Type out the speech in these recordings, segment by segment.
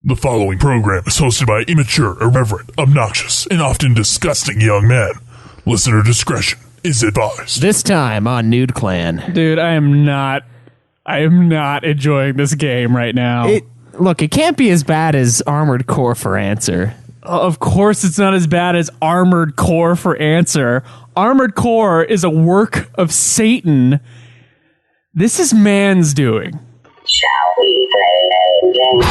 The following program is hosted by immature, irreverent, obnoxious, and often disgusting young men. Listener discretion is advised. This time on Nude Clan. Dude, I am not enjoying this game right now. Look, it can't be as bad as Armored Core for Answer. Of course it's not as bad as Armored Core for Answer. Armored Core is a work of Satan. This is man's doing. Shall we play a game?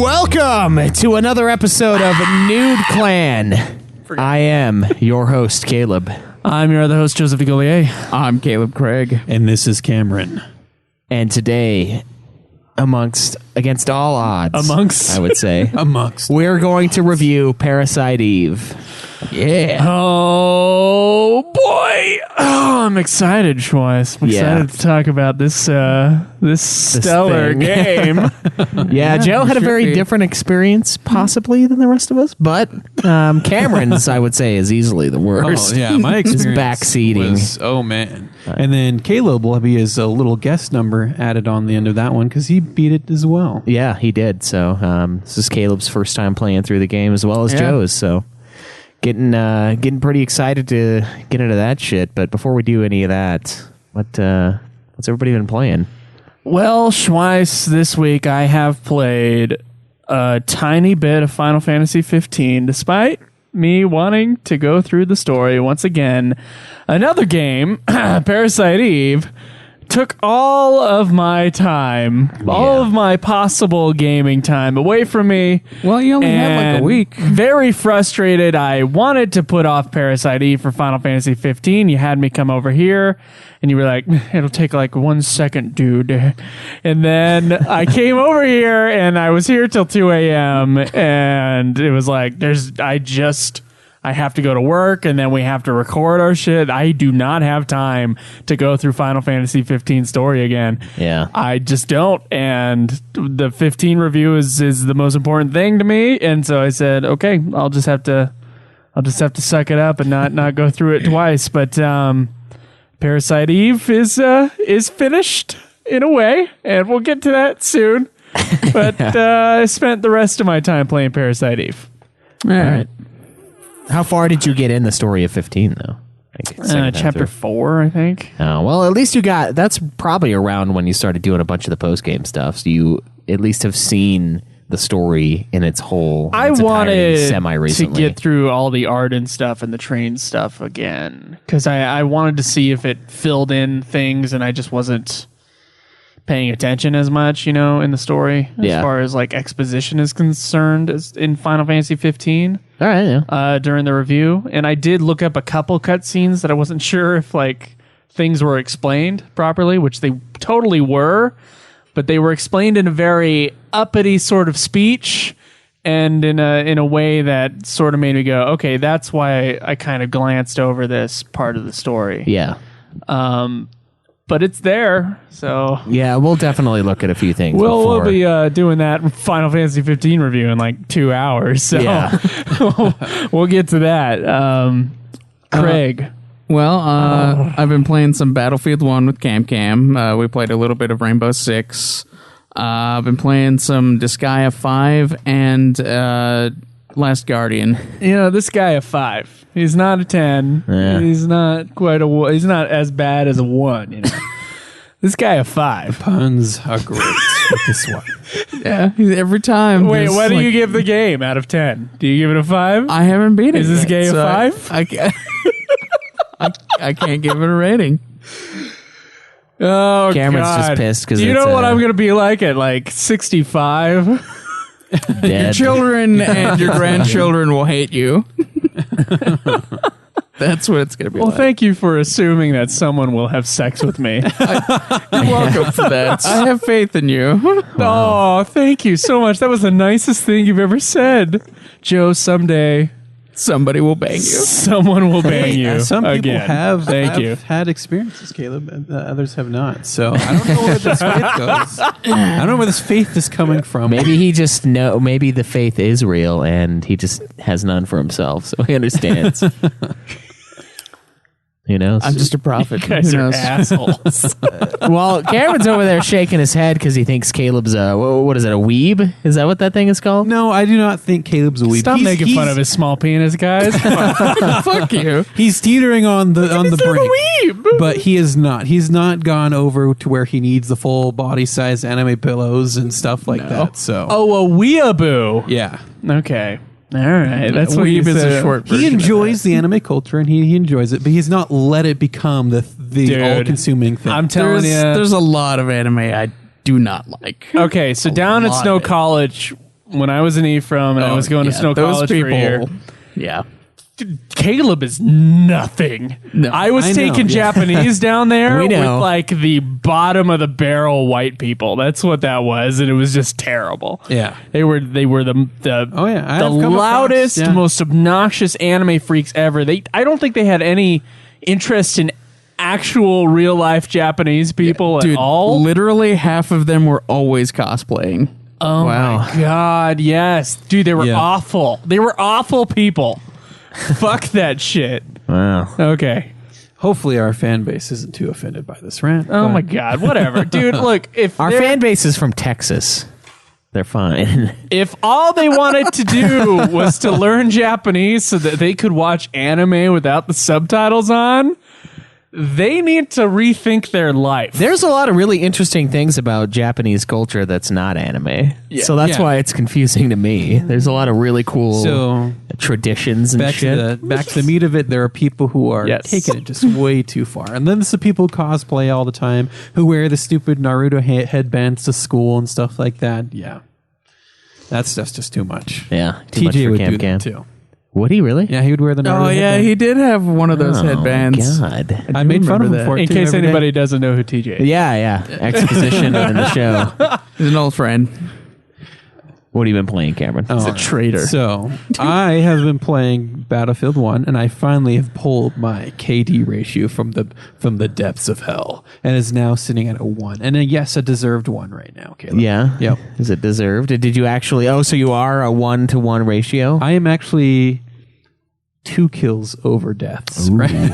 Welcome to another episode of Nude Clan. I am your host, Kaleb. I'm your other host, Joseph Egolier. I'm Kaleb Craig. And this is Cameron. And today, against all odds, I would say, we're going to review Parasite Eve. Yeah. Oh, boy. Oh, I'm excited, Schweiss. I'm excited to talk about this stellar game. Yeah, Joe had a very different experience, possibly, than the rest of us. But Cameron's, I would say, is easily the worst. Oh, yeah, my experience is backseating. Oh, man. And then Caleb will be his little guest number added on the end of that one because he beat it as well. Yeah, he did. So this is Caleb's first time playing through the game as well as Joe's. So getting pretty excited to get into that shit. But before we do any of that, what's everybody been playing? Well, Schweiss, this week I have played a tiny bit of Final Fantasy 15, despite me wanting to go through the story once again. Another game, Parasite Eve, took all of my time, all of my possible gaming time away from me. Well, you only had like a week. Very frustrated. I wanted to put off Parasite Eve for Final Fantasy 15. You had me come over here, and you were like, it'll take like 1 second, dude. And then I came over here, and I was here till 2 a.m., and it was like, I have to go to work, and then we have to record our shit. I do not have time to go through Final Fantasy 15 story again. Yeah. I just don't. And the 15 review is the most important thing to me. And so I said, okay, I'll just have to suck it up and not go through it twice. But Parasite Eve is finished in a way, and we'll get to that soon. But I spent the rest of my time playing Parasite Eve. All right. How far did you get in the story of 15, though? Chapter 4, I think. Oh, well, at least that's probably around when you started doing a bunch of the post-game stuff, so you at least have seen the story in its whole I wanted semi-recently to get through all the Arden stuff and the train stuff again, because I wanted to see if it filled in things, and I just wasn't paying attention as much, in the story as far as like exposition is concerned as in Final Fantasy 15. All right, yeah. During the review, and I did look up a couple cutscenes that I wasn't sure if like things were explained properly, which they totally were, but they were explained in a very uppity sort of speech and in a way that sort of made me go, okay, that's why I kind of glanced over this part of the story. Yeah. But it's there, so yeah, we'll definitely look at a few things. We'll be doing that Final Fantasy 15 review in like 2 hours, so we'll get to that. Craig. I've been playing some Battlefield 1 with Cam. We played a little bit of Rainbow Six. I've been playing some Disgaea 5 and Last Guardian. This guy a 5. He's not a 10. Yeah. He's not he's not as bad as a 1, This guy a 5. Puns are great with this one. Yeah, every time. Wait, what do you give the game out of 10? Do you give it a 5? I haven't beat it. Is this game a 5? I can't give it a rating. Oh, Cameron's God. just pissed because you know what I'm going to be like at like 65? Your Dead. children and your grandchildren will hate you. That's what it's going to be Well, like. thank you for assuming that someone will have sex with me. You're welcome for that. I have faith in you. Oh, thank you so much. That was the nicest thing you've ever said. Joe, someday Somebody will bang you. someone will bang you. Some people again. have had experiences, Caleb, and others have not. So I don't know where this faith goes. I don't know where this faith is coming from. Maybe maybe the faith is real and he just has none for himself, so he understands. Who knows? I'm just a prophet. You guys Who are knows? assholes. Well, Cameron's over there shaking his head because he thinks Caleb's what is it, a weeb? Is that what that thing is called? No, I do not think Caleb's a weeb. Stop making fun of his small penis, guys. Fuck you. He's teetering on the brink, but he is not. He's not gone over to where he needs the full body size anime pillows and stuff like that. So, Oh, a weeaboo. yeah, Okay. All right. That's what you Weeb is a said. short he version of enjoys the anime culture and he enjoys it, but he's not let it become the Dude, all-consuming thing. I'm telling you. There's a lot of anime I do not like. Okay, so down at lot Snow of it. College, when I was in Ephraim and I was going to Snow those College people, for a year, Yeah. Caleb is nothing. No. I was I know, taking yeah. Japanese down there We know. with like the bottom of the barrel white people. That's what that was, and it was just terrible. Yeah. They were the Oh, yeah. I the have come across, loudest, yeah. most obnoxious anime freaks ever. I don't think they had any interest in actual real life Japanese people Dude, at all. literally half of them were always cosplaying. Oh Wow. my god, yes. Dude, they were Yeah. awful. They were awful people. Fuck that shit. Wow. Okay. Hopefully, our fan base isn't too offended by this rant. Oh but- my god, whatever. Dude, look, if Our they're- fan base is from Texas. They're fine. if all they wanted to do was to learn Japanese so that they could watch anime without the subtitles on, they need to rethink their life. There's a lot of really interesting things about Japanese culture that's not anime. So that's Yeah. why it's confusing to me. There's a lot of really cool So traditions and back shit. to the meat of it, there are people who are Yes. taking it just way too far, and then there's the people who cosplay all the time, who wear the stupid Naruto headbands to school and stuff like that. Yeah, that's just too much. Yeah. Too much TJ for would Cam do Cam. that too. Would he really? Yeah, he would wear the Naruto. Oh, yeah, headband. he did have one of those Oh, headbands. God. I made fun of him remember for it In too, case every day. anybody doesn't know who TJ is. Yeah. Exposition in the show. He's an old friend. What have you been playing, Cameron? He's a traitor. So I have been playing Battlefield 1, and I finally have pulled my KD ratio from the depths of hell, and is now sitting at a 1. And yes, a deserved 1 right now, Caleb. Yeah. Yep. Is it deserved? Did you actually? Oh, so you are a 1-to-1 ratio? I am actually 2 kills over deaths, right?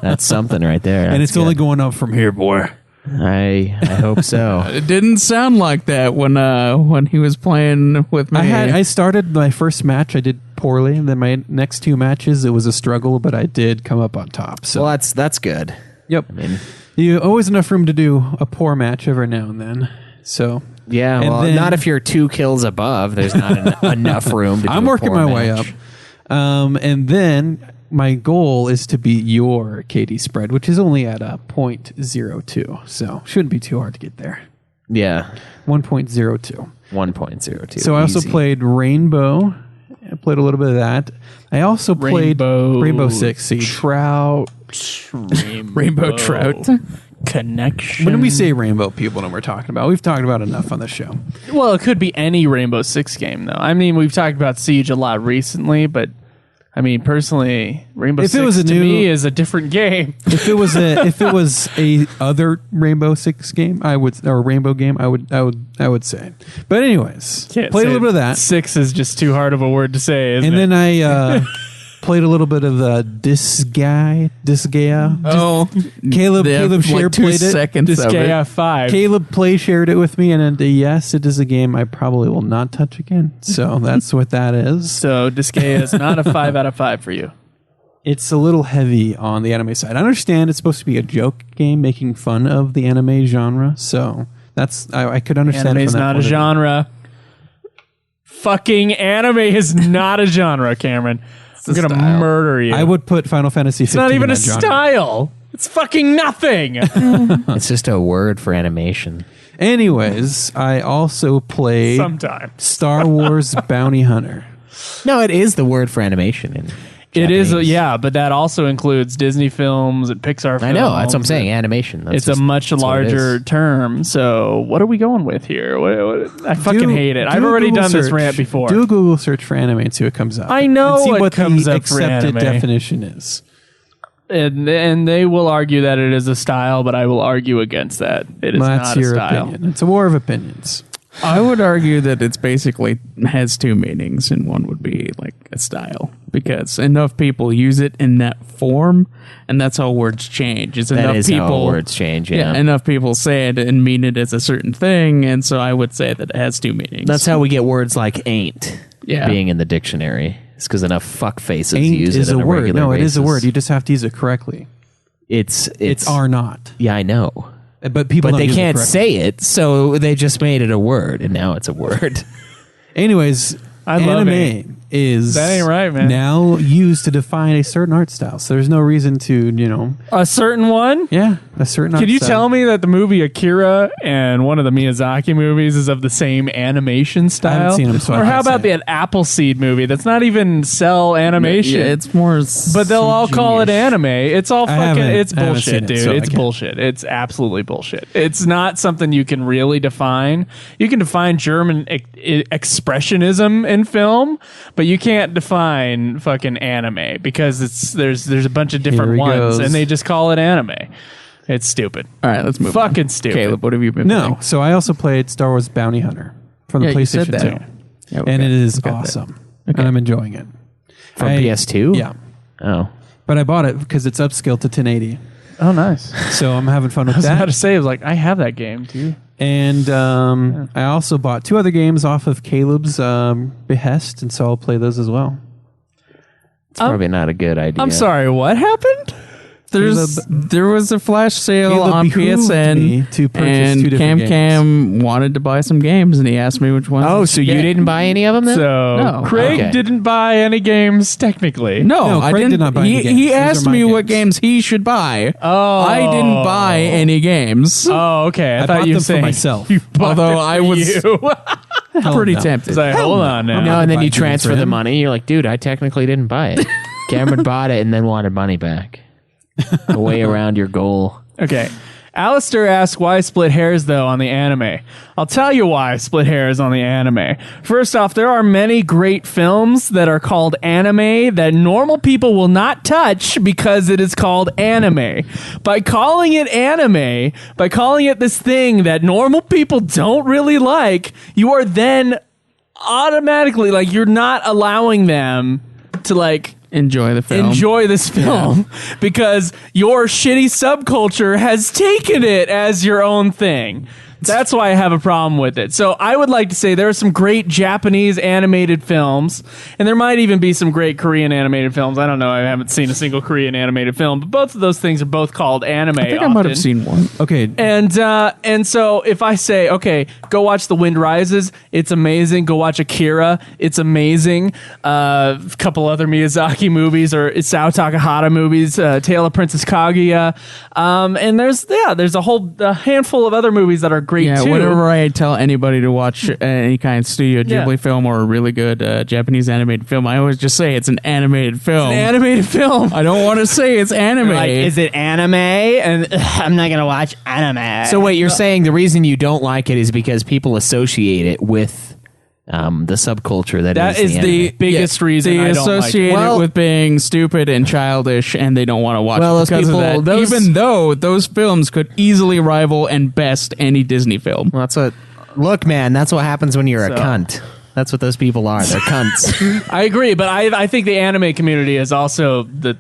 That's something right there. And That's it's only good. going up from here, boy. I hope so. It didn't sound like that when he was playing with me. I started my first match, I did poorly, and then my next 2 matches it was a struggle, but I did come up on top. So Well, that's good. yep, mean- you always enough room to do a poor match every now and then. So Yeah, And well, then- not if you're 2 kills above. There's not enough room to do I'm a working poor my way up. match. And then my goal is to beat your KD spread, which is only at a 0.02. So shouldn't be too hard to get there. Yeah, 1.02. 1.02. So I also Easy. played Rainbow. I played a little bit of that. I also played Rainbow Six Siege. Trout. Rainbow Trout. Connection. When we say rainbow, people know what we're talking about. We've talked about enough on the show. Well, it could be any Rainbow Six game, though. I mean, we've talked about Siege a lot recently, but I mean, personally, Rainbow If it Six was a to new- me is a different game. If it was a other Rainbow Six game, or Rainbow game, I would say. But anyways, Can't played a say little bit of that, Six is just too hard of a word to say, isn't and it? then I played a little bit of the Disgaea. Oh, Caleb they have shared like 2 played it. seconds of it. Disgaea 5. Caleb shared it with me, and yes, it is a game I probably will not touch again. So that's what that is. So Disgaea is not a 5 out of 5 for you. It's a little heavy on the anime side. I understand it's supposed to be a joke game making fun of the anime genre, so that's I could understand. Anime is from that not a point of view. genre. Fucking anime is not a genre, Cameron. I'm a gonna style. murder you. I would put Final Fantasy 15 It's not even in a that genre. style. It's fucking nothing. It's just a word for animation. Anyways, I also played Sometime. Star Wars Bounty Hunter. No, it is the word for animation. In It is, Japanese. yeah, but that also includes Disney films and Pixar films. I know. That's what I'm saying. Animation. It's a much larger term. So what are we going with here? I fucking hate it. I've already done this rant before. Do a Google search for anime and see what comes up. I know and see what what comes the up for accepted anime. definition is. And they will argue that it is a style, but I will argue against that. It is That's not a your style. opinion. It's a war of opinions. I would argue that it's basically has two meanings, and one would be like a style, because enough people use it in that form, and that's how words change. It's That enough is people how words change. Yeah. enough people say it and mean it as a certain thing, and so I would say that it has two meanings. That's how we get words like "ain't" Yeah. being in the dictionary. It's because enough fuck faces Ain't use is it on a a word. regular No, it basis. is a word. You just have to use it correctly. It's Are not. Yeah, I know. But people But don't they use it can't correctly. say it, so they just made it a word, and now it's a word. Anyways, I love anime is That ain't right, man. now used to define a certain art style. So there's no reason to, A certain one? a certain art Can you style. tell me that the movie Akira and one of the Miyazaki movies is of the same animation style? seen them, so I or how can't about say. that Appleseed movie that's not even cell animation? Yeah, it's more. But they'll all call it CG-ish. anime. It's all fucking. haven't- It's I haven't bullshit, seen it, dude. so I It's can't. bullshit. It's absolutely bullshit. It's not something you can really define. You can define German expressionism in film, but you can't define fucking anime because there's a bunch of different Here he ones, goes. and they just call it anime. It's stupid. All right, let's move. Fucking on. stupid. Caleb, what have you been? No. playing? So I also played Star Wars Bounty Hunter from the Yeah, you said PlayStation that. 2. Yeah, And it is we got that. awesome. And I'm enjoying it. From I- PS2? Yeah. Oh. But I bought it because it's upscaled to 1080. Oh, nice. So I'm having fun with I was about that. to say, I was like, I have that game too. And I also bought 2 other games off of Caleb's behest, and so I'll play those as well. It's probably not a good idea. I'm sorry, what happened? There was a flash sale Caleb on behooved me PSN, to purchase and 2 different Cam wanted to buy some games, and he asked me which ones. Oh, to so you get. didn't buy any of them then? So No. Craig Okay. didn't buy any games technically. No, No, I Craig didn't. did not buy any games. He Those are asked my me what games. games he should buy. Oh. I didn't buy any games. Oh, okay. I I thought bought you were them for saying myself. You bought Although it I for was- you. Hell Pretty no. tempted. It's like, hold on now. No, and then buy you games transfer for the him. money. You're like, dude, I technically didn't buy it. Cameron bought it and then wanted money back. The way around your goal. Okay. Alistair asks why split hairs though on the anime. I'll tell you why I split hairs on the anime. First off, there are many great films that are called anime that normal people will not touch because it is called anime. By calling it anime, by calling it this thing that normal people don't really like, you are then automatically like you're not allowing them to like Enjoy the film. enjoy this film because your shitty subculture has taken it as your own thing. That's why I have a problem with it. So I would like to say there are some great Japanese animated films, and there might even be some great Korean animated films. I don't know. I haven't seen a single Korean animated film, but both of those things are both called anime. I think I might have seen one. Okay. And so if I say, okay, go watch The Wind Rises, it's amazing. Go watch Akira, it's amazing. A couple other Miyazaki movies or Isao Takahata movies, Tale of Princess Kaguya, and there's a handful of other movies that are great Yeah, too. whenever I tell anybody to watch any kind of Studio Ghibli Yeah. film or a really good Japanese animated film, I always just say it's an animated film. An animated film. I don't want to say it's anime. Like, is it anime? And I'm not going to watch anime. So wait, you're saying the reason you don't like it is because people associate it with the subculture That is is the the anime. biggest reason they I don't like associate it. Well- it with being stupid and childish, and they don't want to watch Well, it those because people- of that. those- Even though those films could easily rival and best any Disney film. Well, that's what. Look, man, that's what happens when you're a So- cunt. That's what those people are. They're cunts. I agree, but I think the anime community is also the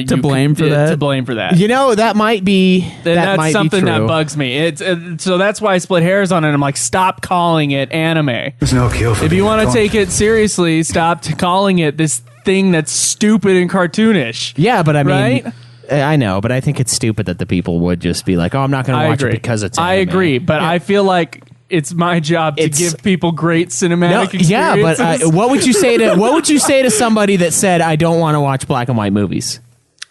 To blame for that? To blame for that. You know, that might be. Then that that's might something be that true. bugs me. So that's why I split hairs on it. I'm like, stop calling it anime. There's no cure for If you being want a to cunt. take it seriously, stop calling it this thing that's stupid and cartoonish. Yeah, but I mean, Right? I know, but I think it's stupid that the people would just be like, "Oh, I'm not going to I watch agree. it because it's." I anime." agree, but I feel like it's my job to It's- give people great No, cinematic yeah, experiences. but what would you say to somebody that said, "I don't want to watch black and white movies"?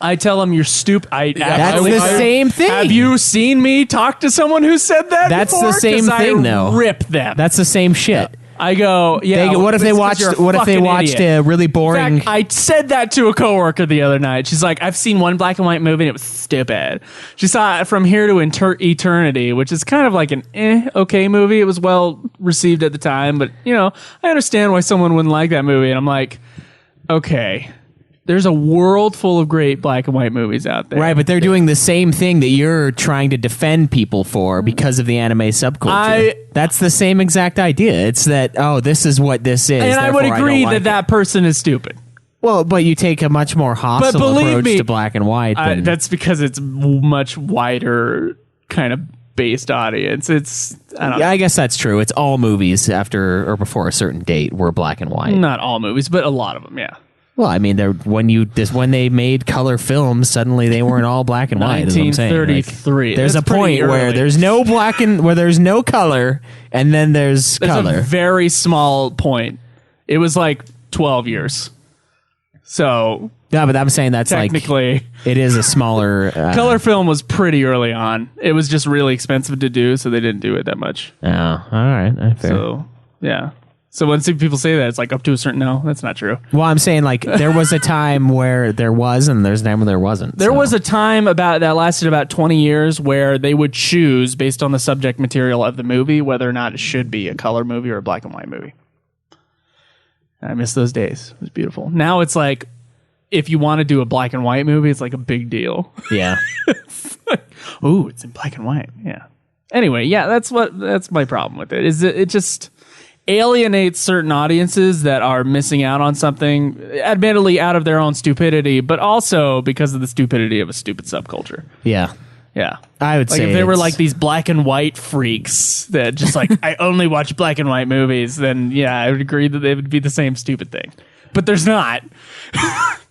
I tell them you're stupid. That's the same thing. Have you seen me talk to someone who said that? That's before? the same 'Cause thing, I though. Rip them. That's the same shit. I go, yeah. What if they it's 'cause watched? you're a What if they fucking watched idiot. a really boring? In fact, I said that to a coworker the other night. She's like, I've seen one black and white movie and it was stupid. She saw it From Here to Eternity, which is kind of like an okay movie. It was well received at the time, but I understand why someone wouldn't like that movie. And I'm like, okay, there's a world full of great black and white movies out there. Right, but they're doing the same thing that you're trying to defend people for because of the anime subculture. That's the same exact idea. It's that, this is what this is. And I would therefore agree don't like that person is stupid. Well, but you take a much more hostile believe approach me, to black and white. Than, that's because it's much wider kind of based audience. It's, I don't know. I guess that's true. It's all movies after or before a certain date were black and white. Not all movies, but a lot of them, yeah. Well, I mean, when they made color films, suddenly they weren't all black and white. Is what I'm saying. 1933. There's That's a point pretty where early. there's no where there's no color, and then there's color. a very small point. It was like 12 years. So Yeah, but I'm saying that's technically, like it is a smaller color film was pretty early on. It was just really expensive to do, so they didn't do it that much. Oh, all right, fair. So yeah. So when people say that, it's like up to a certain. No, that's not true. Well, I'm saying like there was a time where there was, and there's a time where there wasn't. There was a time that lasted about 20 years where they would choose based on the subject material of the movie whether or not it should be a color movie or a black and white movie. I miss those days. It was beautiful. Now it's like if you want to do a black and white movie, it's like a big deal. Yeah. Ooh, it's in black and white. Yeah. Anyway, yeah, that's my problem with it. Is it just alienates certain audiences that are missing out on something, admittedly out of their own stupidity, but also because of the stupidity of a stupid subculture. Yeah. Yeah. I would Like say if they were it's- like these black and white freaks that just like, I only watch black and white movies, then yeah, I would agree that they would be the same stupid thing. But there's not.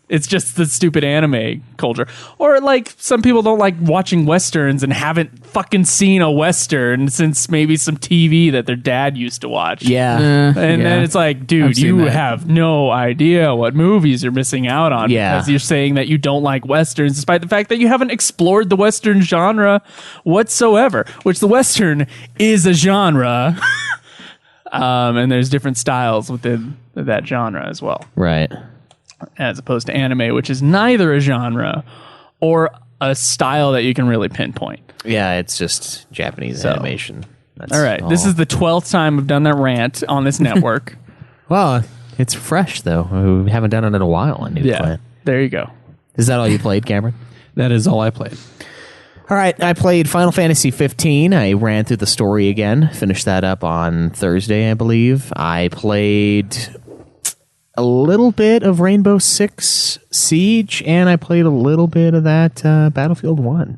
It's just the stupid anime culture. Or like some people don't like watching westerns and haven't fucking seen a western since maybe some TV that their dad used to watch. Yeah. And Yeah. then it's like, dude, I've seen you that. have no idea what movies you're missing out on Yeah. because you're saying that you don't like westerns, despite the fact that you haven't explored the western genre whatsoever. Which the western is a genre, and there's different styles within that genre as well, Right. as opposed to anime, which is neither a genre or a style that you can really pinpoint. Yeah, it's just Japanese animation. That's All right, this is the 12th time I've done that rant on this network. Well, it's fresh though. We haven't done it in a while on New Clan. There you go. Is that all you played, Cameron? That is all I played. All right, I played Final Fantasy 15. I ran through the story again. Finished that up on Thursday, I believe. I played a little bit of Rainbow Six Siege, and I played a little bit of that Battlefield 1.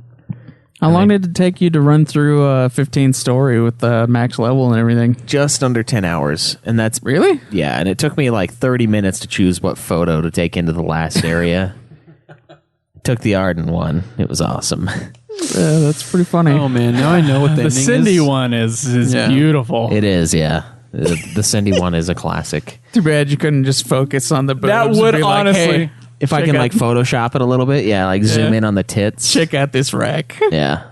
How long did it take you to run through 15 story with the max level and everything? Just under 10 hours, and that's Really? yeah. And it took me like 30 minutes to choose what photo to take into the last area. Took the Arden one. It was awesome. That's pretty funny. Oh man, now I know what that The Cindy is. one is Yeah. beautiful. It is, yeah. The Cindy one is a classic. Too bad you couldn't just focus on the boobs. That and would be like, honestly. hey, If I check can out- like Photoshop it a little bit, yeah, like zoom in on the tits. check out this rack. Yeah.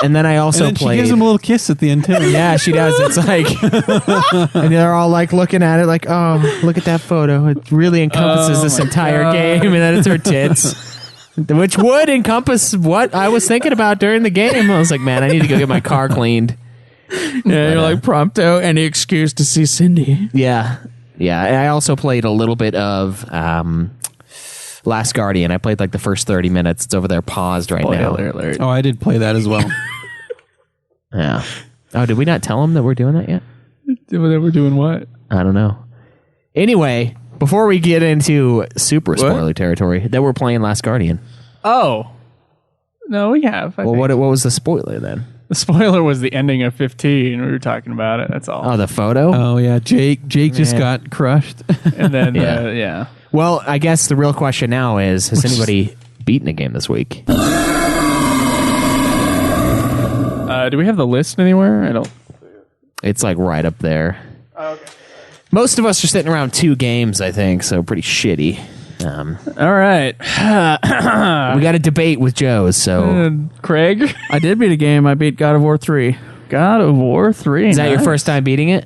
And then I also And then played. she gives him a little kiss at the end too. Yeah, she does. It's like, and they're all like looking at it, like, oh, look at that photo. It really encompasses this entire game, and then it's her tits, which would encompass what I was thinking about during the game. I was like, man, I need to go get my car cleaned. Yeah, you're like prompto. Any excuse to see Cindy? Yeah, yeah. And I also played a little bit of Last Guardian. I played like the first 30 minutes. It's over there paused right now. alert. Oh, I did play that as well. Yeah. Oh, did we not tell them that we're doing that yet? We're doing what? I don't know. Anyway, before we get into super spoiler territory, that we're playing Last Guardian. Oh. No, we have. I Well, think. what was the spoiler then? The spoiler was the ending of 15. We were talking about it. That's all. Oh, the photo? Oh yeah, Jake just Yeah. got crushed. And then, Yeah. yeah. Well, I guess the real question now is, has anybody beaten a game this week? Do we have the list anywhere? I don't. It's like right up there. Most of us are sitting around 2 games, I think, so pretty shitty. All right. We got a debate with Joe, so Craig? I did beat a game. I beat God of War 3. God of War 3. is that your first time beating it?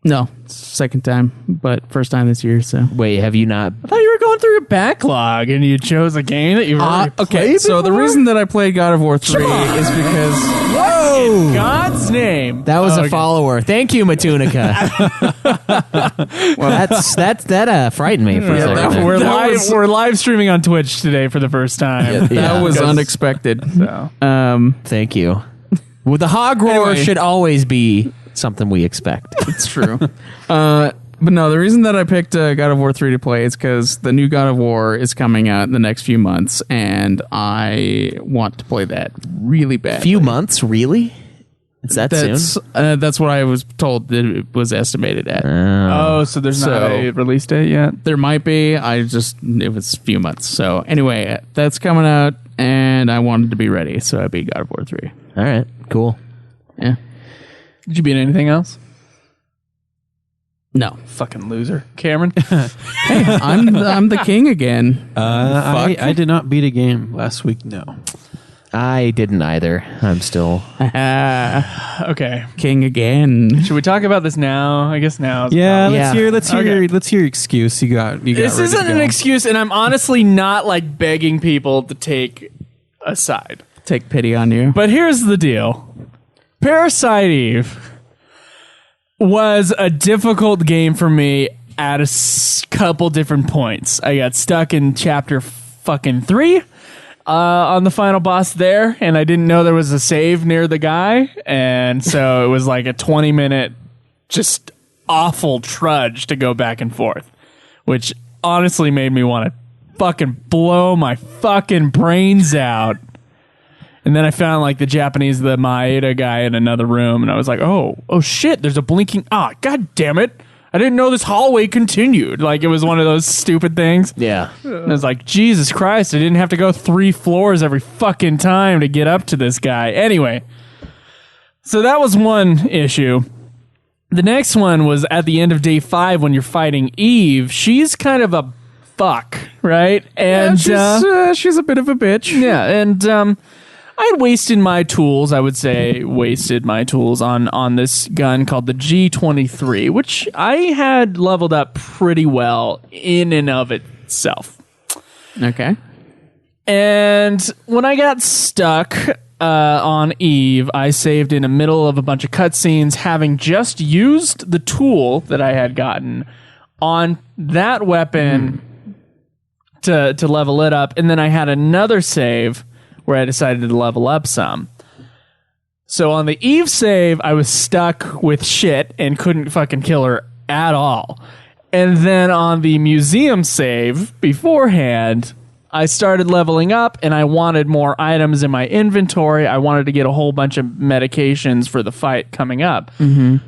No, second time, but first time this year. So Wait, have you not? I thought you were going through your backlog and you chose a game that you already played So the before? reason that I played God of War 3 is because In God's name. That was Okay. a follower. Thank you, Matunica. Well, that frightened me for a second. there. We're live streaming on Twitch today for the first time. that was Because- unexpected. So. Thank you. Well, the hog roar Anyway. should always be something we expect. It's true. But no, the reason that I picked God of War 3 to play is because the new God of War is coming out in the next few months, and I want to play that really bad. Few months, really? Is that soon? That's what I was told that it was estimated at. Oh, so there's not So- a release date yet? There might be. It was a few months. So anyway, that's coming out, and I wanted to be ready, so I beat God of War 3. All right, cool. Yeah. Did you beat anything else? No. Fucking loser. Cameron? I'm the king again. I did not beat a game last week. No. I didn't either. I'm still. Okay. King again. Should we talk about this now? I guess now. Yeah, Yeah. let's hear your excuse. You got This ready to isn't an go. excuse, and I'm honestly not like begging people to take a side. Take pity on you. But here's the deal. Parasite Eve was a difficult game for me at a couple different points. I got stuck in chapter fucking 3 on the final boss there, and I didn't know there was a save near the guy, and so it was like a 20-minute just awful trudge to go back and forth, which honestly made me want to fucking blow my fucking brains out. And then I found like the Maeda guy in another room, and I was like, oh shit, there's a blinking, god damn it. I didn't know this hallway continued. Like, it was one of those stupid things. Yeah. And I was like, Jesus Christ, I didn't have to go 3 floors every fucking time to get up to this guy. Anyway, so that was one issue. The next one was at the end of day 5 when you're fighting Eve. She's kind of a fuck, right? And she's a bit of a bitch. yeah, and I had wasted my tools, I would say wasted my tools on this gun called the G23, which I had leveled up pretty well in and of itself. Okay. And when I got stuck on Eve, I saved in the middle of a bunch of cutscenes, having just used the tool that I had gotten on that weapon to level it up, and then I had another save where I decided to level up some. So on the Eve save, I was stuck with shit and couldn't fucking kill her at all. And then on the museum save beforehand, I started leveling up and I wanted more items in my inventory. I wanted to get a whole bunch of medications for the fight coming up.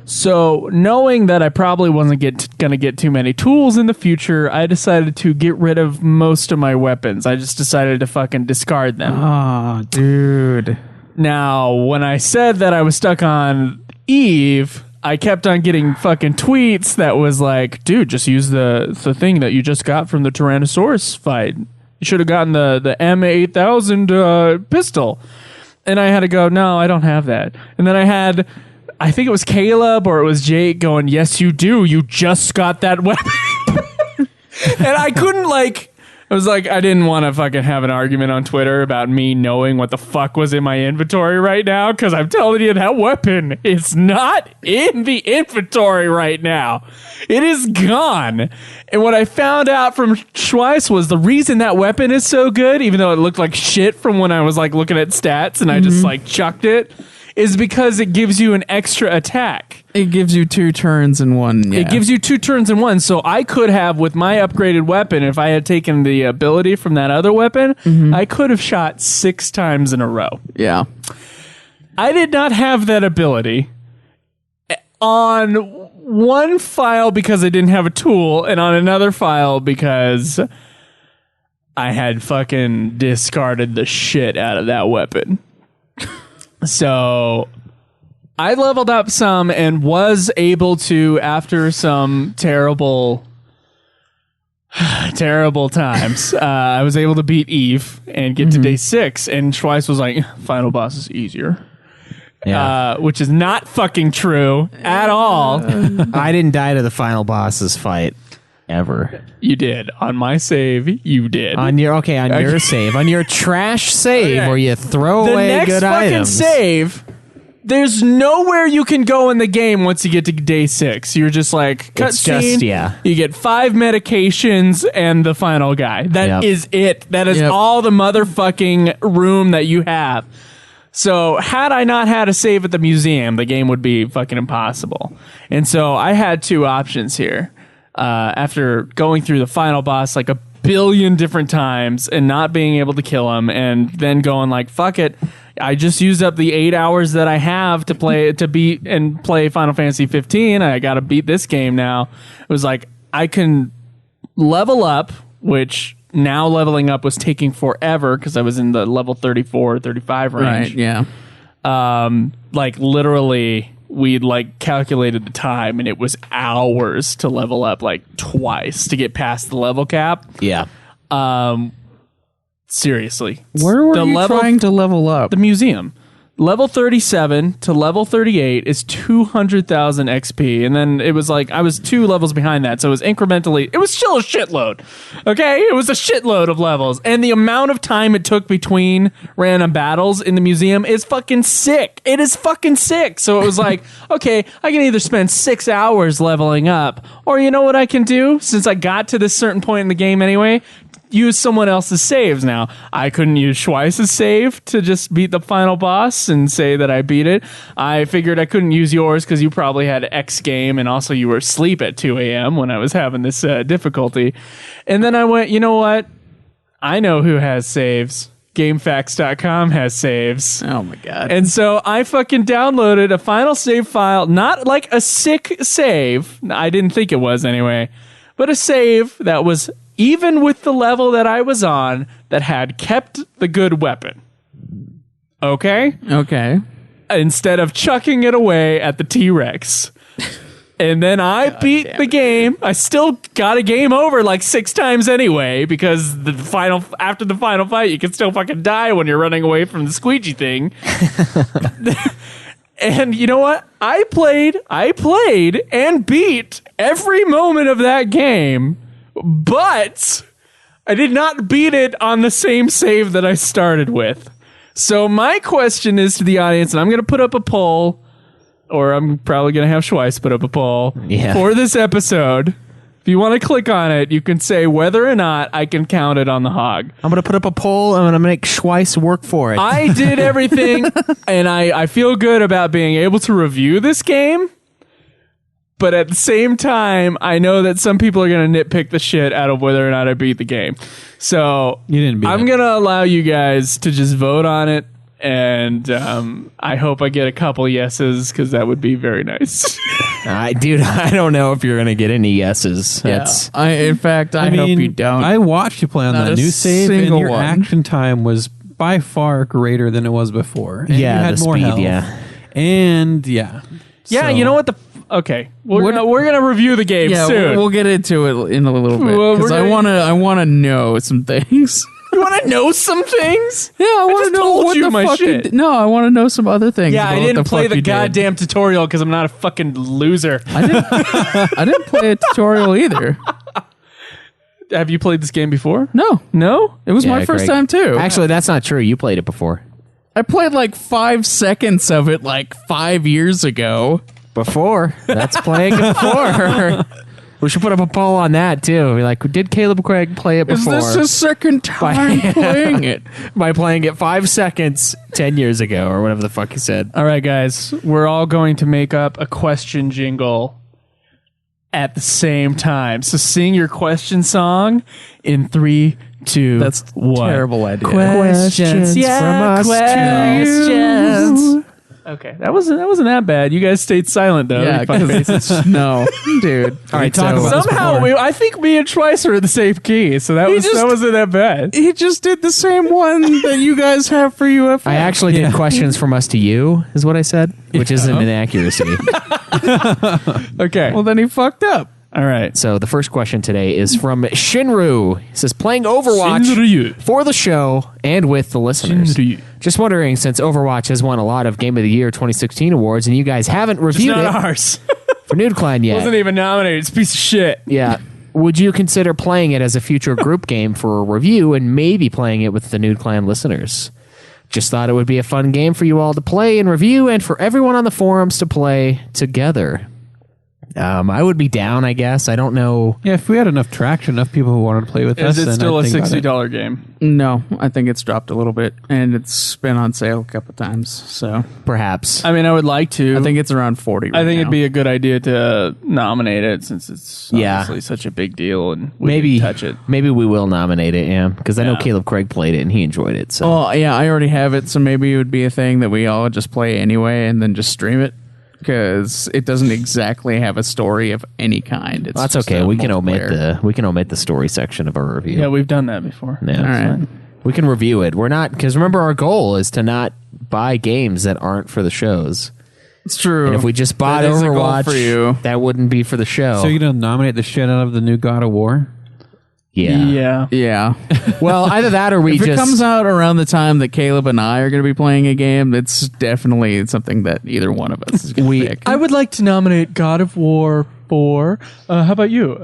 So knowing that I probably wasn't going to get too many tools in the future, I decided to get rid of most of my weapons. I just decided to fucking discard them. Oh, dude. Now, when I said that I was stuck on Eve, I kept on getting fucking tweets that was like, dude, just use the thing that you just got from the Tyrannosaurus fight. You should have gotten the M8000 pistol. And I had to go, no, I don't have that. And then I think it was Kaleb or it was Jake going, yes, you do. You just got that weapon. And I couldn't I was like, I didn't want to fucking have an argument on Twitter about me knowing what the fuck was in my inventory right now, because I'm telling you, that weapon is not in the inventory right now. It is gone. And what I found out from Schweiss was the reason that weapon is so good, even though it looked like shit from when I was like looking at stats and I just like chucked it, is because it gives you an extra attack. It gives you 2 turns in one. Yeah. It gives you 2 turns in one. So I could have, with my upgraded weapon, if I had taken the ability from that other weapon, I could have shot 6 times in a row. Yeah. I did not have that ability on one file because I didn't have a tool, and on another file because I had fucking discarded the shit out of that weapon. So I leveled up some and was able to, after some terrible Terrible times. I was able to beat Eve and get to day 6, and Schweiss was like, final boss is easier. Which is not fucking true at all. I didn't die to the final boss's fight ever. You did. On my save, you did. On your save. On your trash save where you throw the away next good fucking items. save, there's nowhere you can go in the game once you get to day 6. You're just like, cutscene. You get 5 medications and the final guy. That is it. That is all the motherfucking room that you have. So had I not had a save at the museum, the game would be fucking impossible. And so I had 2 options here. After going through the final boss like a billion different times and not being able to kill him, and then going like, fuck it, I just used up the 8 hours that I have to beat and play Final Fantasy 15. I gotta beat this game now. It was like, I can level up, which now leveling up was taking forever because I was in the level 34 35 range. Right, yeah. Like literally we'd like calculated the time and it was hours to level up like twice to get past the level cap. Yeah. Seriously. Where were you trying to level up? The museum. Level 37 to level 38 is 200,000 XP. And then it was like, I was 2 levels behind that. So it was incrementally, it was still a shitload. Okay? It was a shitload of levels. And the amount of time it took between random battles in the museum is fucking sick. It is fucking sick. So it was like, okay, I can either spend 6 hours leveling up, or you know what I can do? Since I got to this certain point in the game anyway, use someone else's saves now. I couldn't use Schweiss's save to just beat the final boss and say that I beat it. I figured I couldn't use yours because you probably had X game and also you were asleep at 2 a.m. when I was having this difficulty. And then I went, you know what? I know who has saves. GameFAQs.com has saves. Oh my god. And so I fucking downloaded a final save file, not like a sick save. I didn't think it was anyway, but a save that was even with the level that I was on, that had kept the good weapon. Okay? Okay. Instead of chucking it away at the T-Rex. And then I beat the game. I still got a game over like 6 times anyway, because after the final fight, you can still fucking die when you're running away from the squeegee thing. And you know what? I played and beat every moment of that game. But I did not beat it on the same save that I started with. So my question is to the audience, and I'm going to put up a poll, or I'm probably going to have Schweiss put up a poll for this episode. If you want to click on it, you can say whether or not I can count it on the hog. I'm going to put up a poll. I'm going to make Schweiss work for it. I did everything, and I feel good about being able to review this game. But at the same time, I know that some people are going to nitpick the shit out of whether or not I beat the game. So You didn't beat I'm it. going to allow you guys to just vote on it. And I hope I get a couple yeses, because that would be very nice. Dude, I don't know if you're going to get any yeses. That's In fact, I hope you don't. I watched you play on Not that a new save, and single your one. action time was by far greater than it was before. And Yeah, you had the more speed, health. yeah. And yeah. Yeah, So- you know what? Okay, we're gonna review the game soon. We'll get into it in a little bit, Well, because we're I want to know some things. You want to know some things? Yeah, I want just to know told what you the my fuck. shit. No, I want to know some other things. Yeah, about I what didn't play fuck the you did. goddamn tutorial because I'm not a fucking loser. I didn't play a tutorial either. Have you played this game before? No, No? it was Yeah, my first Craig. time too. Actually, that's not true. You played it before. I played like 5 seconds of it like 5 years ago. Before. That's playing it before. We should put up a poll on that, too. Be like, did Kaleb Craig play it Is before? this his second time playing it? By playing it 5 seconds 10 years ago, or whatever the fuck he said. All right, guys. We're all going to make up a question jingle at the same time. So sing your question song in 3, 2, That's 1. terrible idea. Questions from us questions. Okay, that wasn't that bad. You guys stayed silent though. Yeah, You fuck faces. 'cause- no, dude. All right, talk so about this Somehow, before. I think me and Schweiss are in the same key, so that just- wasn't that bad. He just did the same one that you guys have for UFO. I actually did questions from us to you, is what I said, which isn't an accuracy. Okay. Well, then he fucked up. All right. So the first question today is from Shinru. He says, playing Overwatch Shinryu. for the show and with the listeners. Shinryu. Just wondering, since Overwatch has won a lot of Game of the Year 2016 awards and you guys haven't It's reviewed not it ours. for NudeClan yet. Wasn't even nominated. It's a piece of shit. Yeah. Would you consider playing it as a future group game for a review and maybe playing it with the NudeClan listeners? Just thought it would be a fun game for you all to play and review and for everyone on the forums to play together. I would be down, I guess. I don't know. Yeah, if we had enough traction, enough people who wanted to play with us, Is it then still I'd a think about it. $60 game? No, I think it's dropped a little bit, and it's been on sale a couple times. So Perhaps. I mean, I would like to. I think it's around 40. Right I think now. it'd be a good idea to nominate it since it's Yeah. obviously such a big deal and we Maybe can touch it. Maybe we will nominate it, yeah. Because I know Yeah. Kaleb Craig played it and he enjoyed it. So Well, yeah, I already have it, so maybe it would be a thing that we all just play anyway, and then just stream it. Because it doesn't exactly have a story of any kind. It's that's just okay. a We can omit multiplayer. the story section of our review. Yeah, we've done that before. Yeah. All right. We can review it. We're not, because remember, our goal is to not buy games that aren't for the shows. It's true. And if we just bought That is a goal Overwatch, for you. that wouldn't be for the show. So you're going to nominate the shit out of the new God of War? yeah. Yeah. Well, either that or we If just it comes out around the time that Caleb and I are going to be playing a game, it's definitely something that either one of us is going to pick. I would like to nominate God of War 4. How about you?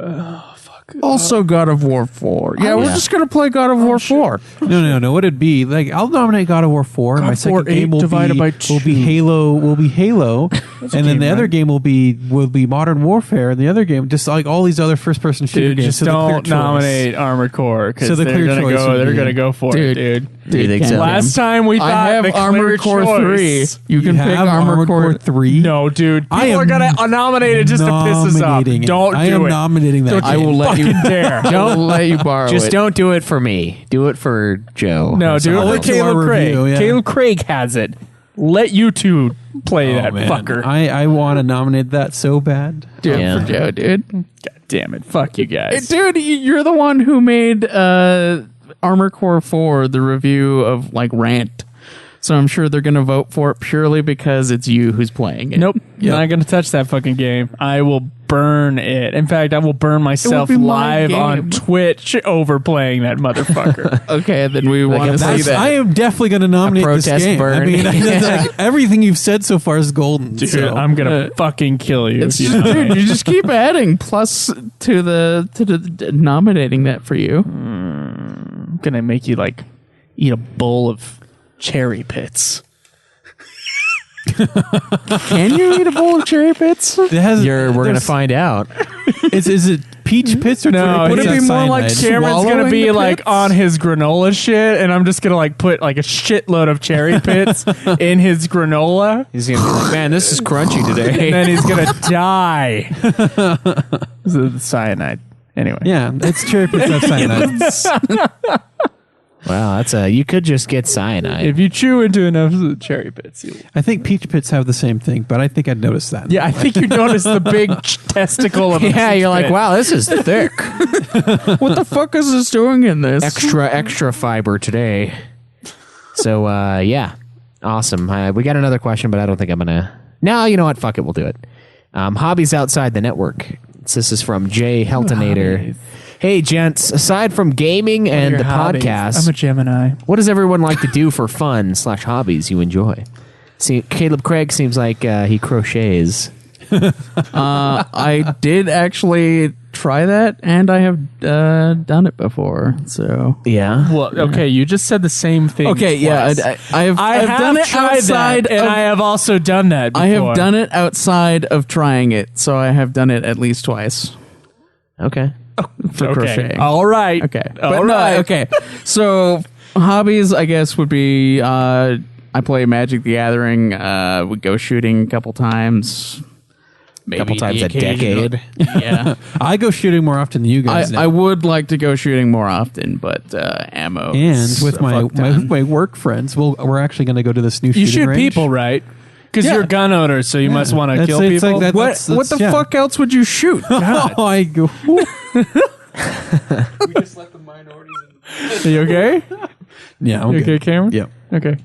Also, God of War 4. Yeah, we're just going to play God of War 4. No. What it'd be like? I'll nominate God of War 4. God My of second War game 8 will divided by will be 2. Halo. Will be Halo, and then game, the other right? game will be Modern Warfare, and the other game just like all these other first person shooter Dude, games. just So the clear don't choice. nominate Armored Core because So the they're clear gonna choice go. would They're be- gonna go for Dude. it, dude. Do you think so? Last time we thought I have the clear Armored Core choice. 3. You can pick have Armored Core 3. No, dude. People I am are gonna nominate it just to piss us off. Nominating it. Don't I do am it. nominating that. I will let you dare. I will let you borrow just it. don't do it for me. Do it for Joe. No, or do it someone for else. to our Caleb Craig. review, yeah. Caleb Craig has it. Let you two play that Man, fucker. I want to nominate that so bad. Do it Yeah. for Joe, dude. God damn it. Fuck you guys. Dude, you're the one who made Armor Core 4 the review of like Rant. So I'm sure they're going to vote for it purely because it's you who's playing it. Nope. Not going to touch that fucking game. I will burn it. In fact, I will burn myself be my live on game. Twitch over playing that motherfucker. Okay, then we want to see That's, that. I am definitely going to nominate this protest game. burn. I mean, like, everything you've said so far is golden. Dude, so. I'm going to fucking kill you. It's if you just, nominate dude, you just keep adding plus to the nominating that for you. I'm going to make you like eat a bowl of cherry pits. Can you eat a bowl of cherry pits? It has, We're going to there's- find out. Is it peach pits or No, cherry would pits? it be That's more like cyanide. Cameron's gonna Swallowing be the like pits? on his granola shit, and I'm just gonna like put like a shitload of cherry pits in his granola, He's going to be like, man, this is crunchy and today. then he's gonna die. This is the cyanide. Anyway, Yeah, it's cherry pits. That's cyanide. Wow, that's you could just get cyanide. if you chew into enough of the cherry pits, you. I think peach pits have the same thing, but I think I'd notice that. Yeah, I think you notice the big testicle of a Yeah, peach you're like, pit. wow, this is thick. What the fuck is this doing in this? extra fiber today. So yeah, awesome. We got another question, but I don't think I'm gonna. No, you know what? Fuck it, we'll do it. Hobbies outside the network. This is from Jay Heltonator. Hey gents, aside from gaming and Your the hobbies. podcast, I'm a Gemini. what does everyone like to do for fun / hobbies you enjoy? See, Caleb Craig seems like he crochets. I did actually try that, and I have done it before. So Yeah. Well, okay, you just said the same thing. okay, yeah, twice. I've done it tried outside, that, and I have also done that. Before. I have done it outside of trying it, so I have done it at least twice Okay. for crocheting. All right. Okay. All But right. no, okay. So hobbies, I guess, would be I play Magic the Gathering. We go shooting a couple times. Maybe Couple times the a occasional- decade. Yeah. I go shooting more often than you guys. now. I would like to go shooting more often, but ammo. and is with a my, fuck my ton. my work friends, we're actually going to go to this new You shooting shoot range. people, right? Because Yeah. you're a gun owner, so you must want to That's- kill it's people. like that- What That's- what the yeah. fuck else would you shoot? Oh, I go. Are you okay? Yeah, I'm You good. okay, Cameron? Yeah. Okay.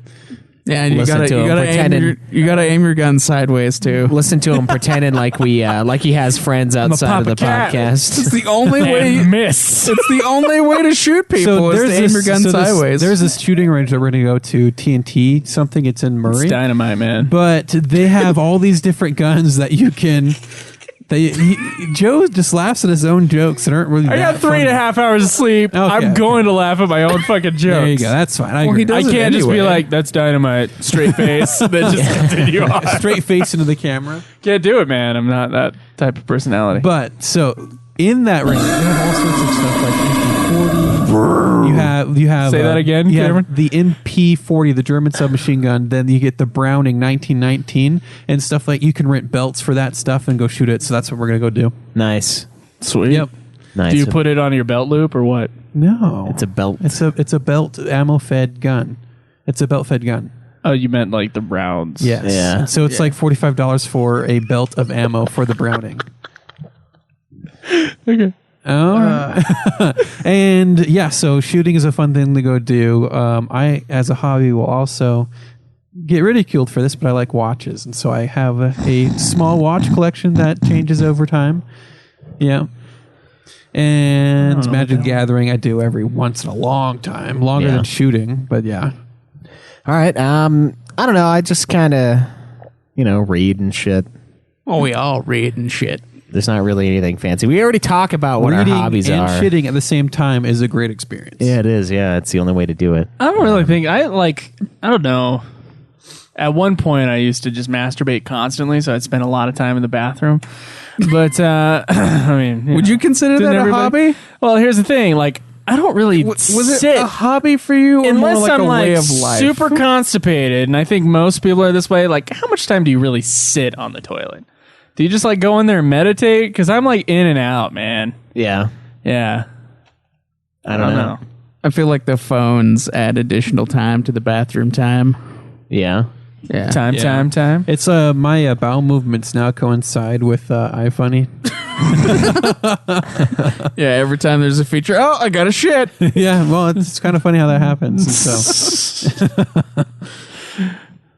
Yeah, and you Listen gotta to him you gotta aim your gun sideways too. Listen to him pretending like like he has friends outside of the podcast. It's the only way. And miss. It's the only way to shoot people is to aim your gun sideways. There's this shooting range that we're going to go to, TNT something. It's in Murray. It's dynamite, man. But they have all these different guns that you can. Joe just laughs at his own jokes that aren't really. I got 3.5 hours of sleep. I'm going to laugh at my own fucking jokes. There you go. That's fine. I agree. I can't just be like, "That's dynamite," straight face, then just continue on. Straight face into the camera. Can't do it, man. I'm not that type of personality. But so in that range, you have all sorts of stuff like MP40. You have Say that again, you have Cameron. the MP40, the German submachine gun. Then you get the Browning 1919 and stuff like. You can rent belts for that stuff and go shoot it. So that's what we're gonna go do. Nice. Sweet. Yep. Nice. Do you put it on your belt loop or what? No, It's a belt. It's a belt ammo fed gun. It's a belt fed gun. Oh, you meant like the rounds. Yes. Yeah. So it's like $45 for a belt of ammo for the Browning. Okay. And yeah, so shooting is a fun thing to go do. I, as a hobby, will also get ridiculed for this, but I like watches, and so I have a small watch collection that changes over time. Yeah. And Magic the Gathering I do every once in a long time, longer Yeah. than shooting, but yeah. All right. I don't know. I just kind of, read and shit. Oh, we all read and shit. There's not really anything fancy. We already talk about what Reading our hobbies and are. shitting at the same time is a great experience. Yeah, it is. Yeah, it's the only way to do it. I don't really think I don't know. At one point, I used to just masturbate constantly, so I'd spend a lot of time in the bathroom. But I mean, Would you consider didn't that a everybody- hobby? Well, here's the thing: like, I don't really Was sit it a hobby for you, or unless more like I'm a way like of life? super constipated, and I think most people are this way. Like, how much time do you really sit on the toilet? Do you just like go in there and meditate? Because I'm like in and out, man. Yeah. Yeah, I don't know. I feel like the phones add additional time to the bathroom time. Yeah. Yeah. Time. It's my bowel movements now coincide with iFunny. Yeah, every time there's a feature, oh, I got a shit. Yeah, well, it's kind of funny how that happens. And so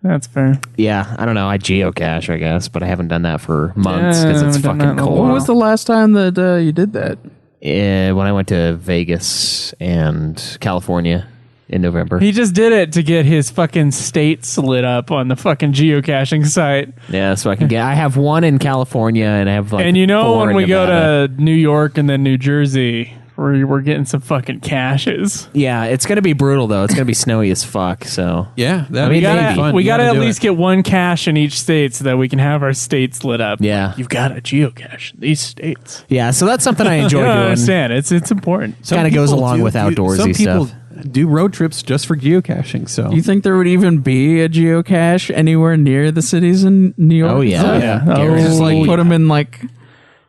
That's fair. Yeah. I don't know. I geocache, I guess, but I haven't done that for months because Yeah, I it's haven't done that fucking in a cold. while. When was the last time that you did that? When I went to Vegas and California in November. He just did it to get his fucking states lit up on the fucking geocaching site. Yeah, so I can get. I have one in California, and I have like. And you know, 4 when in we Nevada. go to New York and then New Jersey, we're getting some fucking caches. Yeah, it's gonna be brutal though. It's gonna be snowy as fuck. So yeah, that'd mean, be maybe. fun. We You gotta at do least it. get one cache in each state so that we can have our states lit up. Yeah. You've got to geocache in these states. yeah, so that's something I enjoy You don't doing. understand. It's important. Some kinda goes people along with outdoorsy some people stuff. do road trips just for geocaching. So Do you think there would even be a geocache anywhere near the cities in New York? Oh yeah, Oh, yeah. Guaranteed. Just like put them in like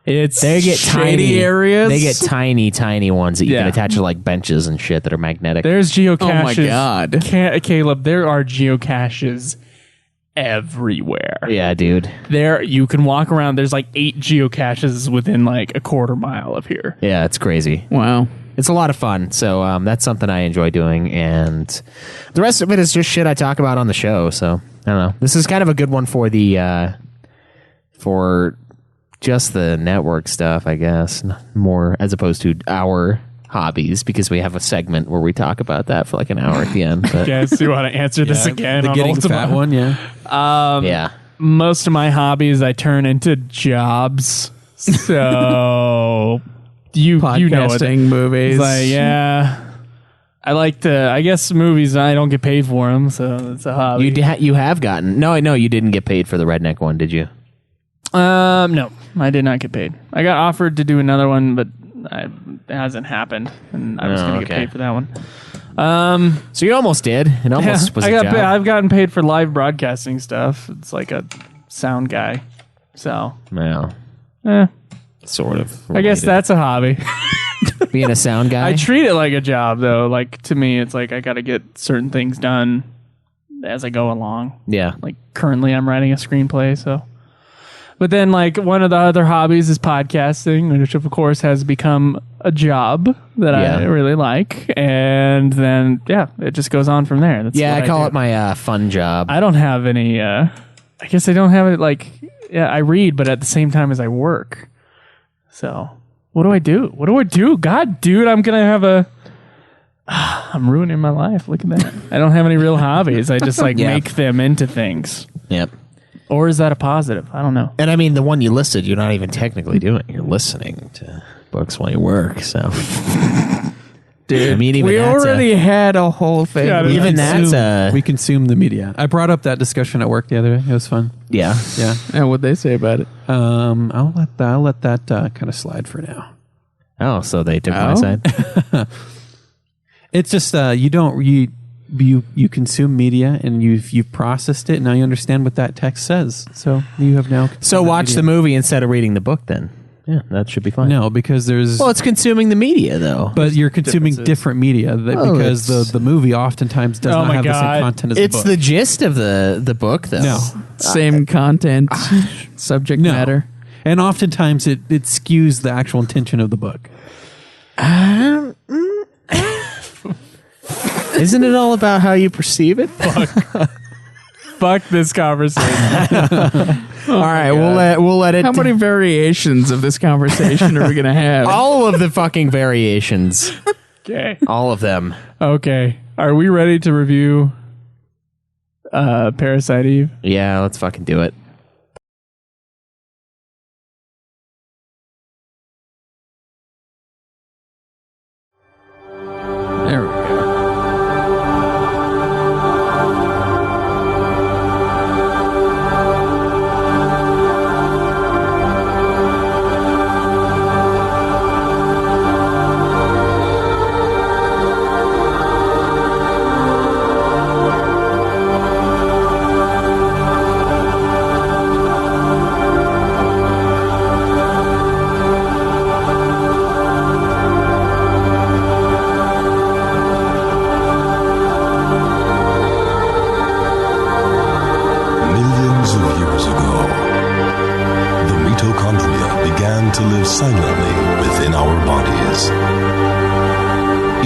It's They get shady tiny areas. They get tiny ones that you Yeah. can attach to like benches and shit that are magnetic. There's geocaches. Oh my God. Caleb, there are geocaches everywhere. yeah, dude. There, you can walk around. There's like 8 geocaches within like a quarter mile of here. Yeah, it's crazy. Wow. It's a lot of fun. So that's something I enjoy doing, and the rest of it is just shit I talk about on the show. So I don't know. This is kind of a good one for the for just the network stuff, I guess, more as opposed to our hobbies, because we have a segment where we talk about that for like an hour at the end. But Guys, you want to answer this again? the on getting Ultima? fat one, yeah. yeah, Most of my hobbies I turn into jobs. So you know it. Podcasting, movies. It's like, yeah. I like to. I guess movies. I don't get paid for them, so it's a hobby. you have gotten no, you didn't get paid for the redneck one, did you? No, I did not get paid. I got offered to do another one, but it hasn't happened, and I was Oh, going to get okay. paid for that one. So you almost did. It almost was a job. I've gotten paid for live broadcasting stuff. It's like a sound guy. So, Well, sort of. I guess related. that's a hobby. being a sound guy. I treat it like a job, though. Like, to me, it's like I got to get certain things done as I go along. yeah. Like, currently I'm writing a screenplay, so. But then, like, one of the other hobbies is podcasting, which, of course, has become a job that I really like, and then it just goes on from there. That's I call do. it my fun job. I don't have any. I guess I don't have it like. Yeah, I read, but at the same time as I work. So what do I do? What do I do? God, dude, I'm gonna have a. I'm ruining my life. Look at that. I don't have any real hobbies. I just make them into things. Yep. Or is that a positive? I don't know. And I mean, the one you listed, you're not even technically doing. You're listening to books while you work. So, Dude, I mean, even we that's already had a whole thing. Yeah, even that's we consume the media. I brought up that discussion at work the other day. It was fun. yeah. Yeah. And what'd they say about it? I'll let that kind of slide for now. Oh, so they took my side. It's just you consume media and you've processed it and now you understand what that text says. So you have now. So watch the movie instead of reading the book. Then, yeah, that should be fine. No, because there's. Well, it's consuming the media though. But you're consuming different media because the movie oftentimes does not have the same content as the book. It's the gist of the book though. No. Same content, subject matter. And oftentimes it skews the actual intention of the book. Isn't it all about how you perceive it? Fuck this conversation. All right, we'll let it. How many variations of this conversation are we going to have? All of the fucking variations. Okay. All of them. Okay. Are we ready to review Parasite Eve? Yeah, let's fucking do it. There we go.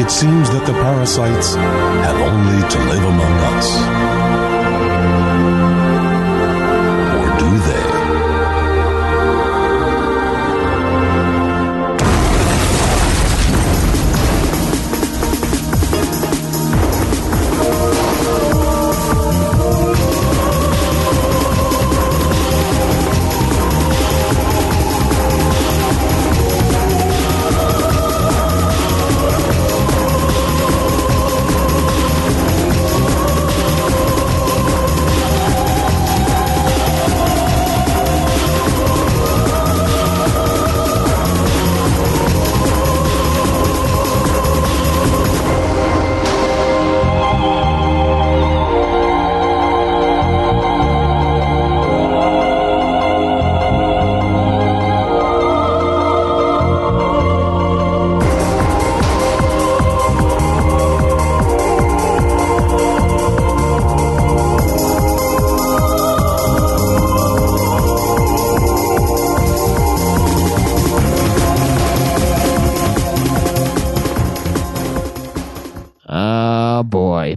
It seems that the parasites have only to live among us. Or do they?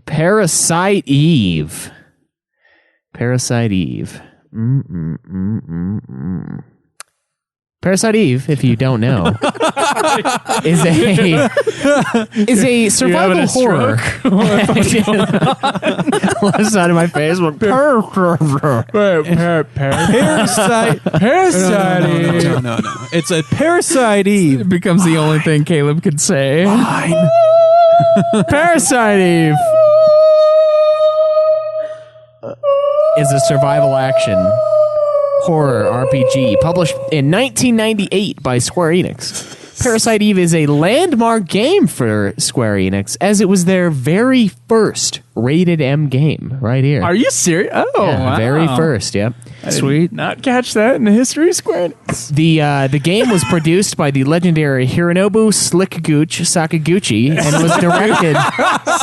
Parasite Eve. Parasite Eve. Parasite Eve, if you don't know, is a survival horror. Left side of my face went Parasite. Parasite Eve. No. It's a Parasite Eve. It becomes the only thing Caleb could say. Fine. Parasite Eve is a survival action horror RPG published in 1998 by Square Enix. Parasite Eve is a landmark game for Square Enix as it was their very first rated M game right here. Are you serious? Oh, Yeah, wow. very first, yep. Sweet. Not catch that in the history of Square Enix. The game was produced by the legendary Hironobu Slick Gooch Sakaguchi and was directed.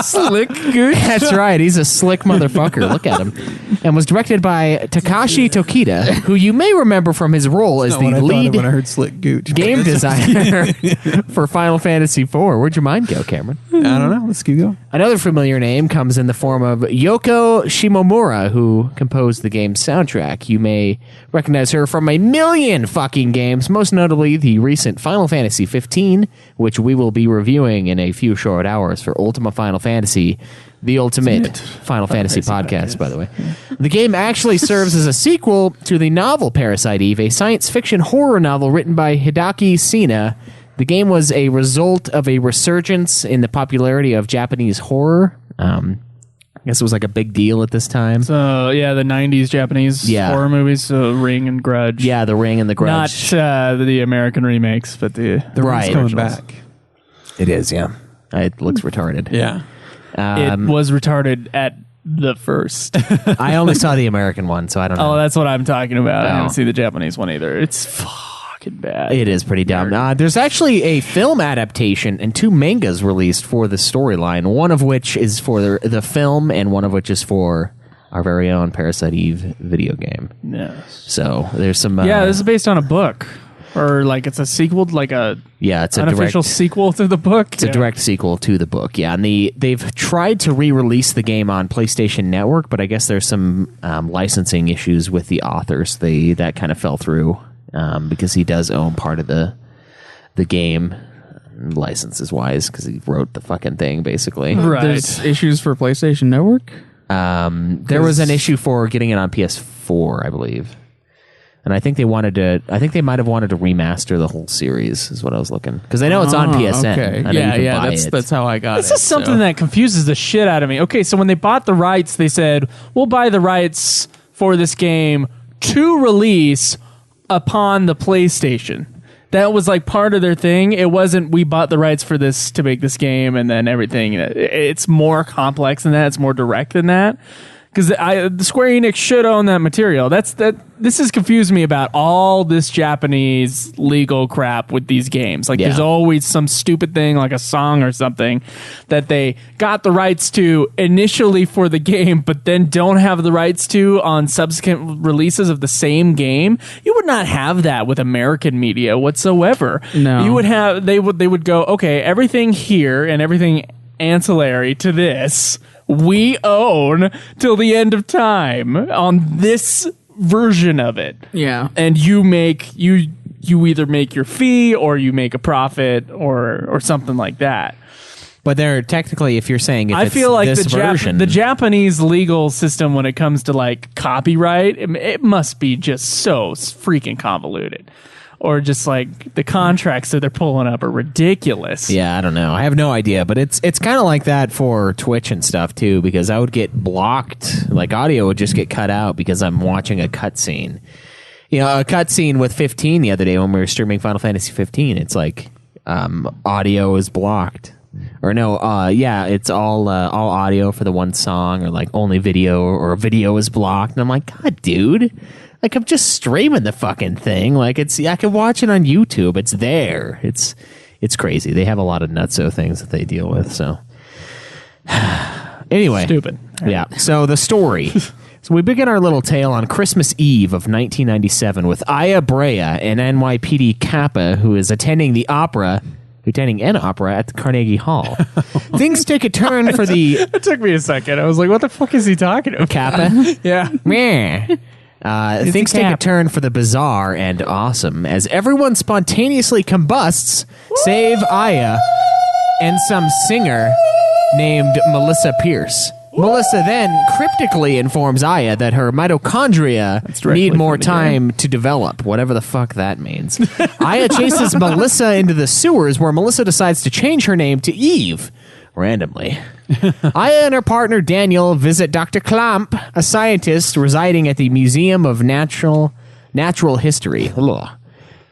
Slick Gooch. That's right, he's a slick motherfucker. Look at him. And was directed by Takashi Tokita, who you may remember from his role as Not the what I thought of lead when I heard Slick Gooch. game designer for Final Fantasy IV. Where'd your mind go, Cameron? I don't know. Let's keep going. Another familiar name comes in the form of Yoko Shimomura, who composed the game's soundtrack. You may recognize her from a million fucking games, most notably the recent Final Fantasy 15, which we will be reviewing in a few short hours for Ultima Final Fantasy, the ultimate Final Fantasy podcast, by the way. The game actually serves as a sequel to the novel Parasite Eve, a science fiction horror novel written by Hideaki Sina. The game was a result of a resurgence in the popularity of Japanese horror. I guess it was like a big deal at this time. So, yeah, the 90s Japanese horror movies, so Ring and Grudge. Yeah, The Ring and The Grudge. Not the American remakes, but the Right. Coming originals. back. It is, yeah. It looks retarded. Yeah. It was retarded at the first. I only saw the American one, so I don't know. Oh, that's what I'm talking about. I Oh. haven't seen the Japanese one either. It's fucking bad. It is pretty dumb. There's actually a film adaptation and 2 mangas released for the storyline, one of which is for the film and one of which is for our very own Parasite Eve video game. Yes. So there's some... Yeah, this is based on a book. Or like it's a sequel, like it's a unofficial direct... sequel to the book. It's a direct sequel to the book, yeah. And they've tried to re-release the game on PlayStation Network, but I guess there's some licensing issues with the authors. That kind of fell through because he does own part of the game, licenses wise, because he wrote the fucking thing basing Right. There's issues for PlayStation Network. There was an issue for getting it on PS4, I believe. And I think they might have wanted to remaster the whole series, is what I was looking. Because I know it's on PSN. Okay. I know you can buy it. That's how I got This it. is something that confuses the shit out of me. Okay, so when they bought the rights, they said, we'll buy the rights for this game to release upon the PlayStation. That was like part of their thing. It wasn't, we bought the rights for this to make this game and then everything. It's more complex than that. It's more direct than that. Because the Square Enix should own that material. This has confused me about all this Japanese legal crap with these games. Like, there's always some stupid thing, like a song or something, that they got the rights to initially for the game, but then don't have the rights to on subsequent releases of the same game. You would not have that with American media whatsoever. No. You would have, they would go, okay, everything here and everything ancillary to this we own till the end of time on this version of it. Yeah. And you either make your fee or you make a profit or something like that. But they're technically, if you're saying I it's feel like this version, the Japanese legal system when it comes to like copyright, it must be just so freaking convoluted. Or just like the contracts that they're pulling up are ridiculous. Yeah, I don't know. I have no idea, but it's kind of like that for Twitch and stuff too, because I would get blocked. Like audio would just get cut out because I'm watching a cutscene. You know, a cutscene with 15 the other day when we were streaming Final Fantasy 15. It's like audio is blocked, or no, it's all audio for the one song, or like only video, or video is blocked. And I'm like, God, dude. Like, I'm just streaming the fucking thing. Like, I can watch it on YouTube. It's there. It's crazy. They have a lot of nutso things that they deal with. So, anyway, Stupid. Yeah. So the story. So we begin our little tale on Christmas Eve of 1997 with Aya Brea, an NYPD Kappa who is attending an opera at the Carnegie Hall. Things take a turn for the It took me a second. I was like, what the fuck is he talking about? Kappa. Yeah. Meh. Things take a turn for the bizarre and awesome as everyone spontaneously combusts, save Aya and some singer named Melissa Pierce. Melissa then cryptically informs Aya that her mitochondria directly need more from the time to develop, whatever the fuck that means. Aya chases Melissa into the sewers where Melissa decides to change her name to Eve. Randomly. Aya and her partner Daniel visit Dr. Klamp, a scientist residing at the Museum of Natural History. Ugh.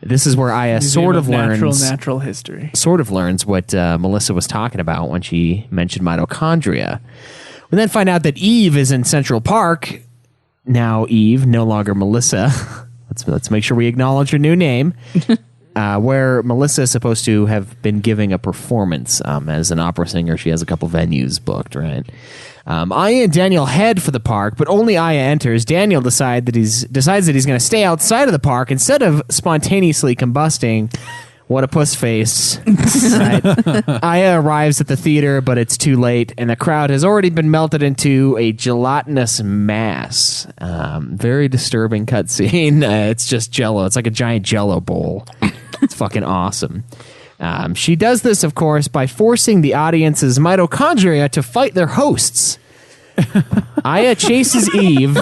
This is where Aya sort of learns natural history. what Melissa was talking about when she mentioned mitochondria. We then find out that Eve is in Central Park. Now Eve, no longer Melissa. Let's make sure we acknowledge her new name. Where Melissa is supposed to have been giving a performance as an opera singer. She has a couple venues booked, right? Aya and Daniel head for the park, but only Aya enters. Daniel decides that he's going to stay outside of the park instead of spontaneously combusting. What a puss face. Right. Aya arrives at the theater, but it's too late, and the crowd has already been melted into a gelatinous mass. Very disturbing cutscene. It's just Jell-O. It's like a giant Jell-O bowl. It's fucking awesome. She does this, of course, by forcing the audience's mitochondria to fight their hosts. Aya chases Eve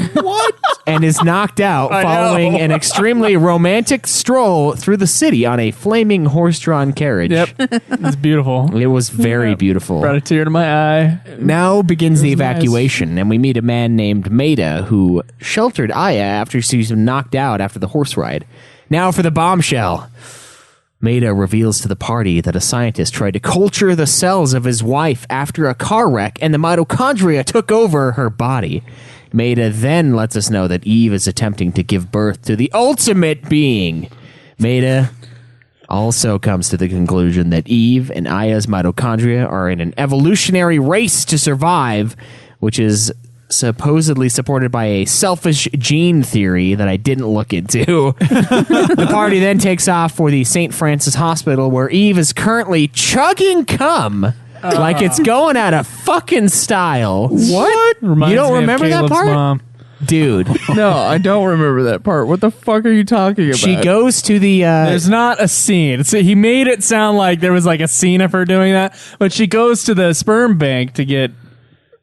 and is knocked out following an extremely romantic stroll through the city on a flaming horse-drawn carriage. Yep. It's beautiful. It was very beautiful. Brought a tear to my eye. Now begins the evacuation, and we meet a man named Maida who sheltered Aya after she was knocked out after the horse ride. Now for the bombshell. Maida reveals to the party that a scientist tried to culture the cells of his wife after a car wreck, and the mitochondria took over her body. Maida then lets us know that Eve is attempting to give birth to the ultimate being. Maida also comes to the conclusion that Eve and Aya's mitochondria are in an evolutionary race to survive, which is supposedly supported by a selfish gene theory that I didn't look into. The party then takes off for the St. Francis Hospital, where Eve is currently chugging cum like it's going out of fucking style. What? You don't remember that part? Mom. Dude. No, I don't remember that part. What the fuck are you talking about? She goes to the... There's not a scene. He made it sound like there was like a scene of her doing that, but she goes to the sperm bank to get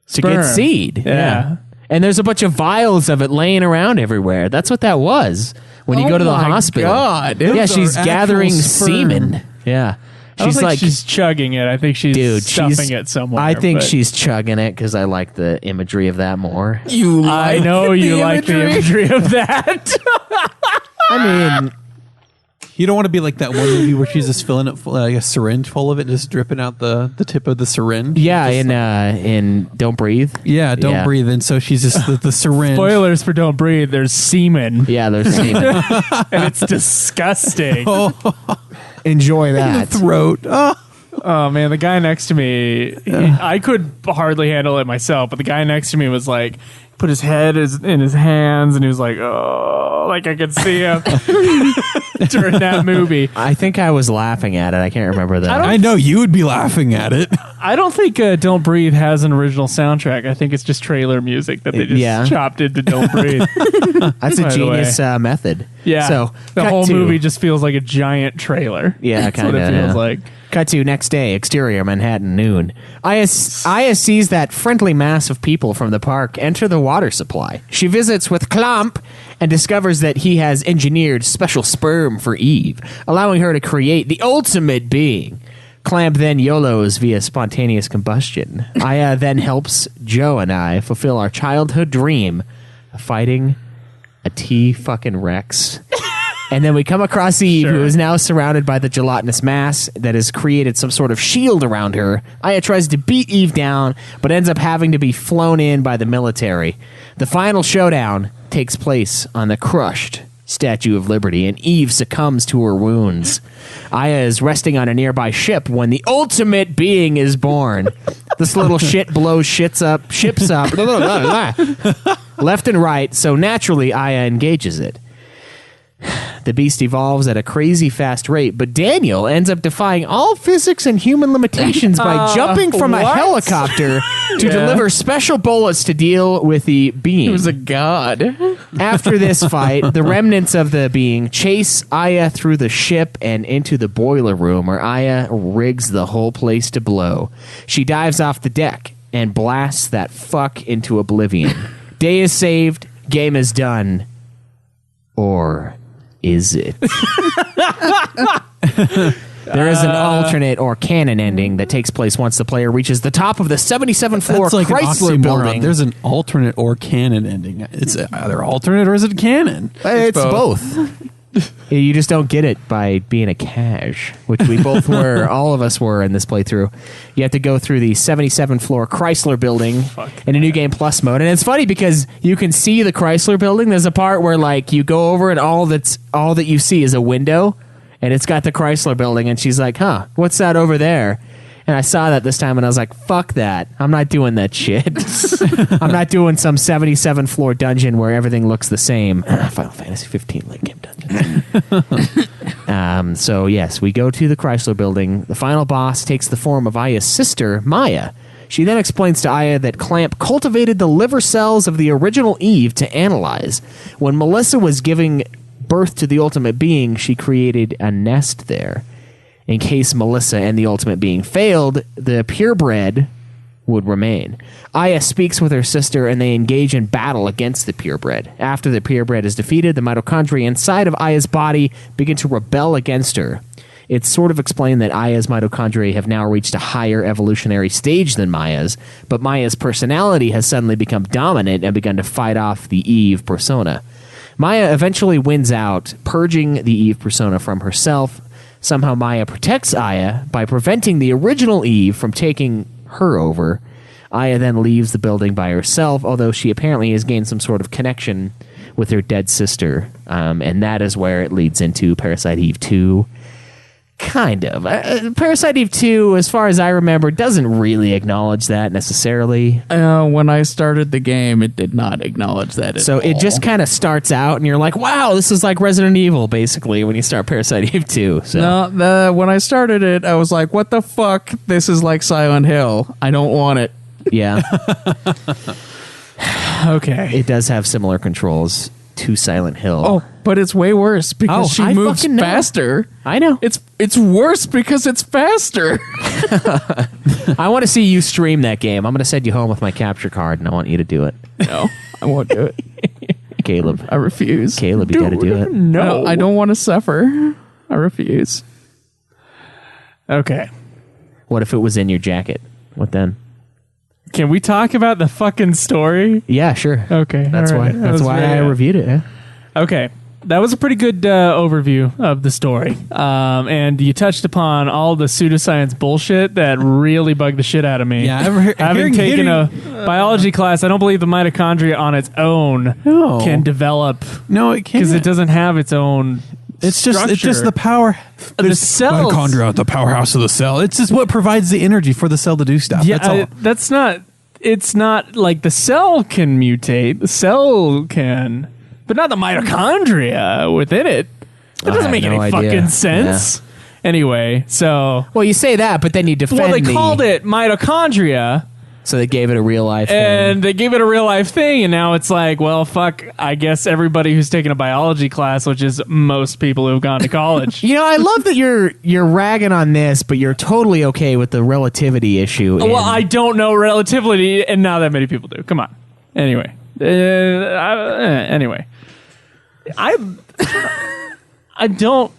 seed. Yeah. And there's a bunch of vials of it laying around everywhere. That's what that was when you go to the hospital. God, yeah, she's gathering semen. Yeah. I don't think she's chugging it. I think she's stuffing it somewhere. I think she's chugging it because I like the imagery of that more. I know you like the imagery of that. I mean... You don't want to be like that one movie where she's just filling it full, like a syringe full of it, just dripping out the tip of the syringe. Yeah, in Don't Breathe. Yeah, Don't Breathe. And so she's just the syringe. Spoilers for Don't Breathe. There's semen. Yeah, there's semen. And it's disgusting. Enjoy that. Throat. Oh, man, the guy next to me, I could hardly handle it myself, but the guy next to me was like, put his head in his hands, and he was like, oh, like I could see him during that movie. I think I was laughing at it. I can't remember that. I know you would be laughing at it. I don't think Don't Breathe has an original soundtrack. I think it's just trailer music that they just chopped into Don't Breathe. That's a genius method. Yeah. So the whole movie just feels like a giant trailer. Yeah, that's what it feels like. Cut to next day, exterior Manhattan, noon. Aya sees that friendly mass of people from the park enter the water supply. She visits with Clamp and discovers that he has engineered special sperm for Eve, allowing her to create the ultimate being. Clamp then YOLOs via spontaneous combustion. Aya then helps Joe and I fulfill our childhood dream of fighting a T-fucking-Rex. And then we come across Eve, who is now surrounded by the gelatinous mass that has created some sort of shield around her. Aya tries to beat Eve down, but ends up having to be flown in by the military. The final showdown takes place on the crushed Statue of Liberty, and Eve succumbs to her wounds. Aya is resting on a nearby ship when the ultimate being is born. This little shit blows ships up, left and right, so naturally Aya engages it. The beast evolves at a crazy fast rate, but Daniel ends up defying all physics and human limitations by jumping from a helicopter to deliver special bullets to deal with the being. He was a god. After this fight, the remnants of the being chase Aya through the ship and into the boiler room, where Aya rigs the whole place to blow. She dives off the deck and blasts that fuck into oblivion. Day is saved, game is done. Or... is it? There is an alternate or canon ending that takes place once the player reaches the top of the 77th floor That's like Chrysler an building. There's an alternate or canon ending. It's either alternate or is it canon? It's both. You just don't get it by being a cash, which we both were. All of us were in this playthrough. You have to go through the 77-floor Chrysler building in a New Game Plus mode. And it's funny because you can see the Chrysler building. There's a part where like you go over and all that you see is a window, and it's got the Chrysler building. And she's like, huh, what's that over there? And I saw that this time, and I was like, fuck that. I'm not doing that shit. I'm not doing some 77-floor dungeon where everything looks the same. Final Fantasy 15 late game dungeon. So, yes, we go to the Chrysler building. The final boss takes the form of Aya's sister, Maya. She then explains to Aya that Clamp cultivated the liver cells of the original Eve to analyze. When Melissa was giving birth to the Ultimate Being, she created a nest there. In case Melissa and the Ultimate Being failed, the purebred would remain. Aya speaks with her sister, and they engage in battle against the purebred. After the purebred is defeated, the mitochondria inside of Aya's body begin to rebel against her. It's sort of explained that Aya's mitochondria have now reached a higher evolutionary stage than Maya's, but Maya's personality has suddenly become dominant and begun to fight off the Eve persona. Maya eventually wins out, purging the Eve persona from herself. Somehow Maya protects Aya by preventing the original Eve from taking her over. Aya then leaves the building by herself, although she apparently has gained some sort of connection with her dead sister. And that is where it leads into Parasite Eve 2. Kind of. Parasite Eve 2, as far as I remember, doesn't really acknowledge that necessarily. When I started the game, it did not acknowledge that at So all. it just kind of starts out, and you're like, wow, this is like Resident Evil, basically, when you start Parasite Eve 2. So. No, when I started it, I was like, what the fuck? This is like Silent Hill. I don't want it. Yeah. Okay. It does have similar controls to Silent Hill. Oh, but it's way worse because she I moves fucking know. faster. I know. It's worse because it's faster. I want to see you stream that game. I'm going to send you home with my capture card, and I want you to do it. No, I won't do it. Caleb. I refuse. Caleb, you got to do it. No. I don't want to suffer. I refuse. Okay. What if it was in your jacket? What then? Can we talk about the fucking story? Yeah, sure. Okay. That's all why. right. That That's was why very, I reviewed it. Yeah. Okay. That was a pretty good overview of the story. And you touched upon all the pseudoscience bullshit that really bugged the shit out of me. Yeah, Having taken a biology class, I don't believe the mitochondria on its own can develop No, it can't. because it doesn't have its own It's just structure. the power. The cells. Mitochondria, the powerhouse of the cell. It's just what provides the energy for the cell to do stuff. Yeah, That's all. that's not. It's not like the cell can mutate. The cell can, but not the mitochondria within it. That doesn't make no any idea. fucking sense. Anyway, so Well, you say that, but then you defend well, they called it mitochondria, So they gave it a real life thing. and they gave it a real life thing, and now it's like, well, fuck. I guess everybody who's taken a biology class, which is most people who've gone to college. You know, I love that you're ragging on this, but you're totally okay with the relativity issue. Well, in- I don't know relativity, and not that many people do. Come on. Anyway, anyway, I don't.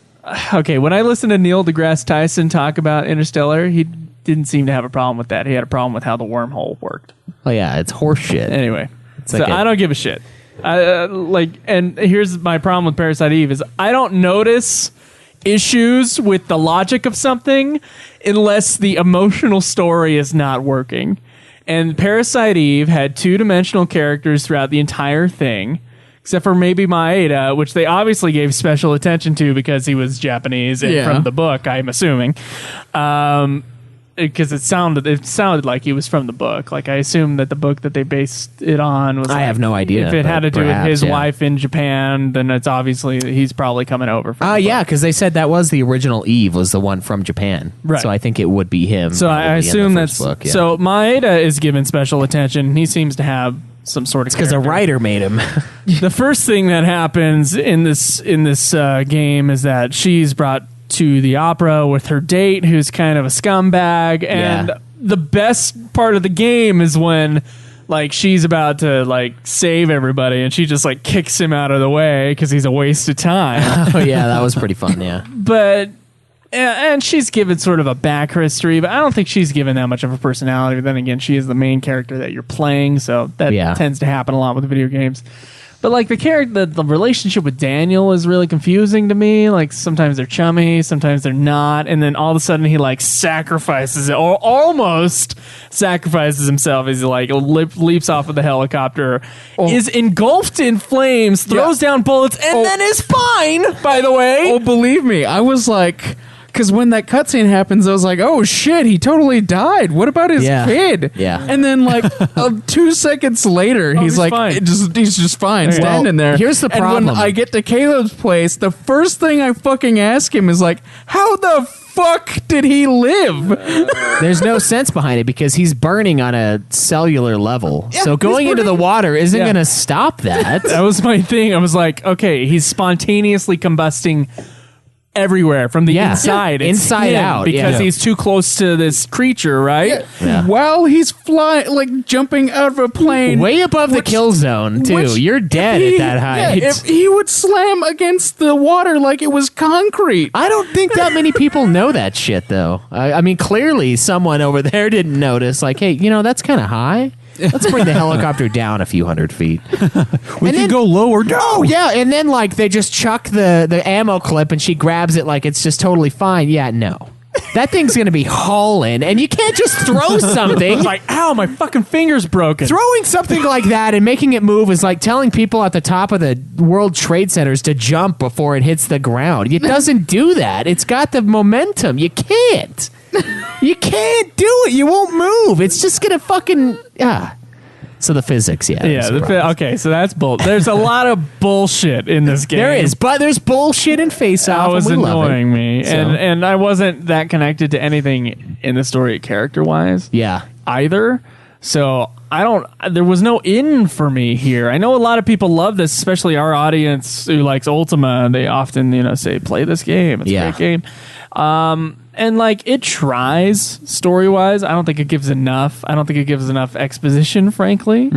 Okay, when I listened to Neil deGrasse Tyson talk about Interstellar, he didn't seem to have a problem with that. He had a problem with how the wormhole worked. Oh yeah, it's horseshit. Anyway, so like I don't give a shit. And here's my problem with Parasite Eve is I don't notice issues with the logic of something unless the emotional story is not working. And Parasite Eve had two-dimensional characters throughout the entire thing, except for maybe Maeda, which they obviously gave special attention to because he was Japanese and from the book, I'm assuming. Because it sounded like he was from the book. Like, I assume that the book that they based it on was. I have no idea, If it had to do perhaps, with his yeah. wife in Japan, then it's obviously he's probably coming over from. Oh the yeah, book. because they said that was the original Eve, was the one from Japan. Right. So I think it would be him. So I probably in the assume first that's book, yeah. so. Maeda is given special attention. He seems to have some sort of. because a character. writer made him. The first thing that happens in this game is that she's brought to the opera with her date, who's kind of a scumbag, and Yeah. the best part of the game is when like she's about to like save everybody, and she just like kicks him out of the way because he's a waste of time. Oh yeah, that was pretty fun. Yeah. But and she's given sort of a back history, but I don't think she's given that much of a personality. But then again, she is the main character that you're playing, so that Yeah. tends to happen a lot with video games. But like the relationship with Daniel is really confusing to me. Like sometimes they're chummy, sometimes they're not, and then all of a sudden he like sacrifices it, or almost sacrifices himself as he like leaps off of the helicopter, is engulfed in flames, throws down bullets, and then is fine. By the way, Oh, believe me, I was like, because when that cutscene happens, I was like, oh shit, he totally died. What about his kid? Yeah. And then like 2 seconds later, he's like, fine. he's just fine, standing there. here's the problem. And when I get to Caleb's place, the first thing I fucking ask him is like, how the fuck did he live? There's no sense behind it because he's burning on a cellular level. So going into the water isn't going to stop that. that was my thing. I was like, okay, he's spontaneously combusting everywhere from the inside. It's Inside him out, because he's too close to this creature, right? Yeah. While he's flying, like jumping out of a plane. Way above the kill zone, too. You're dead at that height. If he would slam against the water like it was concrete. I don't think that many people know that shit, though. I mean, clearly someone over there didn't notice, like, hey, that's kind of high. Let's bring the helicopter down a few hundred feet. We can go lower. No. Oh, yeah, and then, like, they just chuck the ammo clip, and she grabs it like it's just totally fine. Yeah, no. That thing's going to be hauling, and you can't just throw something. It's like, ow, my fucking finger's broken. Throwing something like that and making it move is like telling people at the top of the World Trade Centers to jump before it hits the ground. It doesn't do that. It's got the momentum. You can't. You can't do it. You won't move. It's just going to fucking... So the physics, Okay, so that's bull. There's a lot of bullshit in this game. There is, but there's bullshit in Face Off. That was and we love annoying it. me, So- and I wasn't that connected to anything in the story character wise. Yeah. Either. So there was no in for me here. I know a lot of people love this, especially our audience who likes Ultima. They often, say, play this game. It's a great game. And like it tries story wise. I don't think it gives enough. I don't think it gives enough exposition, frankly.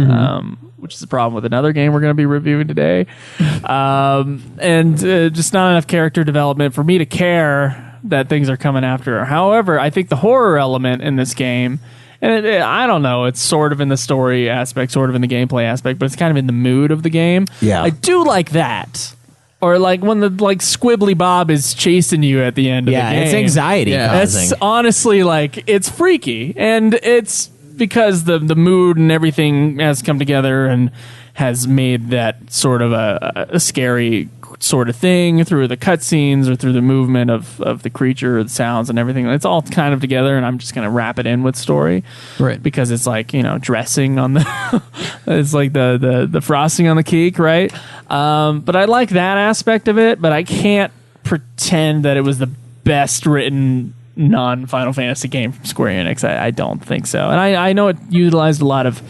Which is a problem with another game we're going to be reviewing today. And just not enough character development for me to care that things are coming after her. However, I think the horror element in this game, and I don't know, it's sort of in the story aspect, sort of in the gameplay aspect, but it's kind of in the mood of the game. Yeah. I do like that. Or like when the Squibbly Bob is chasing you at the end of the game. Yeah, it's anxiety causing. It's honestly like it's freaky, and it's because the mood and everything has come together and has made that sort of a scary sort of thing through the cutscenes or through the movement of the creature, the sounds and everything. It's all kind of together, and I'm just going to wrap it in with story, Right. Because it's like dressing on the, it's like the frosting on the cake, right? But I like that aspect of it, but I can't pretend that it was the best written non-Final Fantasy game from Square Enix. I don't think so, and I know it utilized a lot of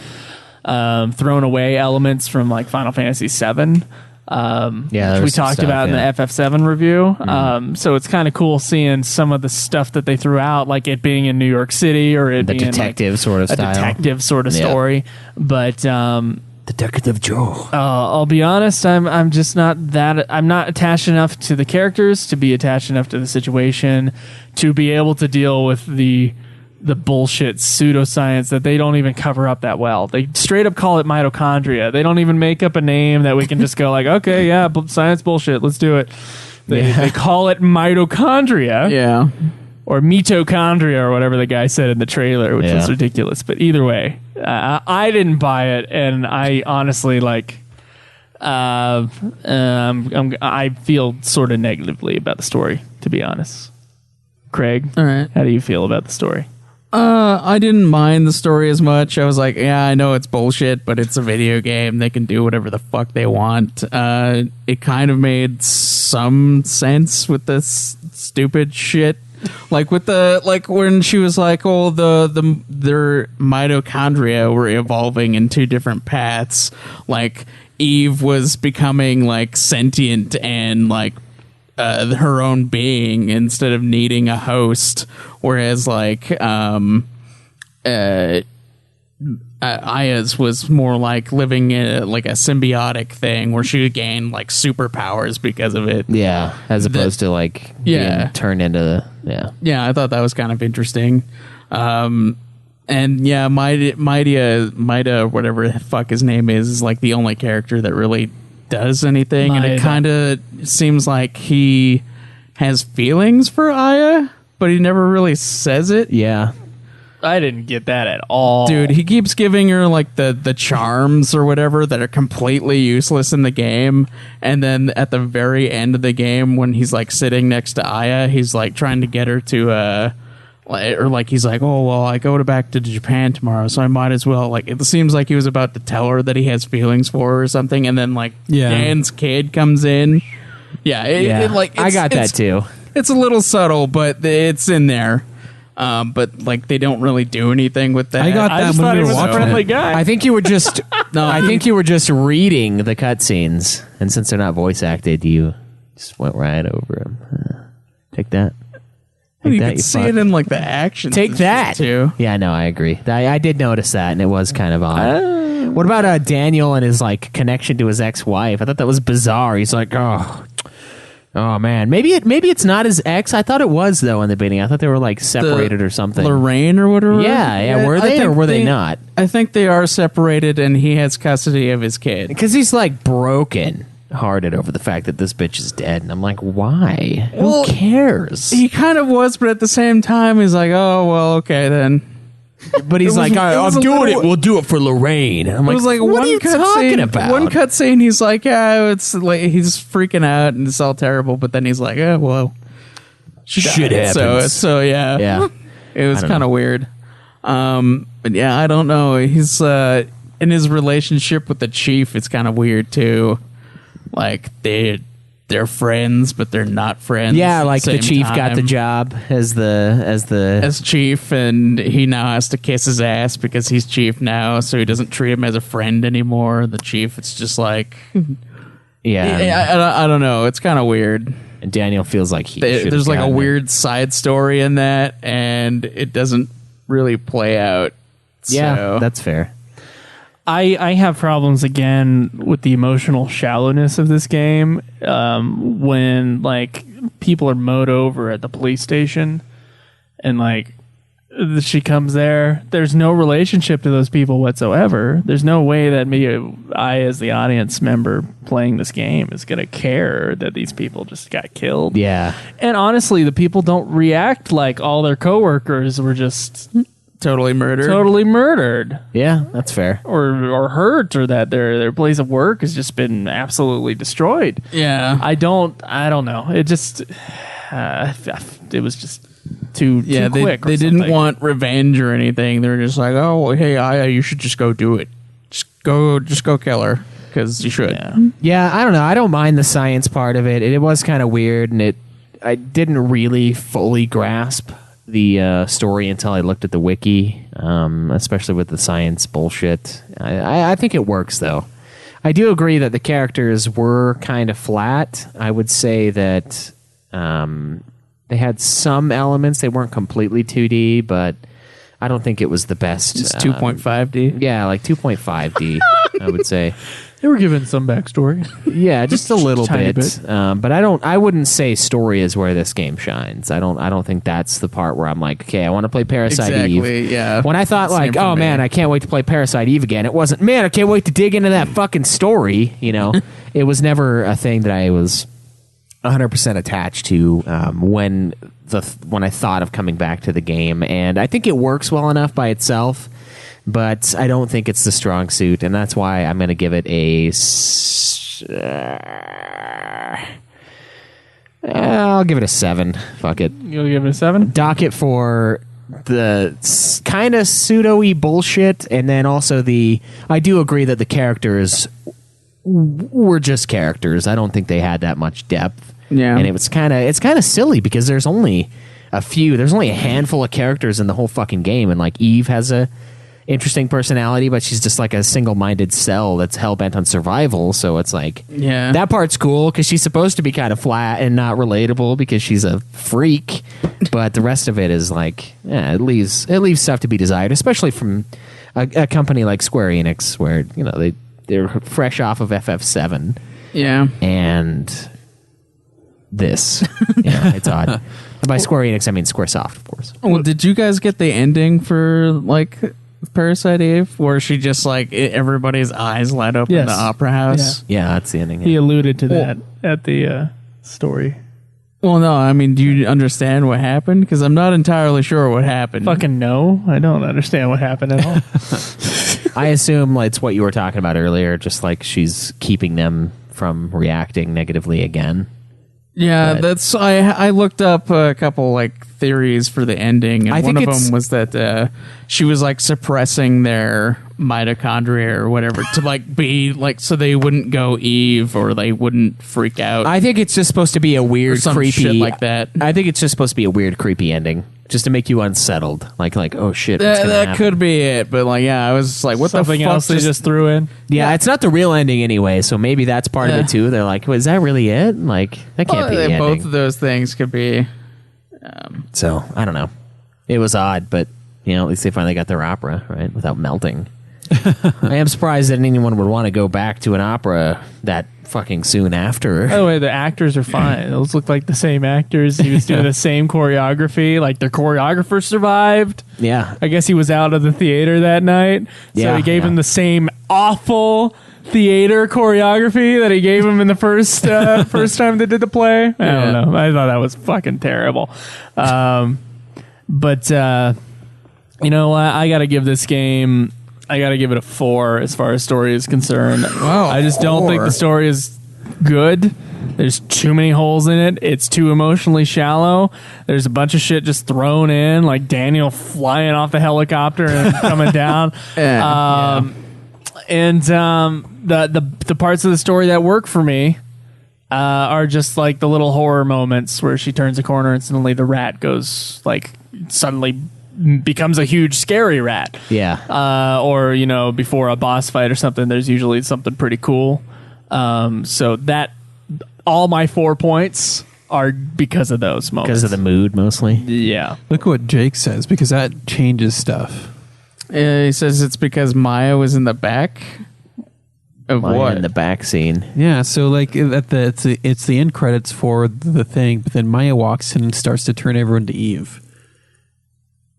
thrown away elements from like Final Fantasy VII. Which we talked about in the FF7 review. So it's kind of cool seeing some of the stuff that they threw out, like it being in New York City or it The being detective like sort of a style. detective sort of story. But Detective Joe. I'll be honest, I'm just not that. I'm not attached enough to the characters to be attached enough to the situation to be able to deal with the bullshit pseudoscience that they don't even cover up that well. They straight up call it mitochondria. They don't even make up a name that we can just go like, okay, yeah, science bullshit, let's do it. They call it mitochondria. Yeah. Or mitochondria or whatever the guy said in the trailer, which was ridiculous. But either way, I didn't buy it, and I honestly like. I feel sort of negatively about the story, to be honest. Craig, All right. how do you feel about the story? I didn't mind the story as much. I was like, yeah, I know it's bullshit, but it's a video game. They can do whatever the fuck they want. It kind of made some sense with this stupid shit. Like with when she was like, oh, their mitochondria were evolving in two different paths. Like Eve was becoming like sentient and like her own being instead of needing a host, whereas like Aya's was more like living in like a symbiotic thing where she would gain like superpowers because of it. Yeah, as opposed to like being turned into I thought that was kind of interesting. And yeah, Maida, whatever the fuck his name is like the only character that really does anything, Not and it either. kind of seems like he has feelings for Aya, but he never really says it. Yeah. I didn't get that at all. Dude, he keeps giving her like the charms or whatever that are completely useless in the game, and then at the very end of the game when he's like sitting next to Aya, he's like trying to get her to or like he's like, oh well, I go back to Japan tomorrow, so I might as well. Like it seems like he was about to tell her that he has feelings for her or something, and then like Dan's kid comes in. Yeah, I got that too. It's a little subtle, but it's in there. But like they don't really do anything with that. I got I that just when thought we he were was a watching friendly it. guy. I think you were just No, I think you were just reading the cutscenes, and since they're not voice acted, you just went right over them. Take that. Take you that, can see fuck. it in like the action. Take that too. Yeah, no, I agree. I did notice that, and it was kind of odd. What about Daniel and his like connection to his ex-wife? I thought that was bizarre. He's like, oh man, maybe it's not his ex. I thought it was though in the beginning. I thought they were like separated or something. Lorraine or whatever. Yeah. Were I they or think were they not? I think they are separated, and he has custody of his kid. Because he's like broken hearted over the fact that this bitch is dead, and I'm like, why? Well, Who cares? He kind of was, but at the same time, he's like, oh well, okay then. But he's It was- like, it was I'm a doing little- it. We'll do it for Lorraine. And I'm It like, was like what one are you talking cutscene. about? One cutscene, he's like, yeah, it's like he's freaking out and it's all terrible. But then he's like, yeah, well, Shit died. happens. So yeah, Yeah. it was I don't kind of weird. But yeah, I don't know. He's in his relationship with the chief. It's kind of weird too. Like they're friends, but they're not friends. Yeah, at like the same chief got the time. job as Chief, and he now has to kiss his ass because he's chief now, so he doesn't treat him as a friend anymore. The chief, it's just like, I don't know. It's kind of weird. And Daniel feels like There's like a weird side story in that, and it doesn't really play out. Yeah, So- that's fair. I have problems again with the emotional shallowness of this game. When like people are mowed over at the police station, and like she comes there, there's no relationship to those people whatsoever. There's no way that I, as the audience member playing this game, is gonna care that these people just got killed. Yeah. And honestly, the people don't react like all their coworkers were just totally murdered. totally murdered. Yeah, that's fair. Or hurt, or that their place of work has just been absolutely destroyed. Yeah. I don't know. It just it was just too Yeah, too quick. or they didn't something. want revenge or anything. They were just like, oh, hey, Aya, you should just go do it. Just go kill her because you should. Yeah. Yeah, I don't know. I don't mind the science part of it. It was kind of weird, and I didn't really fully grasp the story until I looked at the wiki, especially with the science bullshit. I think it works, though. I do agree that the characters were kind of flat. I would say that they had some elements. They weren't completely 2D, but I don't think it was the best. It's 2.5D. Yeah, like 2.5D, I would say. They were given some backstory. Yeah, just a little Tiny bit. But I wouldn't say story is where this game shines. I don't think that's the part where I'm like, okay, I want to play Parasite Eve. Exactly, yeah. When I thought Same like, for oh me. man, I can't wait to play Parasite Eve again. It wasn't, man, I can't wait to dig into that fucking story. You know, it was never a thing that I was 100% attached to when I thought of coming back to the game. And I think it works well enough by itself, but I don't think it's the strong suit, and that's why I'm going to give it I'll give it a 7. Fuck it. You'll give it a 7? Dock it for the kind of pseudo-y bullshit, and then also I do agree that the characters were just characters. I don't think they had that much depth. Yeah. And it's kind of silly because there's only a handful of characters in the whole fucking game, and like Eve has a interesting personality, but she's just like a single-minded cell that's hell-bent on survival. So it's like, Yeah. that part's cool because she's supposed to be kind of flat and not relatable because she's a freak, but the rest of it is like, yeah, it leaves stuff to be desired, especially from a company like Square Enix, where you know they're fresh off of FF7 Yeah. and this. It's odd. And by Square Enix, I mean Squaresoft, of course. Well, did you guys get the ending for like Parasite Eve, where she just like everybody's eyes light up in Yes. the opera house? Yeah, that's the ending. He alluded to that at the story. Well, no, I mean, do you understand what happened? Because I'm not entirely sure what happened. Fucking no, I don't understand what happened at all. I assume it's what you were talking about earlier, just like she's keeping them from reacting negatively again. Yeah, But- that's. I looked up a couple like theories for the ending, and I think one of it's- them was that she was like suppressing their mitochondria or whatever to like be like so they wouldn't go Eve or they wouldn't freak out. I think it's just supposed to be a or weird, some creepy shit like that. I think it's just supposed to be a weird, creepy ending, just to make you unsettled. Like oh shit, what's gonna That happen? could be it, but like, yeah, I was like, what Something the fuck? else they just threw in. Yeah, it's not the real ending anyway, so maybe that's part of Yeah. it too. They're like, well, is that really it? Like, that can't be the ending. both of those things could be. So, I don't know. It was odd, but, at least they finally got their opera, right, without melting. I am surprised that anyone would want to go back to an opera that fucking soon after. By the way, the actors are fine. Those look like the same actors. He was doing the same choreography. Like, their choreographer survived. Yeah. I guess he was out of the theater that night. So Yeah, he gave yeah. him the same awful theater choreography that he gave him in the first time they did the play. I don't know. I thought that was fucking terrible. But you know what? I got to give this game. I got to give it a 4 as far as story is concerned. Wow, I just don't think 4. the story is good. There's too many holes in it. It's too emotionally shallow. There's a bunch of shit just thrown in, like Daniel flying off the helicopter and coming down. And the parts of the story that work for me are just like the little horror moments where she turns a corner and suddenly the rat goes like suddenly becomes a huge scary rat. Yeah. Or before a boss fight or something, there's usually something pretty cool. So that all my 4 points are because of those moments. Because of the mood, mostly. Yeah. Look what Jake says, because that changes stuff. He says it's because Maya was in the back of Maya what? in the back scene. Yeah, so like it's the end credits for the thing, but then Maya walks in and starts to turn everyone to Eve.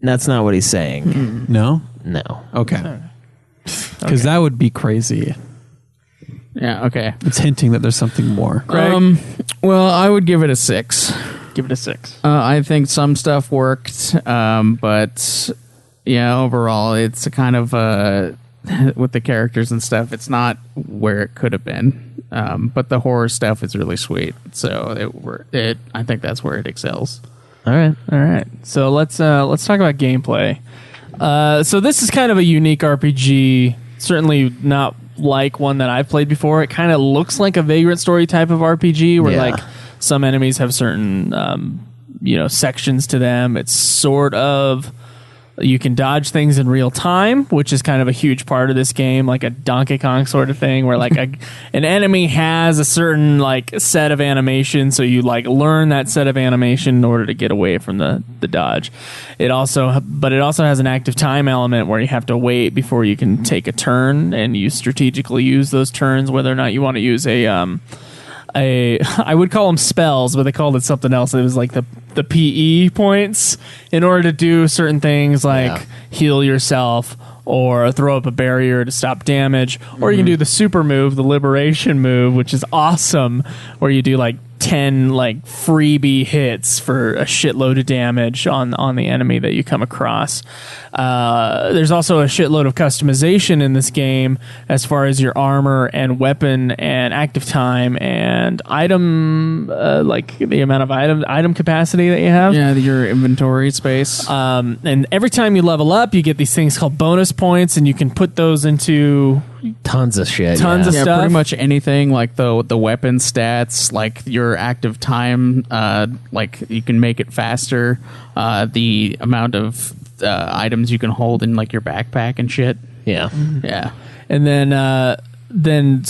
That's not what he's saying. No? No. Okay. Because that would be crazy. Yeah. Okay. It's hinting that there's something more. Craig? Well, I would give it a 6. Give it a 6. I think some stuff worked, but yeah, overall, it's a kind of with the characters and stuff. It's not where it could have been, but the horror stuff is really sweet. So I think that's where it excels. All right. So let's talk about gameplay. So this is kind of a unique RPG. Certainly not like one that I've played before. It kind of looks like a Vagrant Story type of RPG where Yeah. like some enemies have certain sections to them. It's sort of you can dodge things in real time, which is kind of a huge part of this game, like a Donkey Kong sort of thing, where like an enemy has a certain like set of animation, so you like learn that set of animation in order to get away from the dodge. It also has an active time element where you have to wait before you can take a turn, and you strategically use those turns, whether or not you want to use I would call them spells, but they called it something else. It was like the PE points in order to do certain things like heal yourself or throw up a barrier to stop damage. Or you can do the super move, the liberation move, which is awesome, where you do like 10 like freebie hits for a shitload of damage on the enemy that you come across. There's also a shitload of customization in this game as far as your armor and weapon and active time and item like the amount of item capacity that you have. Yeah, your inventory space. And every time you level up, you get these things called bonus points, and you can put those into Tons of shit. Tons of Yeah, stuff. pretty much anything like the weapon stats, like your active time, like you can make it faster. The amount of items you can hold in like your backpack and shit. Yeah. Yeah, And then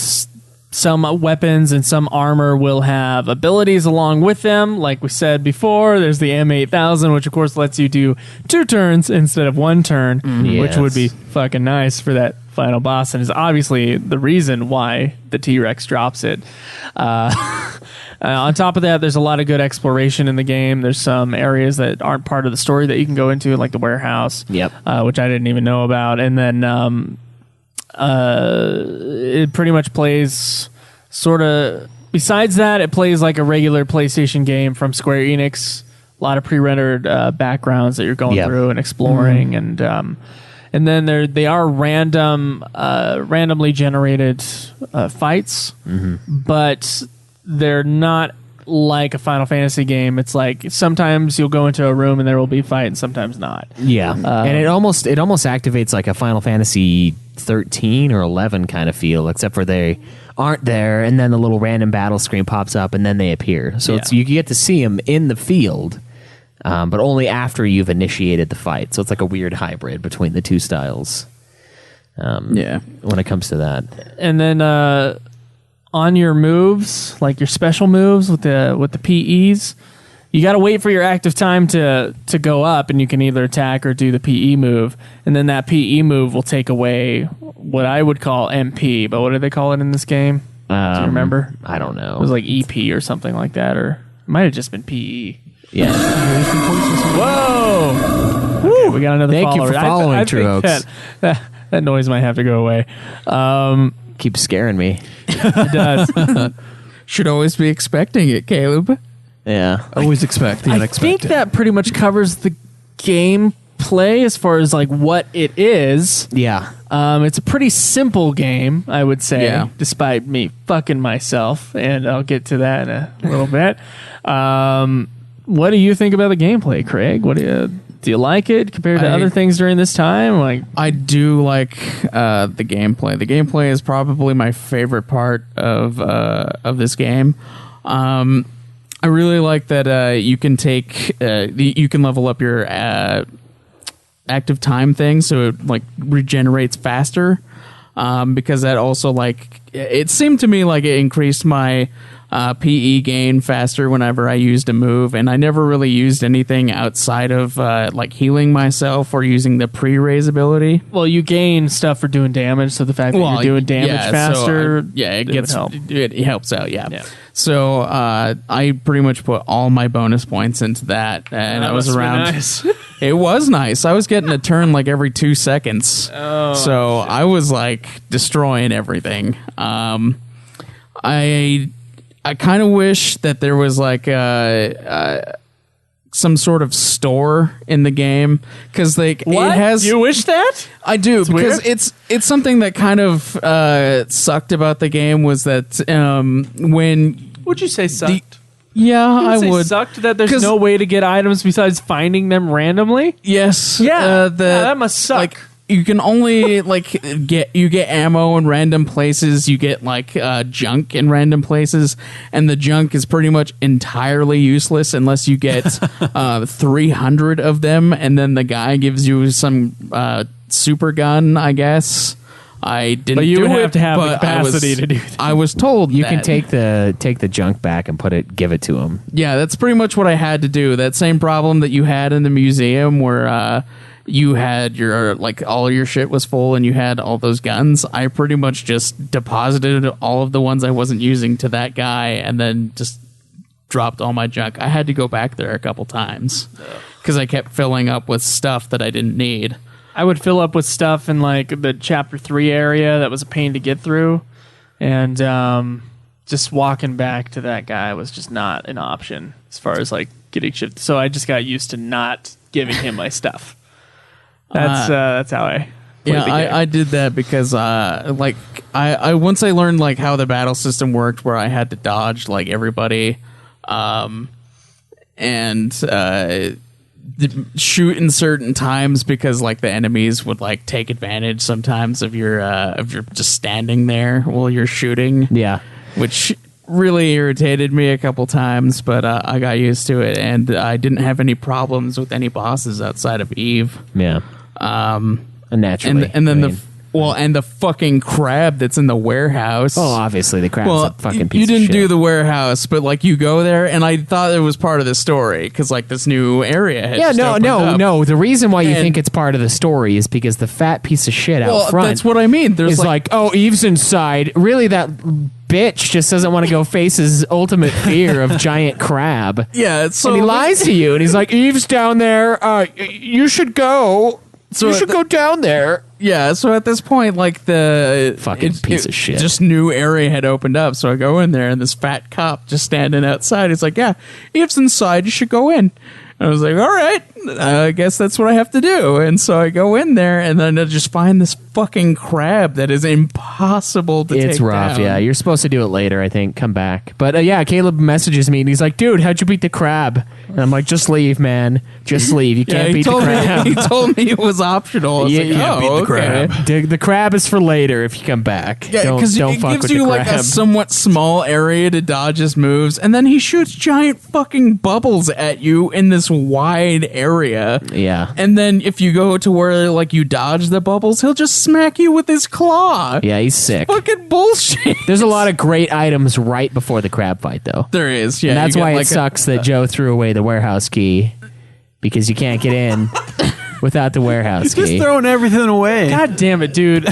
some weapons and some armor will have abilities along with them. Like we said before, there's the M8000, which of course lets you do 2 turns instead of 1 turn, which Yes. would be fucking nice for that final boss, and is obviously the reason why the T-Rex drops it. On top of that, there's a lot of good exploration in the game. There's some areas that aren't part of the story that you can go into, like the warehouse, which I didn't even know about. And then it pretty much plays sort of... Besides that, it plays like a regular PlayStation game from Square Enix. A lot of pre-rendered backgrounds that you're going through and exploring, and then they are randomly generated fights, but they're not like a Final Fantasy game. It's like sometimes you'll go into a room and there will be a fight, and sometimes not. Yeah, and it almost activates like a Final Fantasy 13 or 11 kind of feel, except for they aren't there, and then the little random battle screen pops up, and then they appear. So it's, you get to see them in the field, but only after you've initiated the fight. So it's like a weird hybrid between the two styles. When it comes to that, and then on your moves, like your special moves with the PEs, you got to wait for your active time to go up, and you can either attack or do the PE move, and then that PE move will take away what I would call MP, but what do they call it in this game? Do you remember? I don't know. It was like EP or something like that, or it might have just been PE. Yeah. Whoa! Okay, we got another Thank follower. you for following, True Oaks. That noise might have to go away. Keeps scaring me. It does. Should always be expecting it, Kaleb. Yeah. Always expect the I unexpected. think that pretty much covers the gameplay as far as like what it is. Yeah. It's a pretty simple game, I would say, Yeah. despite me fucking myself, and I'll get to that in a little bit. What do you think about the gameplay, Craig? What do you like it compared to other things during this time? Like, I do like the gameplay. The gameplay is probably my favorite part of this game. I really like that you can you can level up your active time thing, so it like regenerates faster. Because that also like it seemed to me like it increased my PE gain faster whenever I used a move, and I never really used anything outside of like healing myself or using the pre-raise ability. well, you gain stuff for doing damage, so the fact that you're doing damage faster, it helps out. Yeah. So I pretty much put all my bonus points into that, and I was around. Nice. It was nice. I was getting a turn like every 2 seconds, so I was like destroying everything. I kind of wish that there was like some sort of store in the game, because like What? it has. You wish that? I do, because weird. it's something that kind of sucked about the game was that when Would you say sucked? I Say would sucked that there's 'Cause- no way to get items besides finding them randomly. yes that must suck. Like, you can only like get ammo in random places. You get like junk in random places, and the junk is pretty much entirely useless unless you get 300 of them, and then the guy gives you some super gun, I guess. I didn't. But you do would it, have to have the but capacity to do that. I was told You that. can take the junk back and give it to him. Yeah, that's pretty much what I had to do. That same problem that you had in the museum where you had your like all your shit was full and you had all those guns. I pretty much just deposited all of the ones I wasn't using to that guy and then just dropped all my junk. I had to go back there a couple times because I kept filling up with stuff that I didn't need. I would fill up with stuff in like the chapter 3 area that was a pain to get through, and just walking back to that guy was just not an option as far as like getting shit. So I just got used to not giving him my stuff. That's how I played the game. I did that because like I once I learned like how the battle system worked, where I had to dodge like everybody and shoot in certain times, because like the enemies would like take advantage sometimes of your just standing there while you're shooting. Yeah. Which really irritated me a couple times, but I got used to it, and I didn't have any problems with any bosses outside of Eve. Yeah. Naturally. And then Well, and the fucking crab that's in the warehouse. Oh, obviously the crab's a fucking piece you of didn't shit. do the warehouse, but like you go there, and I thought it was part of the story because like this new area. Had just opened up. No. The reason why you And- think it's part of the story is because the fat piece of shit out Well, front. that's what I mean. There's is like, oh, Eve's inside. Really, that bitch just doesn't want to go face his ultimate fear of giant crab. yeah. So And he lies to you, and he's like, Eve's down there. You should go. So you should go down there. Yeah, so at this point, like the Fucking piece of shit. just new area had opened up. So I go in there, and this fat cop just standing outside. He's like, "Yeah, Eve's inside. You should go in." And I was like, "All right, I guess that's what I have to do." And so I go in there, and then I just find this fucking crab that is impossible to take It's rough, down. yeah. You're supposed to do it later, I think. Come back. But yeah, Caleb messages me, and he's like, dude, how'd you beat the crab? And I'm like, just leave, man. Just leave. You Yeah, can't he beat the told crab. me. He told me it was optional. I was Yeah, like, you can't "Oh, beat the okay." crab. The crab is for later if you come back. Yeah, don't because don't it fuck gives with you the like crab. a somewhat small area to dodge his moves, and then he shoots giant fucking bubbles at you in this wide area. Yeah. And then if you go to where like you dodge the bubbles, he'll just smack you with his claw. Yeah, he's sick. Fucking bullshit. There's a lot of great items right before the crab fight, though. There is, yeah. And that's you get, why like, it sucks that Joe threw away the warehouse key, because you can't get in without the warehouse Just key. throwing everything away. God damn it, dude.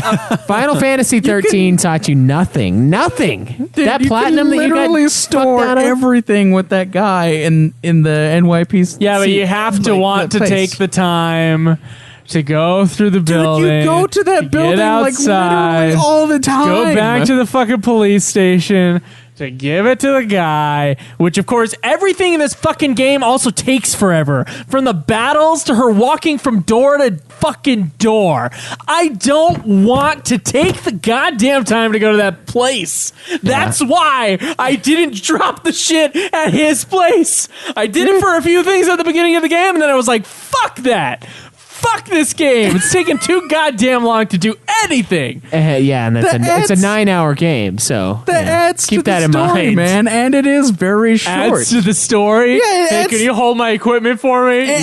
Final Fantasy 13 taught you nothing. Nothing. Dude, that you platinum can that you got literally fucked store out of? everything with that guy in the NYPC. Yeah, but you have to like, want to place. take the time to go through the building. Dude, you go to that building get like outside, literally all the time. go back to the fucking police station to give it to the guy, which of course everything in this fucking game also takes forever. From the battles to her walking from door to fucking door. I don't want to take the goddamn time to go to that place. That's why I didn't drop the shit at his place. I did it for a few things at the beginning of the game, and then I was like, fuck that. Fuck this game. It's taking too goddamn long to do anything. Yeah, and it's a adds- 9-hour game, so That yeah. adds keep to that the in story, mind, man, and it is very short. Adds to the story. Yeah, it Hey, adds- can you hold my equipment for me? adds-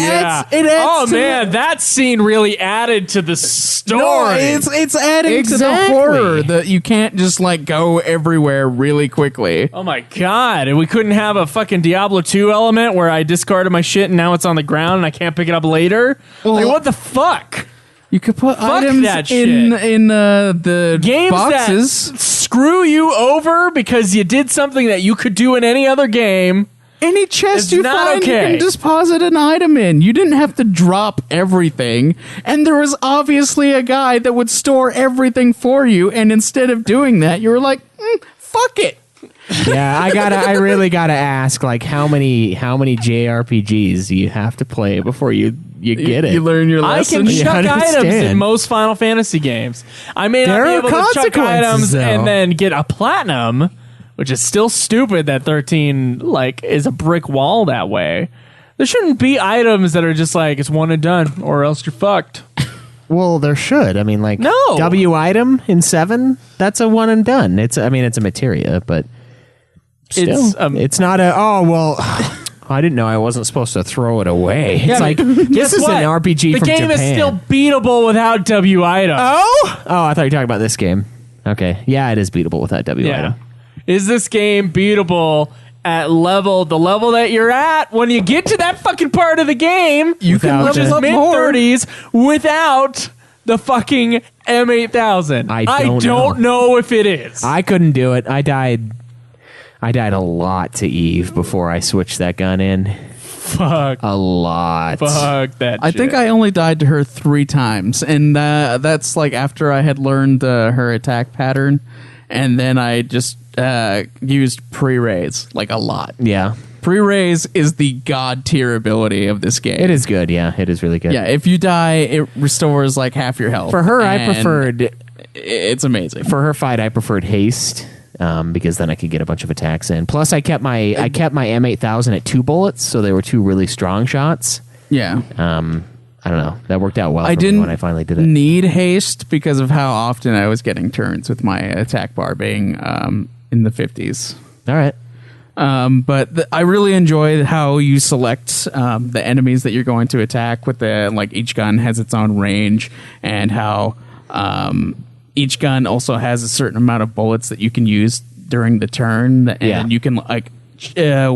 yeah. it adds oh to man, that scene really added to the story. No, it's adding to the Exactly. horror that you can't just like go everywhere really quickly. Oh my god! And we couldn't have a fucking Diablo 2 element where I discarded my shit and now it's on the ground and I can't pick it up later. Like what the fuck? You could put Fuck items that in shit. the Games boxes. that screw you over because you did something that you could do in any other game. Any chest It's you not find, okay. you can deposit an item in. You didn't have to drop everything. And there was obviously a guy that would store everything for you. And instead of doing that, you were like, fuck it. Yeah, I really gotta ask, like, how many JRPGs do you have to play before you get it? You learn your I lesson. can You chuck items understand. in most Final Fantasy games. I may not There be are able to chuck consequences, items though. and then get a platinum, which is still stupid that 13 like is a brick wall that way. There shouldn't be items that are just like it's one and done, or else you're fucked. Well, there should. I mean, like, No. W item in 7, that's a one and done. It's a materia, but still, It's, it's not a. Oh well, I didn't know I wasn't supposed to throw it away. It's like this Guess is what? an RPG The from game Japan. is still beatable without W items. Oh, I thought you were talking about this game. Okay, yeah, it is beatable without W item. Is this game beatable at the level that you're at when you get to that fucking part of the game? You can Without level up mid more. 30s without the fucking M8000. I don't know if it is. I couldn't do it. I died a lot to Eve before I switched that gun in. Fuck A lot. that I shit. think I only died to her 3 times, and that's like after I had learned her attack pattern, and then I just used pre-raise like a lot. Yeah, Pre-raise is the god tier ability of this game. it is good. Yeah, it is really good. Yeah, if you die, it restores like half your health. For her, I and preferred. It's amazing. For her fight, I preferred haste. Because then I could get a bunch of attacks in. Plus, I kept my M8000 at 2 bullets, so they were 2 really strong shots. Yeah. I don't know. That worked out well I for me didn't when I finally did it. need haste because of how often I was getting turns with my attack bar being in the 50s. All right. But I really enjoyed how you select the enemies that you're going to attack with the like each gun has its own range and how each gun also has a certain amount of bullets that you can use during the turn, and you can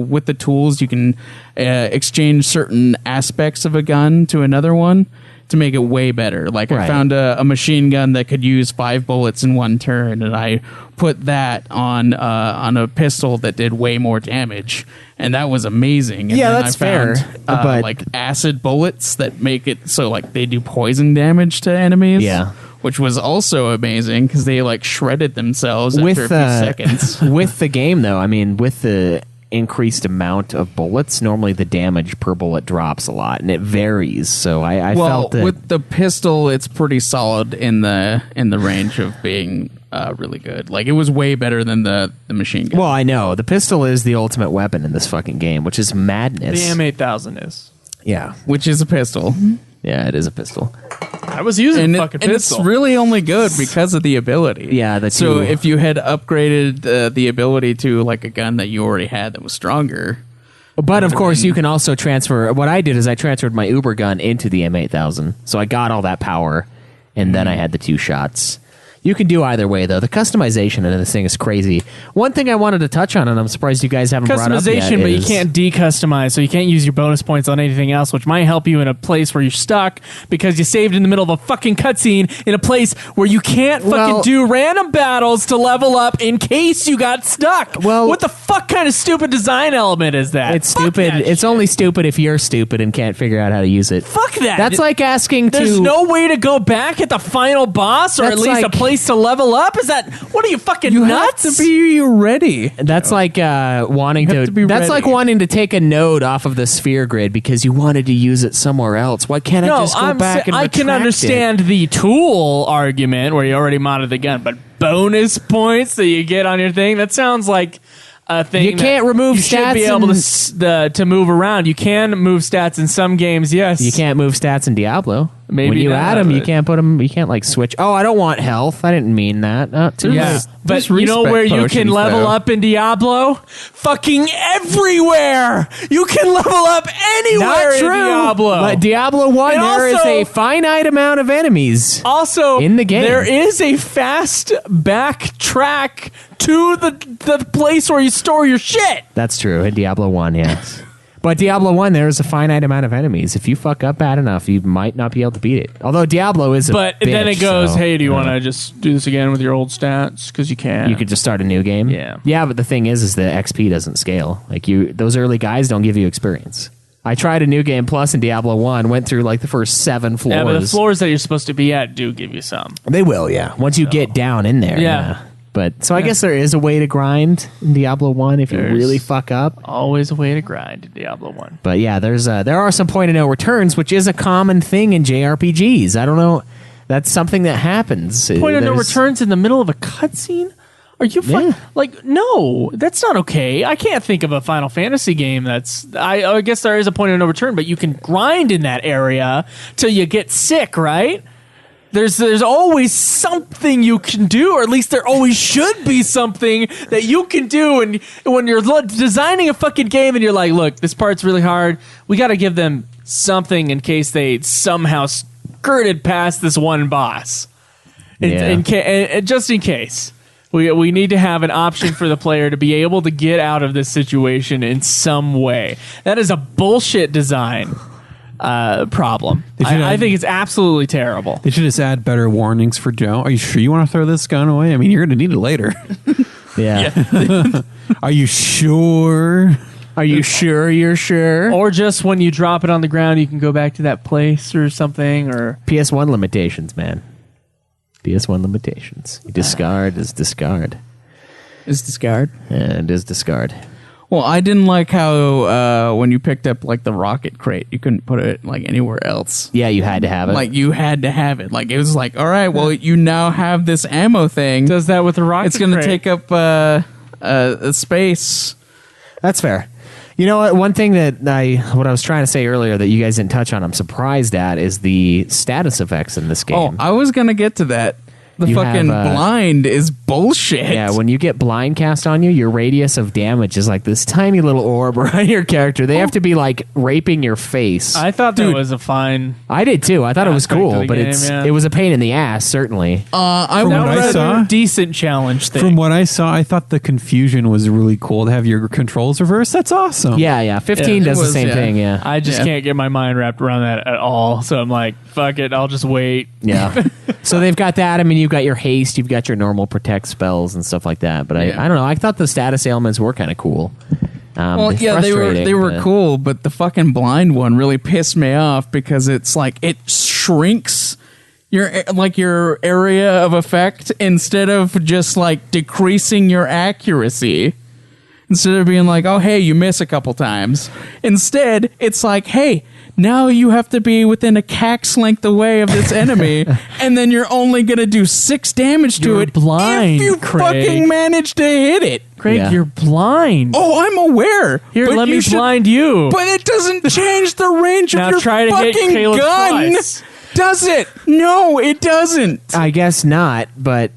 with the tools you can exchange certain aspects of a gun to another one to make it way better. Like I found a machine gun that could use 5 bullets in one turn, and I put that on a pistol that did way more damage, and that was amazing. And Yeah, then that's I found, fair, but- like acid bullets that make it so like they do poison damage to enemies. Yeah. Which was also amazing because they like shredded themselves after a few seconds. With the game, though, I mean, with the increased amount of bullets, normally the damage per bullet drops a lot, and it varies. So I felt that with the pistol, it's pretty solid in the range of being really good. Like it was way better than the machine gun. Well, I know the pistol is the ultimate weapon in this fucking game, which is madness. The M8000 is. Yeah, which is a pistol. yeah, it is a pistol. I was using And, a fucking and it's pistol. really only good because of the ability. Yeah, so if you had upgraded the ability to like a gun that you already had that was stronger. But of course, you can also transfer. What I did is I transferred my Uber gun into the M8000, so I got all that power, and then I had the 2 shots. You can do either way, though. The customization of this thing is crazy. One thing I wanted to touch on, and I'm surprised you guys haven't brought up yet, Customization, but you is- can't decustomize, so you can't use your bonus points on anything else, which might help you in a place where you're stuck because you saved in the middle of a fucking cutscene in a place where you can't fucking do random battles to level up in case you got stuck. Well, what the fuck kind of stupid design element is that? It's Fuck stupid. that It's shit. only stupid if you're stupid and can't figure out how to use it. Fuck that. That's like asking There's to. no way to go back at the final boss, or at That's least a like- place to level up. Is that what are you fucking nuts? Have to be ready. That's like wanting have to. to be That's ready. like wanting to take a node off of the sphere grid because you wanted to use it somewhere else. Why can't I No, just go back and I can retract understand the tool argument where you already modded the gun, but bonus points that you get on your thing, that sounds like a thing. You can't that remove you should be stats able and- to move around. You can move stats in some games, yes. it? You can't move stats in Diablo. Maybe when you not, add them, you but- can't put them. You can't like switch. Oh, I don't want health. I didn't mean that. Too Yeah, late. but There's you know respect where you can potions, level though. up in Diablo? Fucking everywhere! You can level up anywhere Not in true. Diablo! But Diablo 1, And there is also- a finite amount of enemies. Also, in the game. there is a fast backtrack to the place where you store your shit. That's true. In Diablo 1, yes. But Diablo 1, there is a finite amount of enemies. If you fuck up bad enough, you might not be able to beat it. Although Diablo is a But bitch, then it goes, so, hey, do you want to just do this again with your old stats? Because you can. You could just start a new game. Yeah. Yeah, but the thing is the XP doesn't scale. Like those early guys don't give you experience. I tried a new game plus in Diablo 1, went through like the first 7 floors. Yeah, but the floors that you're supposed to be at do give you some. They will, yeah. Once you get down in there. Yeah. But so I guess there is a way to grind in Diablo 1 if you There's- really fuck up. Always a way to grind in Diablo 1. But yeah, there are some point of no returns, which is a common thing in JRPGs. I don't know. That's something that happens. Point of no There's- returns in the middle of a cutscene? Are you Yeah. like, no, that's not okay. I can't think of a Final Fantasy game that's. I guess there is a point of no return, but you can grind in that area till you get sick, right? There's always something you can do, or at least there always should be something that you can do. And when you're designing a fucking game and you're like, look, this part's really hard, we got to give them something in case they somehow skirted past this one boss. Just in case. We need to have an option for the player to be able to get out of this situation in some way. That is a bullshit design problem. I think it's absolutely terrible. They should just add better warnings for Joe. Are you sure you want to throw this gun away? I mean, you're going to need it later. Yeah. Are you sure? Are you sure you're sure? Or just when you drop it on the ground, you can go back to that place or something. Or PS1 limitations, man. PS1 limitations. You discard is discard. Is discard. And is discard. Well, I didn't like how when you picked up like the rocket crate, you couldn't put it like anywhere else. Yeah, you had to have it. Like you had to have it. Like it was like, all right, well, you now have this ammo thing. does that with the rocket? It's going to crate. take up a space. That's fair. You know what? One thing that what I was trying to say earlier that you guys didn't touch on, I'm surprised at, is the status effects in this game. Oh, I was going to get to that. The You fucking have, blind is bullshit. Yeah, when you get blind cast on you, your radius of damage is like this tiny little orb around your character. They have to be like raping your face. I thought that was a fine. I did too. I thought it was aspect of cool, the but game, it was a pain in the ass, certainly. I From would what I rather- saw- decent challenge thing. From what I saw, I thought the confusion was really cool to have your controls reversed. That's awesome. Yeah. 15 Yeah, it does was, the same yeah. thing, yeah. I just can't get my mind wrapped around that at all. So I'm like, fuck it, I'll just wait. Yeah. So they've got that. I mean, you've got your haste, you've got your normal protect spells and stuff like that. But I don't know. I thought the status ailments were kind of cool. Well, it's yeah, they frustrating, were but- cool, but the fucking blind one really pissed me off because it's like it shrinks your area of effect instead of just like decreasing your accuracy. Instead of being like, oh, hey, you miss a couple times. Instead, it's like, hey, now you have to be within a cack's length away of this enemy, and then you're only going to do 6 damage to You're it blind, if you Craig. fucking manage to hit it. Craig, Yeah. you're blind. Oh, I'm aware. Here, but let you me should- blind you. But it doesn't change the range of Now your try to hit fucking Kaleb gun. twice. Does it? No, it doesn't. I guess not, but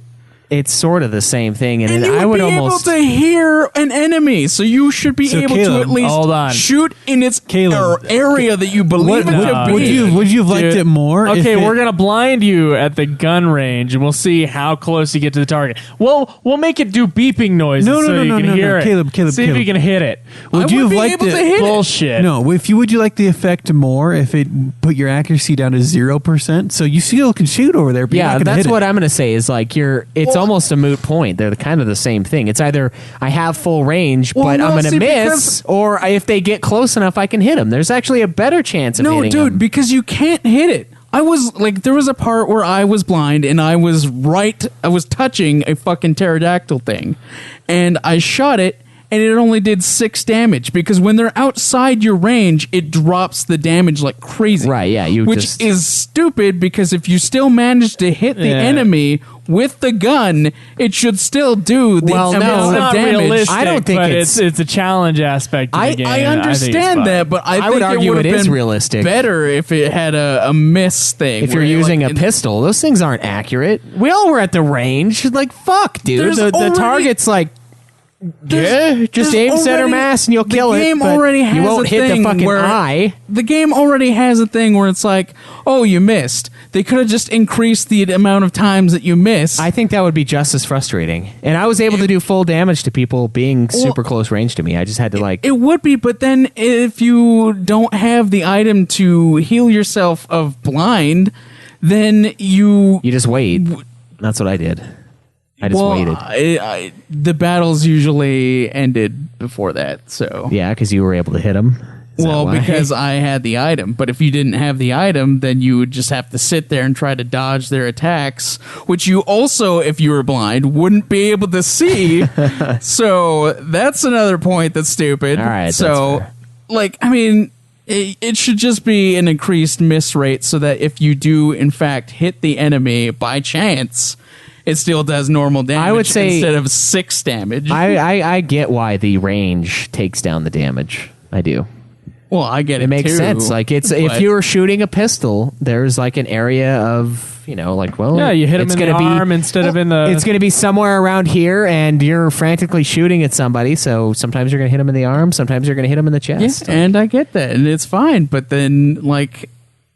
it's sort of the same thing. And, And then you I would would be almost. able to hear an enemy, so you should be So, able to Kaleb, at least hold on. shoot in its Caleb, area that you believe it to be. Would you have liked Dude. it more? if Okay, it- we're gonna blind you at the gun range, and we'll see how close you get to the target. We'll make it do beeping noises No, so you can hear it. Caleb, see if you can hit it. Would you would have be liked able it? to hit it. Bullshit. No, would you like the effect more if it put your accuracy down to 0%? So you still can shoot over there, but you're Yeah, not gonna that's hit what it. I'm going to say is like it's almost a moot point. They're kind of the same thing. It's either I have full range, Well, but no, I'm going to see, miss, or if they get close enough, I can hit them. There's actually a better chance of No, hitting dude, them. because you can't hit it. I was like, there was a part where I was blind and I was touching a fucking pterodactyl thing, and I shot it, and it only did 6 damage because when they're outside your range, it drops the damage like crazy. Right, yeah, you which just- is stupid because if you still manage to hit the Yeah. enemy with the gun, it should still do the Well, no, amount It's of not damage. realistic. I don't think but it's- it's a challenge aspect of the game. I think it's understand fine. that, but I I think would argue it would it have is been realistic. better if it had a miss thing. If you're where, using like, a pistol, those things aren't accurate. We all were at the range. Like, fuck, dude. There's The already- target's like, just there's aim center already- mass and you'll the kill it. game but already has you won't a hit the thing fucking where- eye. The game already has a thing where it's like, oh, you missed. They could have just increased the amount of times that you miss. I think that would be just as frustrating. And I was able to do full damage to people being super close range to me. I just had to like. It would be, but then if you don't have the item to heal yourself of blind, then you You just wait. That's what I did. I just waited. The battles usually ended before that, so Yeah, because you were able to hit them. well, because I had the item. But if you didn't have the item, then you would just have to sit there and try to dodge their attacks, which you also, if you were blind, wouldn't be able to see. So that's another point that's stupid. All right, so, that's fair. like, I mean, it should just be an increased miss rate so that if you do, in fact, hit the enemy by chance, it still does normal damage I would say- instead of 6 damage. I get why the range takes down the damage. I do. well, I get it. It makes too, sense. Like it's if but- you're shooting a pistol, there's like an area of like Yeah, you hit him it's in the gonna be- arm instead of in the. It's going to be somewhere around here, and you're frantically shooting at somebody. So sometimes you're going to hit them in the arm, sometimes you're going to hit them in the chest. Yeah, and I get that, and it's fine. But then, like,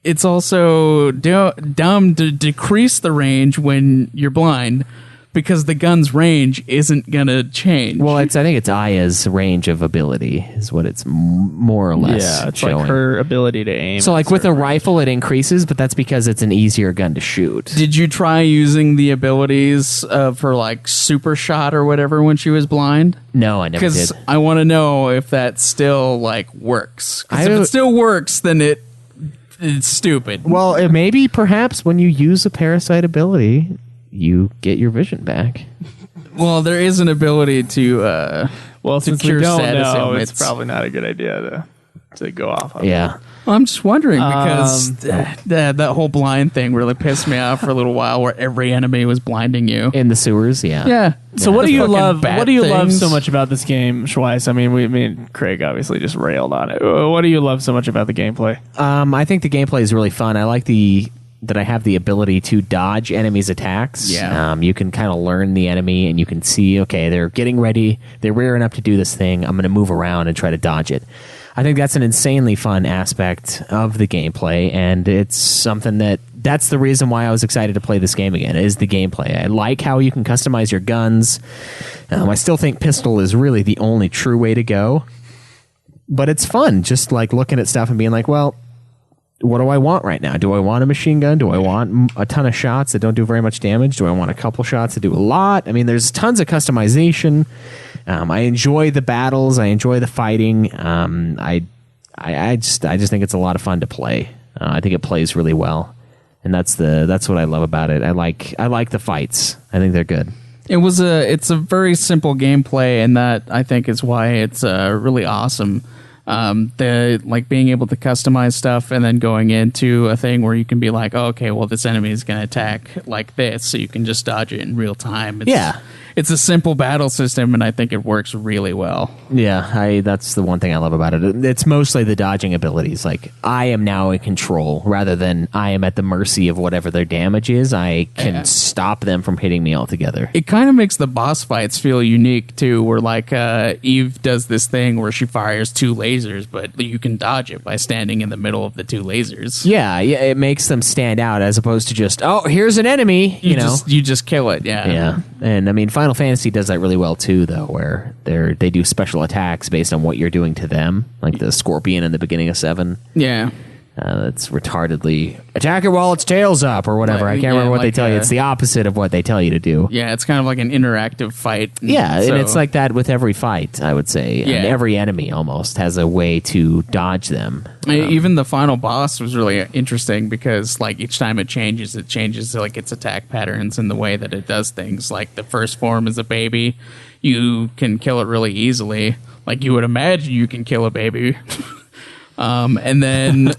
it's also dumb to decrease the range when you're blind because the gun's range isn't gonna change. Well, I think it's Aya's range of ability is what it's more or less yeah, it's showing. like her ability to aim. So, like with a rifle, it increases, but that's because it's an easier gun to shoot. did you try using the abilities of her like super shot or whatever when she was blind? No, I never did. Because I want to know if that still like works. 'Cause I if don't- it still works, then it's stupid. Well, maybe perhaps when you use a parasite ability, you get your vision back. Well, there is an ability to well, to since we cure don't status know, ailments. it's probably not a good idea to go off on. Yeah. Well, I'm just wondering because that whole blind thing really pissed me off for a little while, where every enemy was blinding you. In the sewers, yeah. Yeah. So what do you Fucking love? bat What do you love things. so much about this game, Schweiss? I mean, me and Craig obviously just railed on it. What do you love so much about the gameplay? I think the gameplay is really fun. I like that I have the ability to dodge enemies' attacks. Yeah. You can kind of learn the enemy, and you can see, okay, they're getting ready, they're rearing up to do this thing, I'm going to move around and try to dodge it. I think that's an insanely fun aspect of the gameplay, and it's something that's the reason why I was excited to play this game again, is the gameplay. I like how you can customize your guns. I still think pistol is really the only true way to go, but it's fun just like looking at stuff and being like, well, what do I want right now? Do I want a machine gun? Do I want a ton of shots that don't do very much damage? Do I want a couple shots that do a lot? I mean, there's tons of customization. I enjoy the battles. I enjoy the fighting. I just think it's a lot of fun to play. I think it plays really well, and that's what I love about it. I like the fights. I think they're good. It's a very simple gameplay, and that I think is why it's really awesome. The like being able to customize stuff and then going into a thing where you can be like, oh, okay, well, this enemy is going to attack like this, so you can just dodge it in real time. It's a simple battle system, and I think it works really well. Yeah, that's the one thing I love about it. It's mostly the dodging abilities. Like, I am now in control rather than I am at the mercy of whatever their damage is. I can stop them from hitting me altogether. It kind of makes the boss fights feel unique, too, where, like, Eve does this thing where she fires 2 lasers, but you can dodge it by standing in the middle of the 2 lasers. Yeah, it makes them stand out as opposed to just, oh, here's an enemy, you know. You just kill it, yeah. Yeah, and I mean, Final Fantasy does that really well too, though, where they do special attacks based on what you're doing to them, like the scorpion in the beginning of 7. Yeah, that's retardedly attack it while its tail's up or whatever. I can't remember what they tell you. It's the opposite of what they tell you to do. Yeah, it's kind of like an interactive fight. Yeah, and it's like that with every fight, I would say. Yeah. And every enemy almost has a way to dodge them. Even the final boss was really interesting because, like, each time it changes like its attack patterns and the way that it does things. Like, the first form is a baby, you can kill it really easily. Like, you would imagine you can kill a baby. And then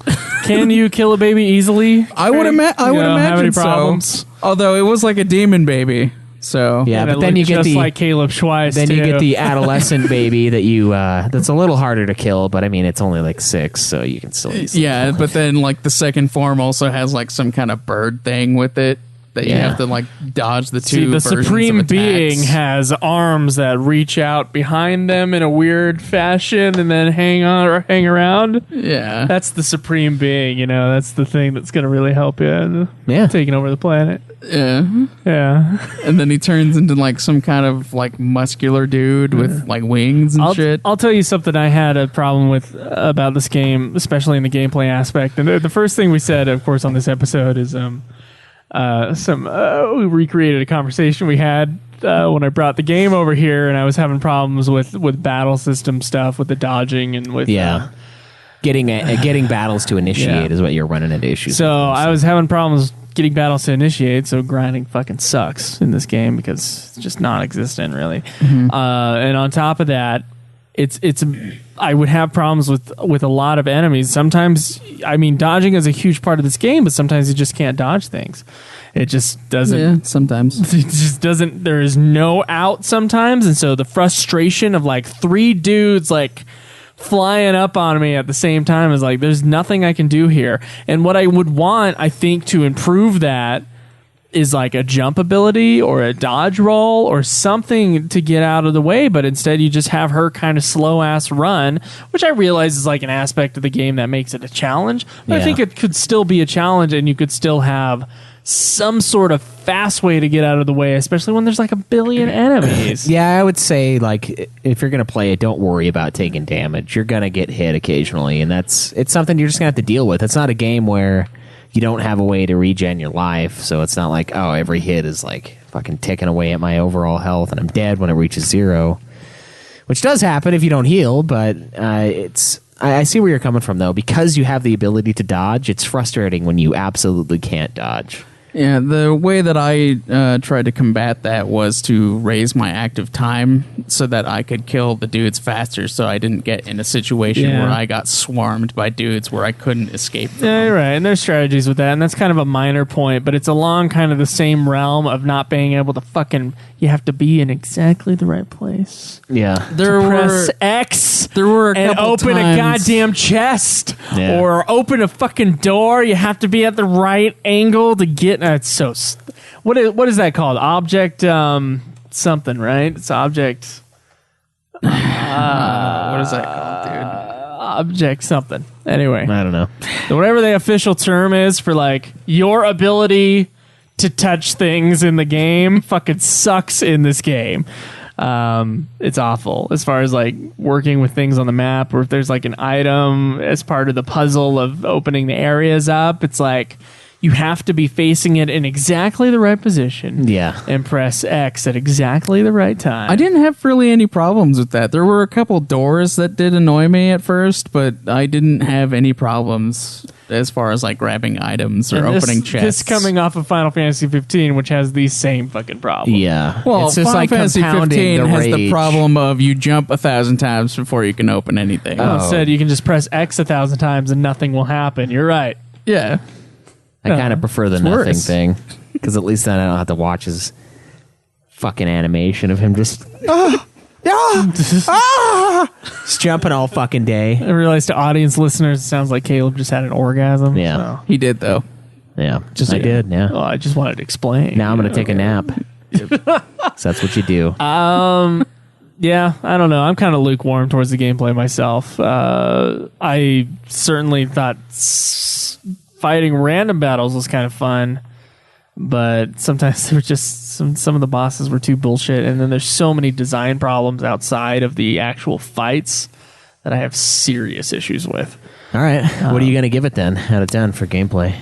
can you kill a baby easily? I would imagine have any problems? so. Although it was like a demon baby, so yeah. But then you get just like Kaleb Schweiss. Then too. you get the adolescent baby that you that's a little harder to kill. But I mean, it's only like 6, so you can still easily yeah. kill But it. then like the second form also has like some kind of bird thing with it. That you have to like dodge the 2 See, the versions supreme of attacks. being has arms that reach out behind them in a weird fashion and then hang around. Yeah, That's the supreme being, you know. That's the thing that's going to really help you in Yeah. taking over the planet. yeah. Yeah. And then he turns into like some kind of like muscular dude with like wings and shit. I'll tell you something I had a problem with about this game, especially in the gameplay aspect. And the first thing we said, of course, on this episode is we recreated a conversation we had when I brought the game over here, and I was having problems with battle system stuff, with the dodging and with getting battles to initiate is what you're running into issues. So with. I was having problems getting battles to initiate. So grinding fucking sucks in this game because it's just non-existent, really. Mm-hmm. And on top of that, it's I would have problems with a lot of enemies. Sometimes, I mean, dodging is a huge part of this game, but sometimes you just can't dodge things. It just doesn't. Yeah, sometimes. It just doesn't. There is no out sometimes, and so the frustration of like 3 dudes like flying up on me at the same time is like, there's nothing I can do here. And what I would want, I think, to improve that is like a jump ability or a dodge roll or something to get out of the way, but instead you just have her kind of slow ass run, which I realize is like an aspect of the game that makes it a challenge, but I think it could still be a challenge and you could still have some sort of fast way to get out of the way, especially when there's like a billion enemies. Yeah, I would say, like, if you're going to play it, don't worry about taking damage. You're going to get hit occasionally, and it's something you're just going to have to deal with. It's not a game where you don't have a way to regen your life, so it's not like, oh, every hit is like fucking ticking away at my overall health and I'm dead when it reaches 0, which does happen if you don't heal. But I see where you're coming from, though. Because you have the ability to dodge, it's frustrating when you absolutely can't dodge. Yeah, the way that I tried to combat that was to raise my active time so that I could kill the dudes faster, so I didn't get in a situation where I got swarmed by dudes where I couldn't escape from Yeah, them. you're right. And there's strategies with that, and that's kind of a minor point, but it's along kind of the same realm of not being able to you have to be in exactly the right place. Yeah. Press X there were a and couple open times- a goddamn chest Yeah. or open a fucking door. You have to be at the right angle to get. It's so. What is that called? Object something, right? It's object. What is that called, dude? Object something. Anyway, I don't know. whatever the official term is for like your ability to touch things in the game fucking sucks in this game. It's awful as far as like working with things on the map, or if there's like an item as part of the puzzle of opening the areas up, it's like you have to be facing it in exactly the right position. Yeah. And press X at exactly the right time. I didn't have really any problems with that. There were a couple doors that did annoy me at first, but I didn't have any problems as far as like grabbing items or And opening this chests. coming off of Final Fantasy 15, which has these same fucking problems. Yeah. Well, it's just Final like Fantasy compounding 15 the has the rage. problem of you jump 1,000 times before you can open anything. Instead, you can just press X 1,000 times and nothing will happen. You're right. Yeah. I kind of prefer the nothing worse. thing because at least then I don't have to watch his fucking animation of him just just jumping all fucking day. I realized to audience listeners, it sounds like Caleb just had an orgasm. Yeah. So. He did, though. Yeah, I did. Yeah. Oh, I just wanted to explain. Now I'm gonna take a nap. So that's what you do. Yeah, I don't know. I'm kind of lukewarm towards the gameplay myself. I certainly thought fighting random battles was kind of fun, but sometimes they were just some of the bosses were too bullshit, and then there's so many design problems outside of the actual fights that I have serious issues with. All right, what are you gonna give it then out of 10 for gameplay?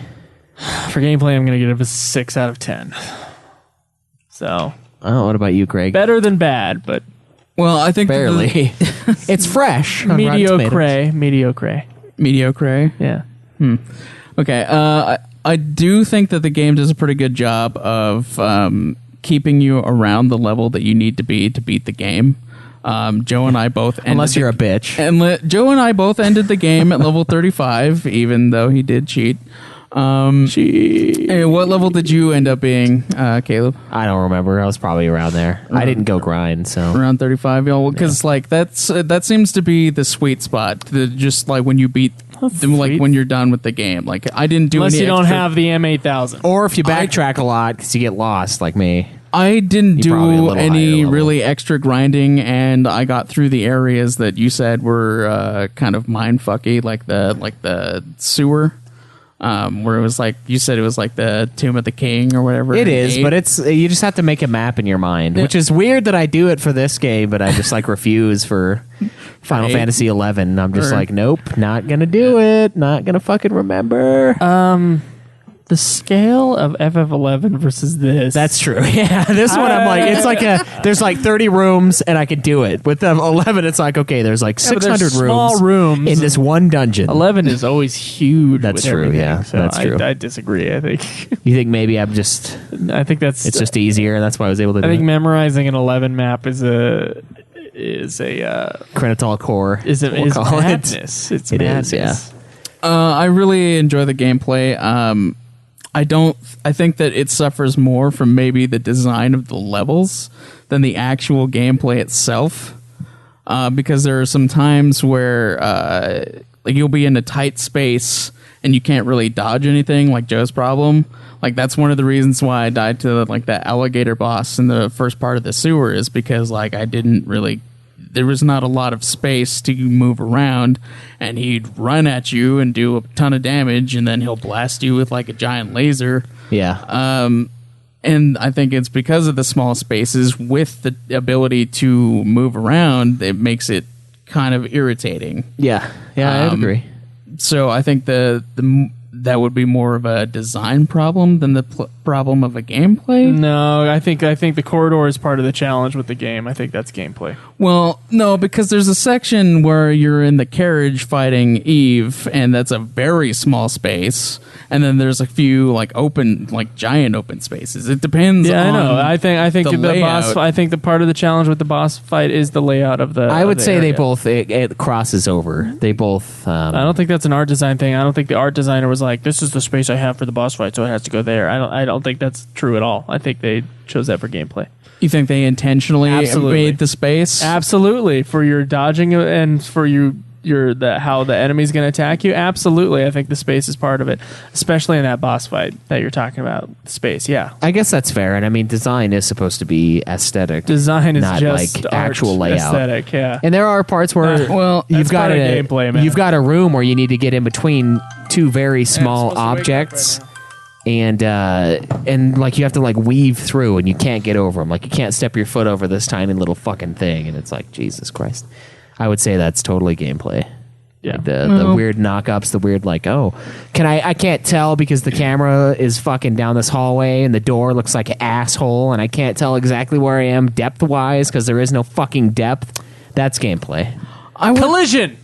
For gameplay, I'm going to give it a 6 out of 10. So, Oh, what about you, Craig? better than bad, but Well, I think Barely. It's fresh. on Rotten Tomatoes. mediocre. mediocre. Yeah. Okay. I do think that the game does a pretty good job of keeping you around the level that you need to beat the game. Joe and I both ended Unless you're a bitch. Joe and I both ended the game at level 35, even though he did cheat. Hey, what level did you end up being, Caleb? I don't remember. I was probably around there. I didn't go grind, so Around 35, y'all, because like that seems to be the sweet spot. Just like when you beat, like when you're done with the game. Like I didn't do Unless any you don't extra- have the M8000. or if you backtrack a lot because you get lost, like me. I didn't You probably a do little higher any level. really extra grinding, and I got through the areas that you said were kind of mindfucky, like the sewer. Where it was like you said it was like the Tomb of the King or whatever. It is, Eight. but it's you just have to make a map in your mind, which is weird that I do it for this game, but I just like refuse for Final Eight. Fantasy 11. I'm just Or- like, nope, not gonna do it. Not gonna fucking remember. The scale of FF11 versus this. That's true. Yeah, this one I'm like, it's like there's like 30 rooms and I could do it. With the 11, it's like okay, there's like but there's 600 small rooms. in this one dungeon. 11 is always huge. That's with true, everything, yeah, so that's true. I disagree. I think You think maybe I'm just I think that's it's just easier, and that's why I was able to I do think it. memorizing an 11 map is a Crenitol core. is we'll call it. madness. It's It is, madness. yeah. I really enjoy the gameplay. I think that it suffers more from maybe the design of the levels than the actual gameplay itself. Because there are some times where like you'll be in a tight space and you can't really dodge anything, like Joe's problem. Like that's one of the reasons why I died to like that alligator boss in the first part of the sewer, is because like there was not a lot of space to move around, and he'd run at you and do a ton of damage, and then he'll blast you with like a giant laser. Yeah. And I think it's because of the small spaces with the ability to move around, it makes it kind of irritating. Yeah. Yeah, I agree. So I think the that would be more of a design problem than the problem of a gameplay. No, I think the corridor is part of the challenge with the game. I think that's gameplay. Well, no, because there's a section where you're in the carriage fighting Eve, and that's a very small space. And then there's a few like giant open spaces. It depends. Yeah, on I know. I think the the boss. layout. I think the part of the challenge with the boss fight is the layout of the. I would say area. they both it crosses over. They both. I don't think that's an art design thing. I don't think the art designer was like, "This is the space I have for the boss fight, so it has to go there." I don't think that's true at all. I think they chose that for gameplay. You think they intentionally Absolutely. made the space? Absolutely, for your dodging and for how the enemy's going to attack you. Absolutely, I think the space is part of it, especially in that boss fight that you're talking about. Space, yeah. I guess that's fair, and I mean, design is supposed to be aesthetic. Design is not just like art, actual layout. aesthetic, yeah. And there are parts where well, you've that's got part of gameplay, man. you've got a room where you need to get in between two very small objects. And like you have to like weave through, and you can't get over them. Like you can't step your foot over this tiny little fucking thing, and it's like Jesus Christ. I would say that's totally gameplay. Yeah. Like the weird knock-ups, the weird like, oh, I can't tell because the camera is fucking down this hallway and the door looks like an asshole, and I can't tell exactly where I am depth-wise because there is no fucking depth. That's gameplay. Collision.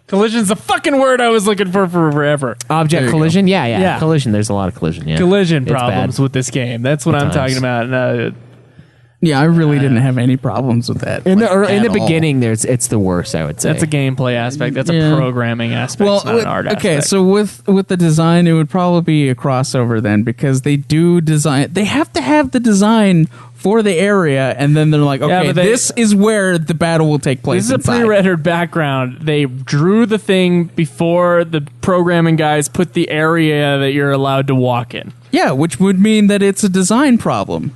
Collision's the fucking word I was looking for forever. Object collision? Yeah. Yeah. Collision. There's a lot of collision, yeah. Collision It's problems bad. with this game. That's what At I'm times. talking about. yeah, I really didn't have any problems with that. In like, the at all. beginning, it's the worst, I would say. That's a gameplay aspect. That's Yeah. a programming aspect. Well, it's not an art okay, aspect. so with the design, it would probably be a crossover then, because they do design. They have to have the design for the area, and then they're like, okay, but this is where the battle will take place. This is a inside. pre-rendered background. They drew the thing before the programming guys put the area that you're allowed to walk in. Yeah, which would mean that it's a design problem.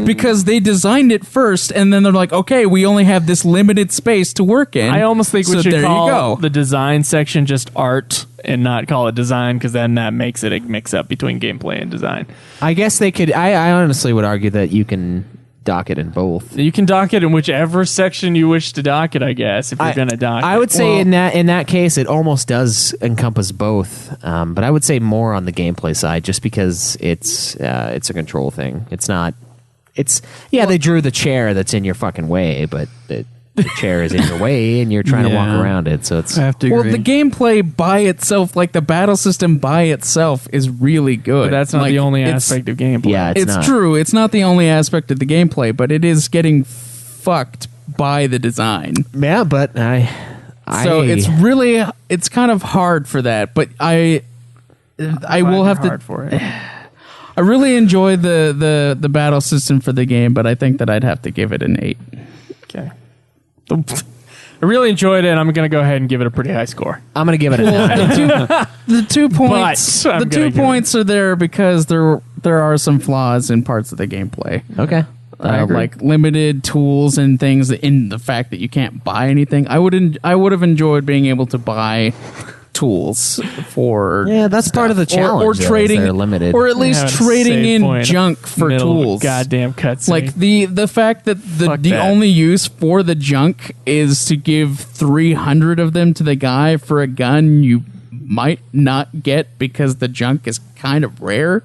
Because they designed it first, and then they're like, okay, we only have this limited space to work in. I almost think we so should there call you go. the design section just art and not call it design, because then that makes it a mix-up between gameplay and design. I guess they could. I honestly would argue that you can dock it in both. You can dock it in whichever section you wish to dock it, I guess, if you're going to dock it. I would say in that case, it almost does encompass both. But I would say more on the gameplay side, just because it's a control thing. It's not. It's they drew the chair that's in your fucking way, but the chair is in your way, and you're trying to walk Yeah. around it. So it's I have to Well, agree. the gameplay by itself, like the battle system by itself, is really good. But that's not Like, the only it's- aspect of gameplay. yeah, It's not. true. It's not the only aspect of the gameplay, but it is getting fucked by the design. Yeah, but So it's kind of hard for that. But I will have to. hard for it. I really enjoy the battle system for the game, but I think that I'd have to give it an 8. Okay. I really enjoyed it, and I'm going to go ahead and give it a pretty high score. I'm gonna give it a 9. The 2 points. But I'm The gonna 2 give it- points are there because there are some flaws in parts of the gameplay. Okay. I agree. Like limited tools and things, in the fact that you can't buy anything. I would have enjoyed being able to buy tools for that's part of the challenge. or though, is trading, they're limited. or at least Having a trading save in point junk for middle of a tools. Goddamn cutscene. Like the fact that the Fuck that. only use for the junk is to give 300 of them to the guy for a gun you might not get because the junk is kind of rare.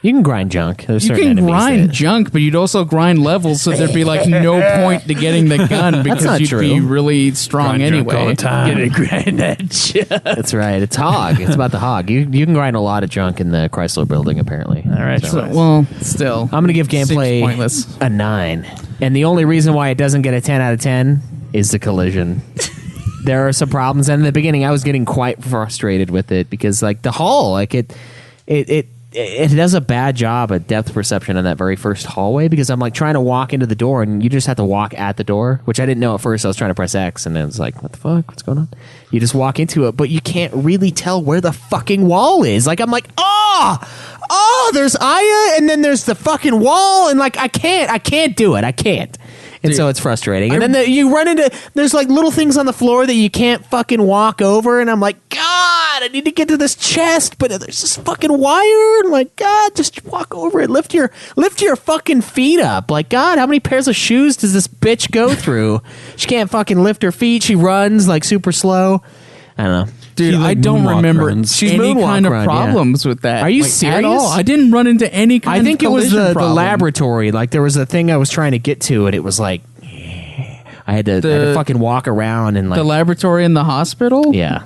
You can grind junk. There's You certain can enemies grind that- junk, but you'd also grind levels, so there'd be like no point to getting the gun because not you'd be true. really strong Grind junk anyway. all the time. Get it, grind that shit. That's right. It's hog. It's about the hog. You can grind a lot of junk in the Chrysler Building, apparently. All right, So, so, Well, still, I'm going to give seems gameplay pointless. a 9. And the only reason why it doesn't get a 10 out of 10 is the collision. There are some problems. And in the beginning, I was getting quite frustrated with it because, like, the hall, like, it does a bad job at depth perception in that very first hallway because I'm like trying to walk into the door and you just have to walk at the door, which I didn't know at first. I was trying to press X and then it's like, what the fuck? What's going on? You just walk into it, but you can't really tell where the fucking wall is. Like, I'm like, there's Aya and then there's the fucking wall. And like, I can't do it. I can't. And so it's frustrating. And then you run into, there's like little things on the floor that you can't fucking walk over. And I'm like, God, I need to get to this chest, but there's this fucking wire. And like, God, just walk over it. Lift your fucking feet up. Like, God, how many pairs of shoes does this bitch go through? She can't fucking lift her feet. She runs like super slow. I don't know. Dude, She, I like, don't moonwalk remember runs. She's any moonwalk kind of run, problems with that. Are you At serious? all. I didn't run into any kind I think of it was collision the problem. laboratory. Like there was a thing I was trying to get to, and it was like I had to fucking walk around and like The laboratory in the hospital? yeah.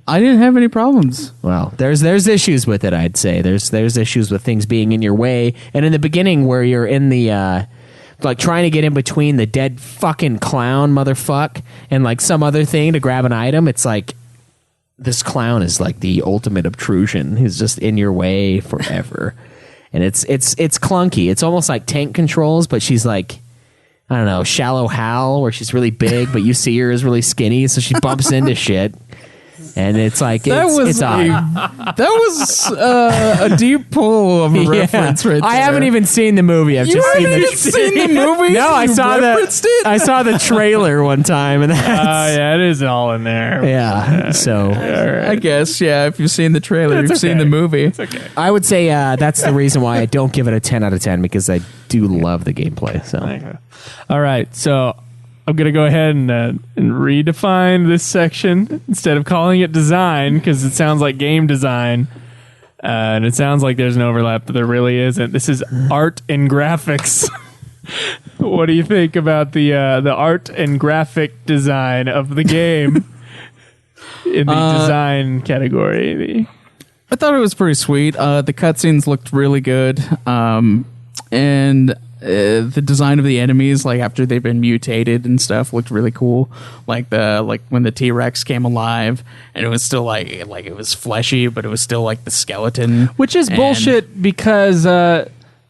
I didn't have any problems. Well, there's issues with it. I'd say there's issues with things being in your way, and in the beginning where you're in the like trying to get in between the dead fucking clown motherfuck and like some other thing to grab an item. It's like this clown is like the ultimate obtrusion. He's just in your way forever, and it's clunky. It's almost like tank controls, but she's like, I don't know, Shallow Hal, where she's really big, but you see her as really skinny, so she bumps into shit. And it's like it's odd. That was a deep pull of a reference right there. I haven't even seen the movie. I've You just haven't even seen seen the movie? No, I You saw referenced it? I saw the trailer one time, and that's Yeah, it is all in there. yeah. So I guess, yeah, if you've seen the trailer, you've seen the movie. It's okay. I would say that's the reason why I don't give it a 10 out of 10 because I do love the gameplay. So All right, so I'm going to go ahead and redefine this section instead of calling it design because it sounds like game design. And it sounds like there's an overlap, but there really isn't. This is art and graphics. What do you think about the art and graphic design of the game in the design category? I thought it was pretty sweet. The cutscenes looked really good. And the design of the enemies, like after they've been mutated and stuff, looked really cool. Like when the T-Rex came alive, and it was still like it was fleshy, but it was still like the skeleton, Which is And- bullshit because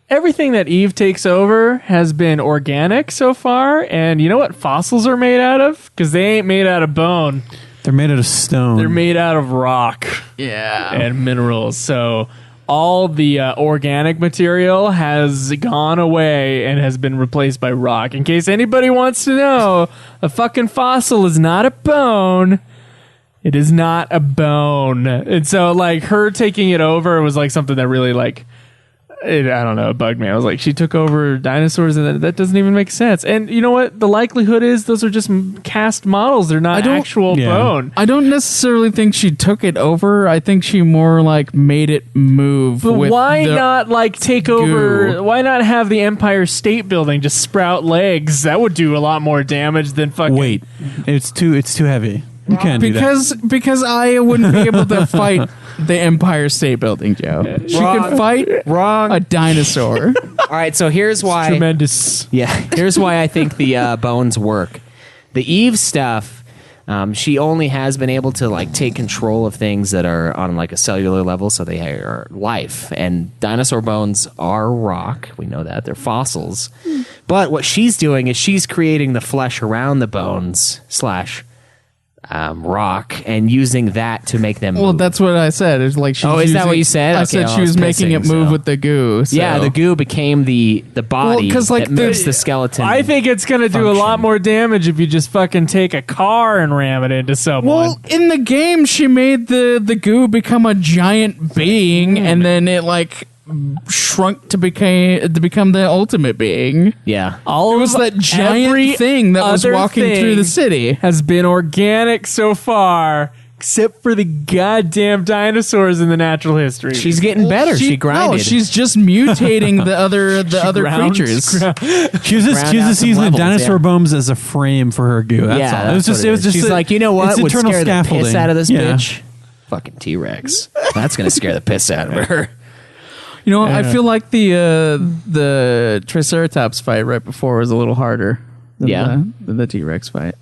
everything that Eve takes over has been organic so far. And you know what fossils are made out of? Because they ain't made out of bone. They're made out of stone. They're made out of rock Yeah, and minerals. So all the organic material has gone away and has been replaced by rock. In case anybody wants to know, a fucking fossil is not a bone. It is not a bone. And so, like, her taking it over was, like, something that really, like, I don't know, it bugged me. I was like, she took over dinosaurs, and that doesn't even make sense. And you know what? The likelihood is those are just cast models. They're not actual bone. I don't necessarily think she took it over. I think she more like made it move. But with why the not like take goo. over? Why not have the Empire State Building just sprout legs? That would do a lot more damage than fucking. Wait, it's too heavy. You can't do that. Because I wouldn't be able to fight the Empire State Building, Joe. She could fight a dinosaur. all right, so here's why. Tremendous. Yeah, here's why I think the bones work. The Eve stuff, she only has been able to like take control of things that are on like a cellular level, so they are life. And dinosaur bones are rock. We know that they're fossils. But what she's doing is she's creating the flesh around the bones / rock and using that to make them. Well, move. that's what I said. It's like she's is that what you said? I Okay, said well, she I was was making it pissing, move so. with the goo. So. Yeah, the goo became the body 'cause, like, that moves the skeleton. I think it's going to do a lot function. more damage if you just fucking take a car and ram it into someone. Well, in the game, she made the goo become a giant being, and then it like shrunk to become the ultimate being. Yeah. all It was of that giant every thing that was other walking thing through the city. has been organic so far, except for the goddamn dinosaurs in the natural history. She's getting better. She grinded. No, she's just mutating the other ground- creatures. She was Ground out just some using levels, dinosaur yeah. bones as a frame for her goo. That's yeah, all. It was that's just. what It was just. She's a- like, you know what? It's Would internal scare the scaffolding. piss out of this Yeah. bitch? Fucking T-Rex. That's gonna scare the piss out of her. You know, I feel like the Triceratops fight right before was a little harder than the T-Rex fight.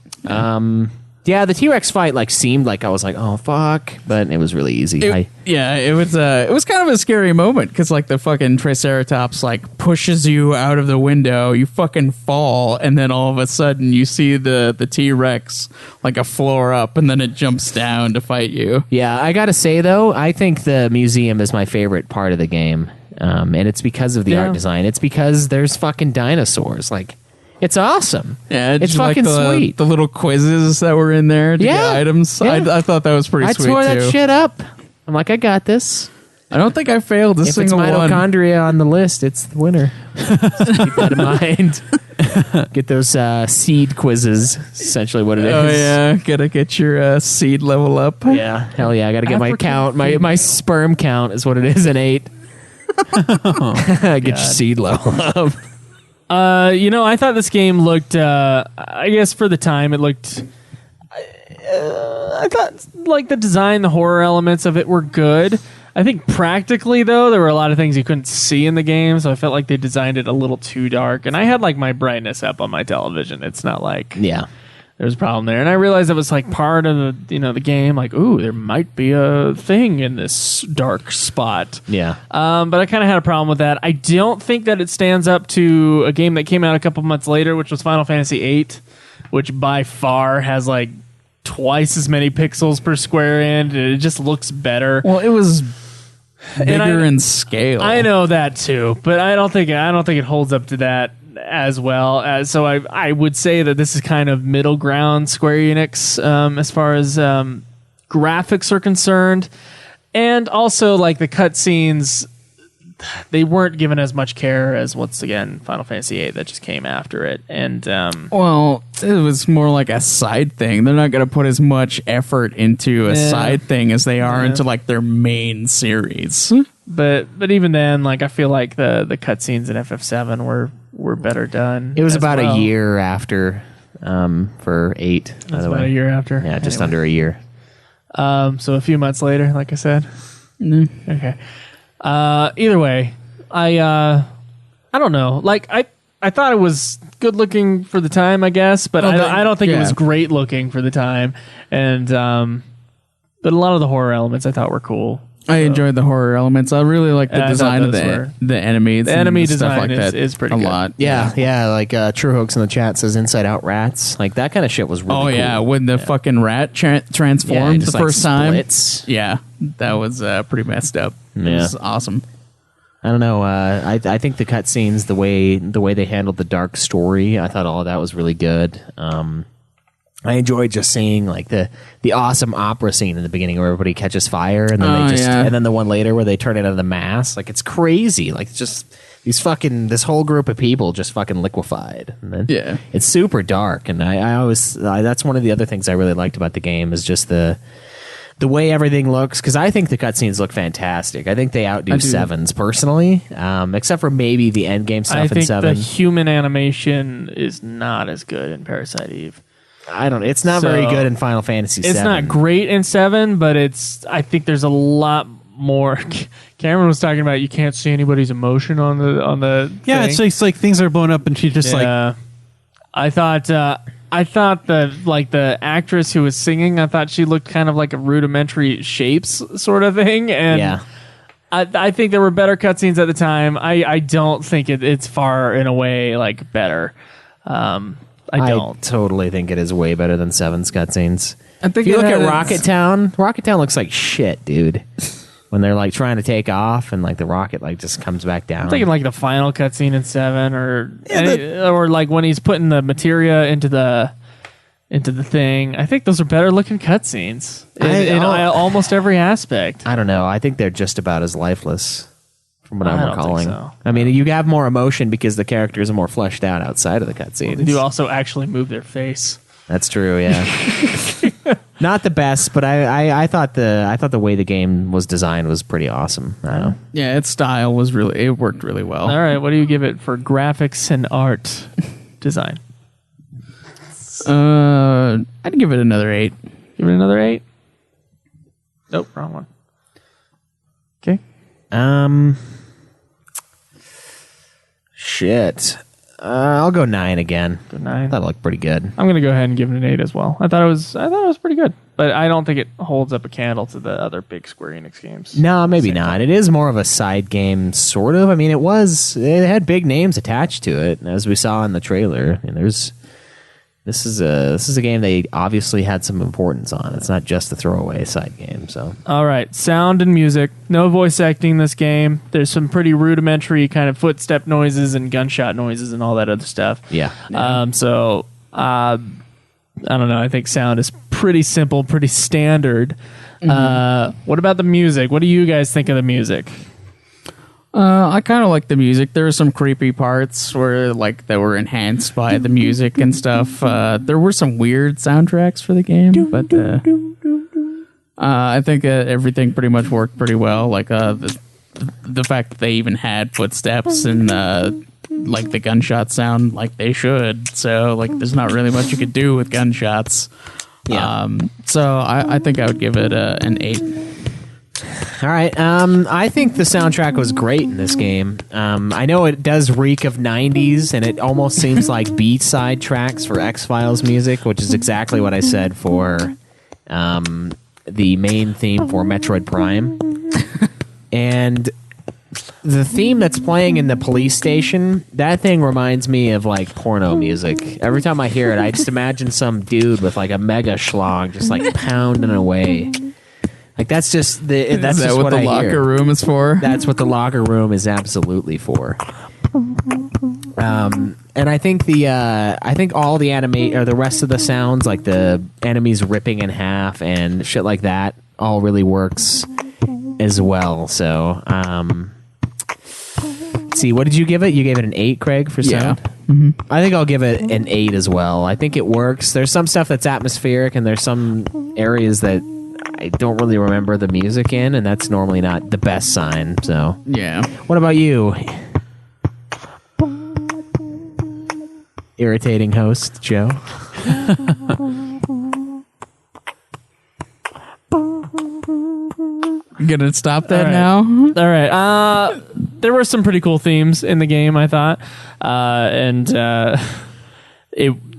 Yeah, the T-Rex fight like seemed like I was like, oh fuck, but it was really easy. It was kind of a scary moment because like the fucking Triceratops like pushes you out of the window, you fucking fall, and then all of a sudden you see the T-Rex like a floor up, and then it jumps down to fight you. Yeah, I gotta say though, I think the museum is my favorite part of the game, and it's because of the art design. It's because there's fucking dinosaurs. Like, it's awesome. Yeah, it's just fucking like sweet. The little quizzes that were in there to get items. Yeah. I thought that was pretty I sweet tore too. that shit up. I'm like, I got this. I don't think I failed a If it's single one. mitochondria on the list, it's the winner. Just keep that in mind. Get those seed quizzes. Essentially, what it is. Oh yeah, gotta get your seed level up. Yeah, hell yeah! I got to get my count. My sperm count is what it is in 8. Get your seed level up. I thought this game looked. I guess for the time, it looked. I thought like the design, the horror elements of it were good. I think practically though, there were a lot of things you couldn't see in the game, so I felt like they designed it a little too dark. And I had like my brightness up on my television. It's not like there was a problem there. And I realized it was like part of the game. Like, ooh, there might be a thing in this dark spot. Yeah. But I kind of had a problem with that. I don't think that it stands up to a game that came out a couple months later, which was Final Fantasy VIII, which by far has like twice as many pixels per square inch. It just looks better. Well, it was bigger in scale. I know that too, but I don't think it holds up to that as well. So I would say that this is kind of middle ground Square Enix as far as graphics are concerned, and also like the cutscenes. They weren't given as much care as once again Final Fantasy VIII that just came after it, and well, it was more like a side thing. They're not going to put as much effort into a side thing as they are into like their main series. But even then, like I feel like the cutscenes in FF7 were better done. It was about a year after for 8. That's about a year after. Yeah, just under a year. So a few months later, like I said. Okay. Either way, I don't know. Like I thought it was good looking for the time, I guess, but I don't think it was great looking for the time. And but a lot of the horror elements I thought were cool. I enjoyed the horror elements. I really like the design of the enemies. The enemy design stuff like that is pretty a good. lot. Yeah. Like True Hooks in the chat says Inside Out Rats. Like that kind of shit was really cool. Oh yeah, when the fucking rat transformed the first time. Splits. Yeah, that was pretty messed up. It was awesome. I don't know. I think the cutscenes, the way they handled the dark story, I thought all of that was really good. I enjoyed just seeing like the awesome opera scene in the beginning where everybody catches fire, and then and then the one later where they turn into the mass. Like it's crazy. Like it's just this whole group of people just fucking liquefied. And then it's super dark, and I always that's one of the other things I really liked about the game is just the way everything looks, because I think the cutscenes look fantastic. I think they outdo 7's personally, except for maybe the end game stuff in 7. I think the human animation is not as good in Parasite Eve. It's not very good in Final Fantasy 7. It's not great in 7, but I think there's a lot more. Cameron was talking about you can't see anybody's emotion on the thing. It's like things are blown up and she just like I thought the actress who was singing, I thought she looked kind of like a rudimentary shapes sort of thing, and I think there were better cutscenes at the time. I don't think it's far and away like better. I don't totally think it is way better than 7's cutscenes. I think if you look at Rocket Town looks like shit, dude. When they're like trying to take off and like the rocket like just comes back down. I'm thinking like the final cutscene in 7, or like when he's putting the materia into the thing. I think those are better looking cutscenes in almost every aspect. I don't know. I think they're just about as lifeless. From what I'm recalling. So. I mean, you have more emotion because the characters are more fleshed out outside of the cutscenes. They do also actually move their face. That's true, yeah. Not the best, but I thought the way the game was designed was pretty awesome. I don't know. Yeah, its style was it worked really well. All right, what do you give it for graphics and art design? I'd give it another 8. Give it another 8? Nope, wrong one. Okay. Shit. I'll go 9 again. Go 9. That looked pretty good. I'm gonna go ahead and give it an 8 as well. I thought it was pretty good, but I don't think it holds up a candle to the other big Square Enix games. No, maybe not. It is more of a side game, sort of. I mean, it had big names attached to it, as we saw in the trailer. I mean, this is a game they obviously had some importance on. It's not just a throwaway side game. So, all right, sound and music. No voice acting in this game. There's some pretty rudimentary kind of footstep noises and gunshot noises and all that other stuff. Yeah. I don't know. I think sound is pretty simple, pretty standard. What about the music? What do you guys think of the music? I kind of like the music. There are some creepy parts where that were enhanced by the music and stuff. There were some weird soundtracks for the game, but I think everything pretty much worked pretty well. Like the fact that they even had footsteps and the gunshots sound like they should. So there's not really much you could do with gunshots. Yeah. So I think I would give it an 8. All right. I think the soundtrack was great in this game. I know it does reek of 90s, and it almost seems like B-side tracks for X-Files music, which is exactly what I said for the main theme for Metroid Prime. And the theme that's playing in the police station, that thing reminds me of porno music. Every time I hear it, I just imagine some dude with a mega schlong just pounding away. That's just that's just what the locker room is for. That's what the locker room is absolutely for. And I think all the or the rest of the sounds, like the enemies ripping in half and shit like that, all really works as well. So, let's see, what did you give it? You gave it an 8, Craig, for sound? Yeah. Mm-hmm. I think I'll give it an 8 as well. I think it works. There's some stuff that's atmospheric, and there's some areas that I don't really remember the music in, and that's normally not the best sign. So, yeah. What about you? Irritating host, Joe. Gonna stop that All right. now? All right. There were some pretty cool themes in the game, I thought,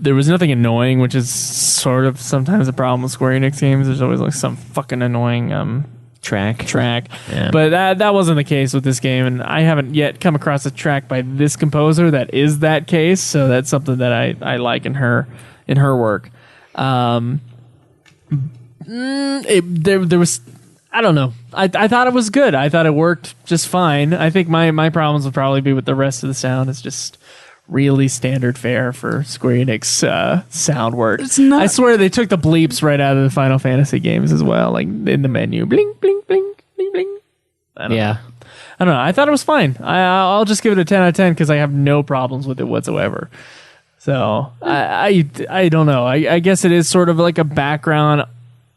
there was nothing annoying, which is sort of sometimes a problem with Square Enix games. There's always some fucking annoying track. Yeah. But that wasn't the case with this game, and I haven't yet come across a track by this composer that is that case. So that's something that I like in her work. There was. I don't know. I thought it was good. I thought it worked just fine. I think my problems would probably be with the rest of the sound. It's just really standard fare for Square Enix sound work. I swear they took the bleeps right out of the Final Fantasy games as well, in the menu. Bling, bling, bling, bling, bling. I don't know. I thought it was fine. I'll just give it a 10 out of 10 because I have no problems with it whatsoever. So I don't know. I guess it is sort of like a background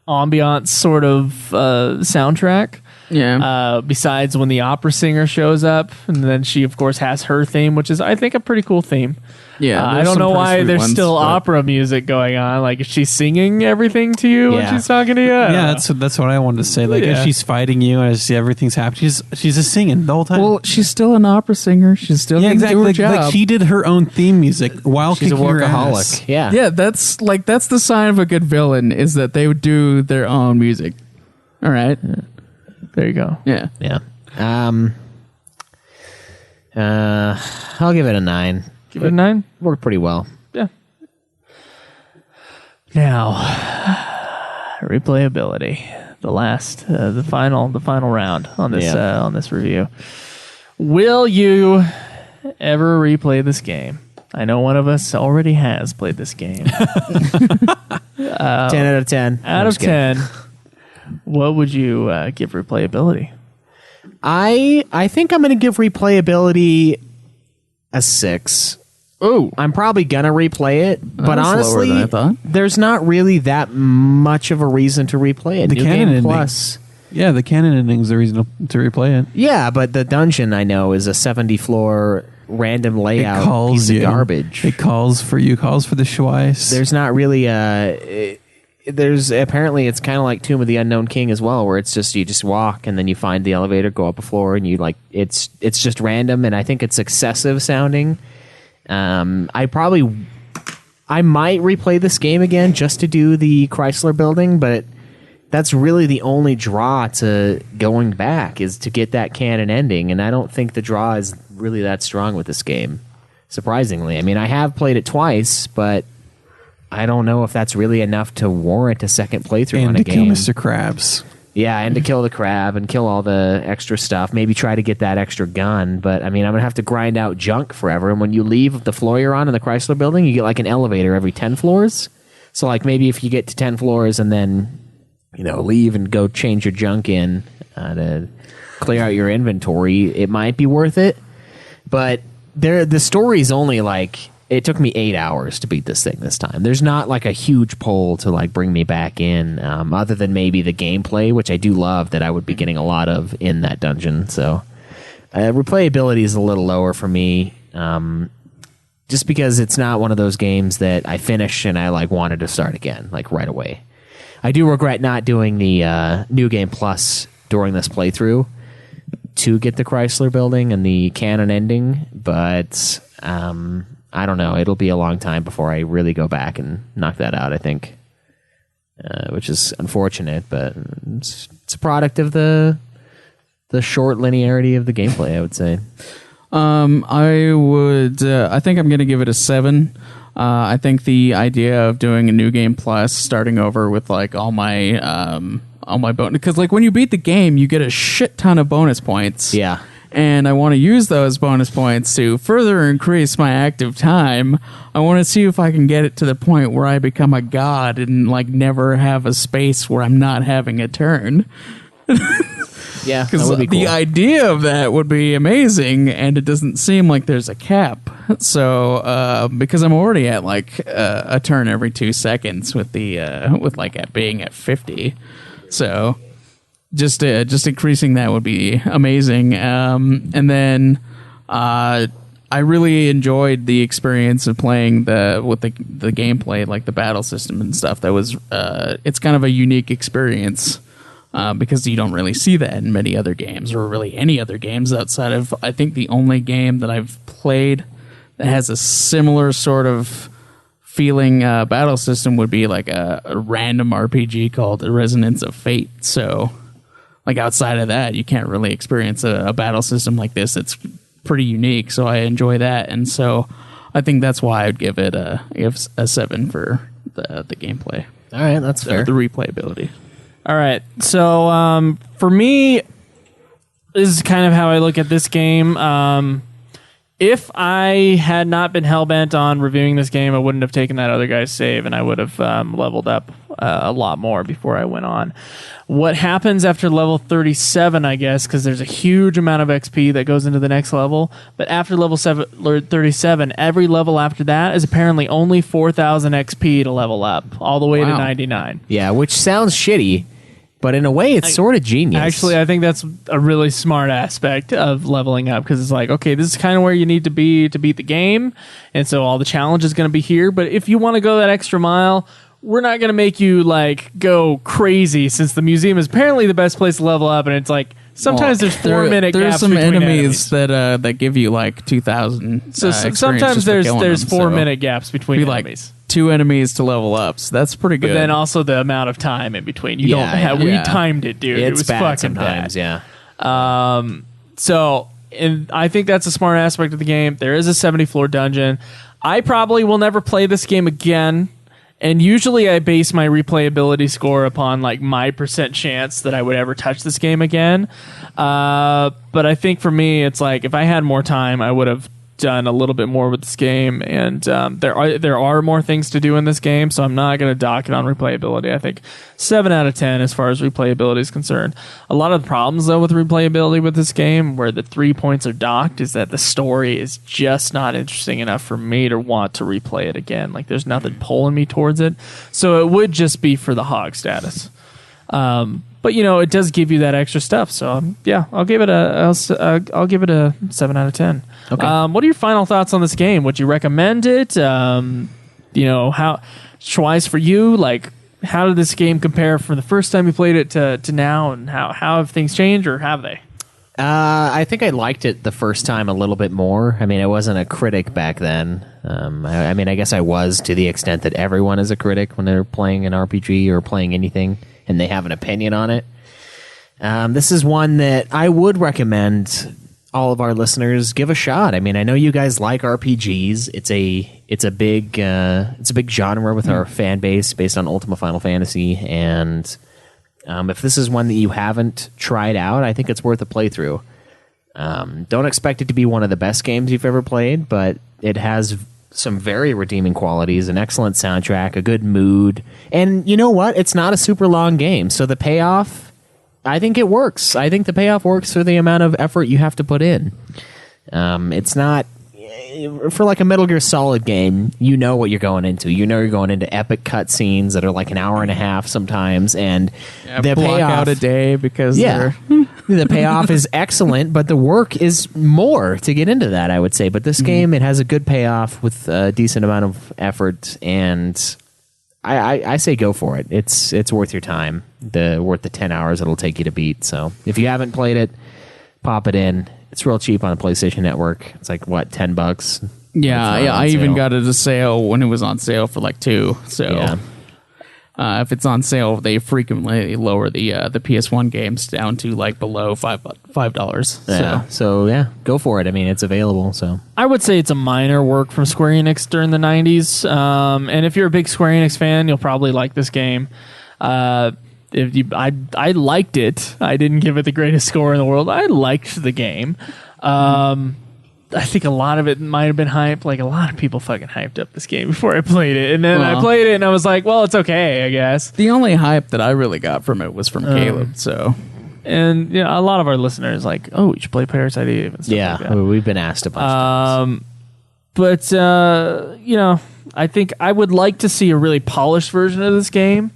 ambiance sort of soundtrack. Yeah. Besides when the opera singer shows up, and then she of course has her theme, which is I think a pretty cool theme. Yeah. I don't know why there's still opera music going on. Is she singing everything to you when she's talking to you? Yeah, that's what I wanted to say. As she's fighting you, as everything's happening, she's just singing the whole time. Well, she's still an opera singer. She's still exactly. her job. She did her own theme music while she's a kicking her workaholic. ass. Yeah, that's the sign of a good villain is that they would do their own music. All right. There you go. Yeah. Yeah. I'll give it a 9. Give it a 9? Worked pretty well. Yeah. Now, replayability. The final round on this review. Will you ever replay this game? I know one of us already has played this game. 10 out of 10. Out of 10, what would you give replayability? I think I'm going to give replayability a 6. Oh, I'm probably going to replay it, but That's honestly, lower than I thought. there's not really that much of a reason to replay it. The New canon Game ending. Plus. Yeah, the canon ending's the reason to replay it. Yeah, but the dungeon, I know, is a 70-floor random layout piece of garbage. It calls for you, calls for the Schweiss. There's not really there's apparently it's kind of like Tomb of the Unknown King as well, where it's just you just walk and then you find the elevator, go up a floor, and you it's just random, and I think it's excessive sounding. I might replay this game again just to do the Chrysler Building, but that's really the only draw to going back is to get that canon ending, and I don't think the draw is really that strong with this game. Surprisingly, I mean, I have played it twice, but I don't know if that's really enough to warrant a second playthrough on a game. And to kill Mr. Krabs. Yeah, and to kill the crab and kill all the extra stuff. Maybe try to get that extra gun. But, I mean, I'm going to have to grind out junk forever. And when you leave the floor you're on in the Chrysler Building, you get an elevator every 10 floors. So, maybe if you get to 10 floors and then, leave and go change your junk in to clear out your inventory, it might be worth it. But the story's only like, it took me 8 hours to beat this thing this time. There's not like a huge pull to like bring me back in, other than maybe the gameplay, which I do love that I would be getting a lot of in that dungeon. So replayability is a little lower for me, just because it's not one of those games that I finish and I like wanted to start again like right away. I do regret not doing the New Game Plus during this playthrough to get the Chrysler Building and the canon ending, but I don't know. It'll be a long time before I really go back and knock that out, I think, which is unfortunate, but it's a product of the short linearity of the gameplay, I would say. I think I'm going to give it a 7. I think the idea of doing a New Game Plus, starting over with like all my bonus, because like when you beat the game, you get a shit ton of bonus points. Yeah. And I want to use those bonus points to further increase my active time. I want to see if I can get it to the point where I become a god and like never have a space where I'm not having a turn. Yeah, because that would be cool. The idea of that would be amazing, and it doesn't seem like there's a cap. So, because I'm already at like a turn every 2 seconds with being at 50, so just increasing that would be amazing. And then I really enjoyed the experience of playing with the gameplay, like the battle system and stuff. That was it's kind of a unique experience. Because you don't really see that in many other games, or really any other games outside of, I think the only game that I've played that has a similar sort of feeling battle system would be like a random RPG called The Resonance of Fate. So, like outside of that, you can't really experience a battle system like this. It's pretty unique, so I enjoy that, and so I think that's why I'd give it a 7 for the gameplay. All right, that's fair. The replayability. All right. So for me, this is kind of how I look at this game. If I had not been hellbent on reviewing this game, I wouldn't have taken that other guy's save, and I would have leveled up a lot more before I went on. What happens after level 37, I guess, because there's a huge amount of XP that goes into the next level, but after level 37, every level after that is apparently only 4,000 XP to level up, all the way to 99. Yeah, which sounds shitty, but in a way, it's sort of genius. Actually, I think that's a really smart aspect of leveling up, because it's like, okay, this is kind of where you need to be to beat the game, and so all the challenge is going to be here, but if you want to go that extra mile, we're not going to make you like go crazy, since the museum is apparently the best place to level up, and it's like sometimes there's 4-minute gaps. There's some between enemies that give you like 2,000. So sometimes there's 4-minute gaps between enemies. Like 2 enemies to level up, so that's pretty good. But then also the amount of time in between. We timed it, dude. It was bad fucking sometimes, bad. Yeah. So, and I think that's a smart aspect of the game. There is a 70-floor dungeon. I probably will never play this game again. And usually I base my replayability score upon like my % chance that I would ever touch this game again. But I think for me, it's like if I had more time, I would have done a little bit more with this game, and there are more things to do in this game, so I'm not going to dock it on replayability. I think 7 out of 10 as far as replayability is concerned. A lot of the problems though with replayability with this game, where the 3 points are docked, is that the story is just not interesting enough for me to want to replay it again. Like there's nothing pulling me towards it, so it would just be for the hog status. But you know, it does give you that extra stuff. So yeah, I'll give it a 7 out of 10. Okay. What are your final thoughts on this game? Would you recommend it? You know, how Schweiss, for you, like how did this game compare from the first time you played it to now, and how have things changed, or have they? I think I liked it the first time a little bit more. I mean, I wasn't a critic back then. I mean, I guess I was, to the extent that everyone is a critic when they're playing an RPG or playing anything, and they have an opinion on it. This is one that I would recommend all of our listeners give a shot. I mean, I know you guys like RPGs. It's a big genre with our fan base based on Ultima Final Fantasy, and if this is one that you haven't tried out, I think it's worth a playthrough. Don't expect it to be one of the best games you've ever played, but it has some very redeeming qualities, an excellent soundtrack, a good mood, and you know what? It's not a super long game, so the payoff I think it works. I think the payoff works for the amount of effort you have to put in. It's not for like a Metal Gear Solid game. You know what you're going into. You know you're going into epic cutscenes that are like an hour and a half sometimes, and the block payoff out a day because the payoff is excellent, but the work is more to get into that, I would say. But this game, it has a good payoff with a decent amount of effort, and I say go for it. It's worth your time. Worth the 10 hours it'll take you to beat. So if you haven't played it, pop it in. It's real cheap on the PlayStation Network. It's like what, $10? Yeah, I even got it at a sale when it was on sale for like $2. So if it's on sale, they frequently lower the PS1 games down to like below $5. Yeah. So yeah, go for it. I mean, it's available. So I would say it's a minor work from Square Enix during the 90s. And if you're a big Square Enix fan, you'll probably like this game. I liked it. I didn't give it the greatest score in the world. I liked the game. I think a lot of it might have been hype. Like, a lot of people fucking hyped up this game before I played it. And then I played it and I was like, well, it's okay, I guess. The only hype that I really got from it was from Kaleb, so... And a lot of our listeners like, oh, you should play Parasite Eve and stuff like that. We've been asked a bunch of times. But, I think I would like to see a really polished version of this game.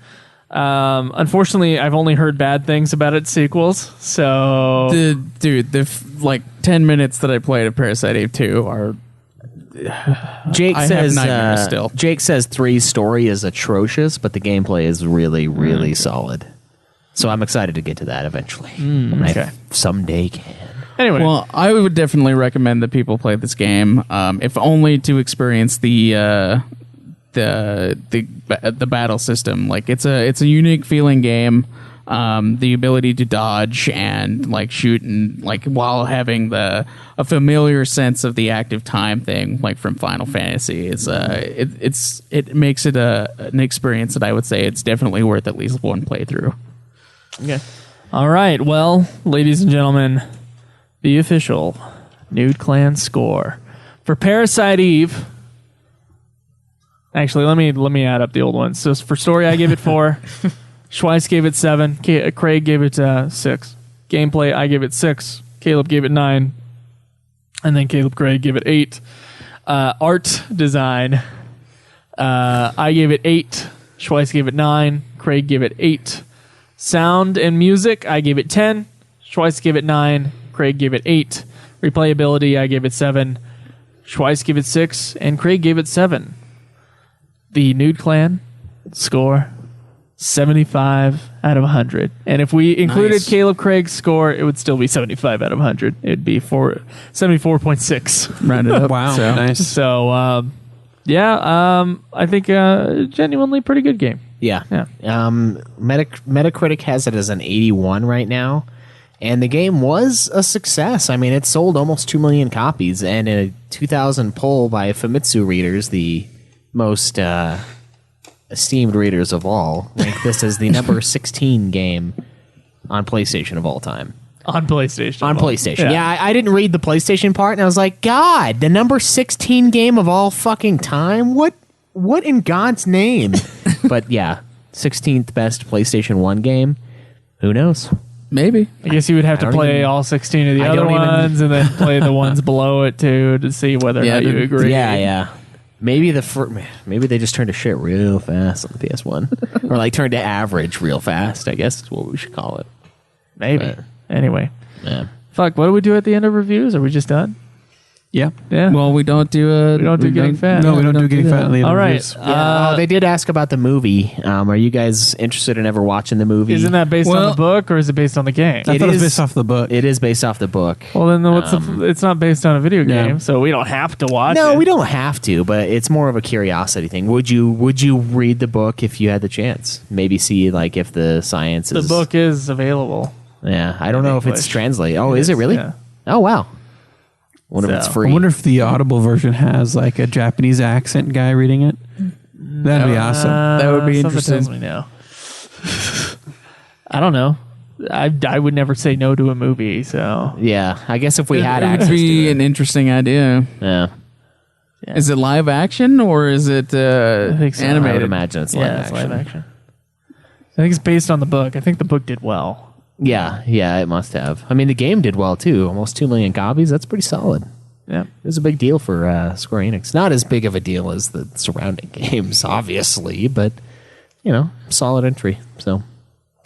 Unfortunately, I've only heard bad things about its sequels. So, the 10 minutes that I played of Parasite Eve 2 are. Jake I says have nightmares still. Jake says 3's story is atrocious, but the gameplay is really, really solid. So I'm excited to get to that eventually. Okay. Someday can. Anyway, Well, I would definitely recommend that people play this game, if only to experience the battle system. Like, it's a unique feeling game. The ability to dodge and like shoot and like while having a familiar sense of the active time thing, like from Final Fantasy, is it makes it an experience that I would say it's definitely worth at least one playthrough. okay. All right. Well, ladies and gentlemen, the official Nude Clan score for Parasite Eve. Actually, let me add up the old ones. So for story, I gave it 4. Schweiss gave it 7. Craig gave it 6. Gameplay, I gave it 6. Kaleb gave it 9. And then Craig gave it 8. Art design, I gave it 8. Schweiss gave it 9. Craig gave it 8. Sound and music, I gave it 10. Schweiss gave it 9. Craig gave it 8. Replayability, I gave it 7. Schweiss gave it 6. And Craig gave it 7. The Nude Clan score 75 out of 100. And if we included Kaleb Craig's score, it would still be 75 out of 100. It'd be 74.6 rounded up. Wow, so, nice. So, I think genuinely pretty good game. Yeah. Yeah. Metacritic has it as an 81 right now. And the game was a success. I mean, it sold almost 2 million copies. And in a 2000 poll by Famitsu readers, the most esteemed readers of all, ranked this as the number 16 game on PlayStation of all time. On PlayStation. On PlayStation. Yeah, I didn't read the PlayStation part, and I was like, God, the number 16 game of all fucking time? What in God's name? But yeah, 16th best PlayStation 1 game. Who knows? Maybe. I guess you would have to play all 16 of the other ones and then play the ones below it too to see whether or not you agree. Yeah. Maybe maybe they just turned to shit real fast on the PS1, or like turned to average real fast. I guess is what we should call it. Maybe. But, anyway, yeah. Fuck. What do we do at the end of reviews? Are we just done? Yeah. Yeah. Well, we don't do getting fat. No, we don't do getting fat in the All right. interviews. They did ask about the movie. Are you guys interested in ever watching the movie? Isn't that based on the book or is it based on the game? I thought it was based off the book. It is based off the book. Well, then it's not based on a video game, so we don't have to watch it. No, we don't have to, but it's more of a curiosity thing. Would you read the book if you had the chance? Maybe see like if the science is... The book is available. Yeah, I don't know if it's translated. Oh, is it really? Yeah. Oh, wow. Wonder if it's free. I wonder if the Audible version has like a Japanese accent guy reading it. That'd be awesome. That would be Something interesting. tells me no. I don't know. I would never say no to a movie, so Yeah, I guess if we had It would access be to it. an interesting idea. Yeah, Is it live action or is it I think so. animated? I would imagine it's live yeah, it's action. live action. I think it's based on the book. I think the book did well. Yeah, it must have. I mean, the game did well too. Almost 2 million copies. That's pretty solid. Yeah. It was a big deal for Square Enix. Not as big of a deal as the surrounding games, obviously, but solid entry. So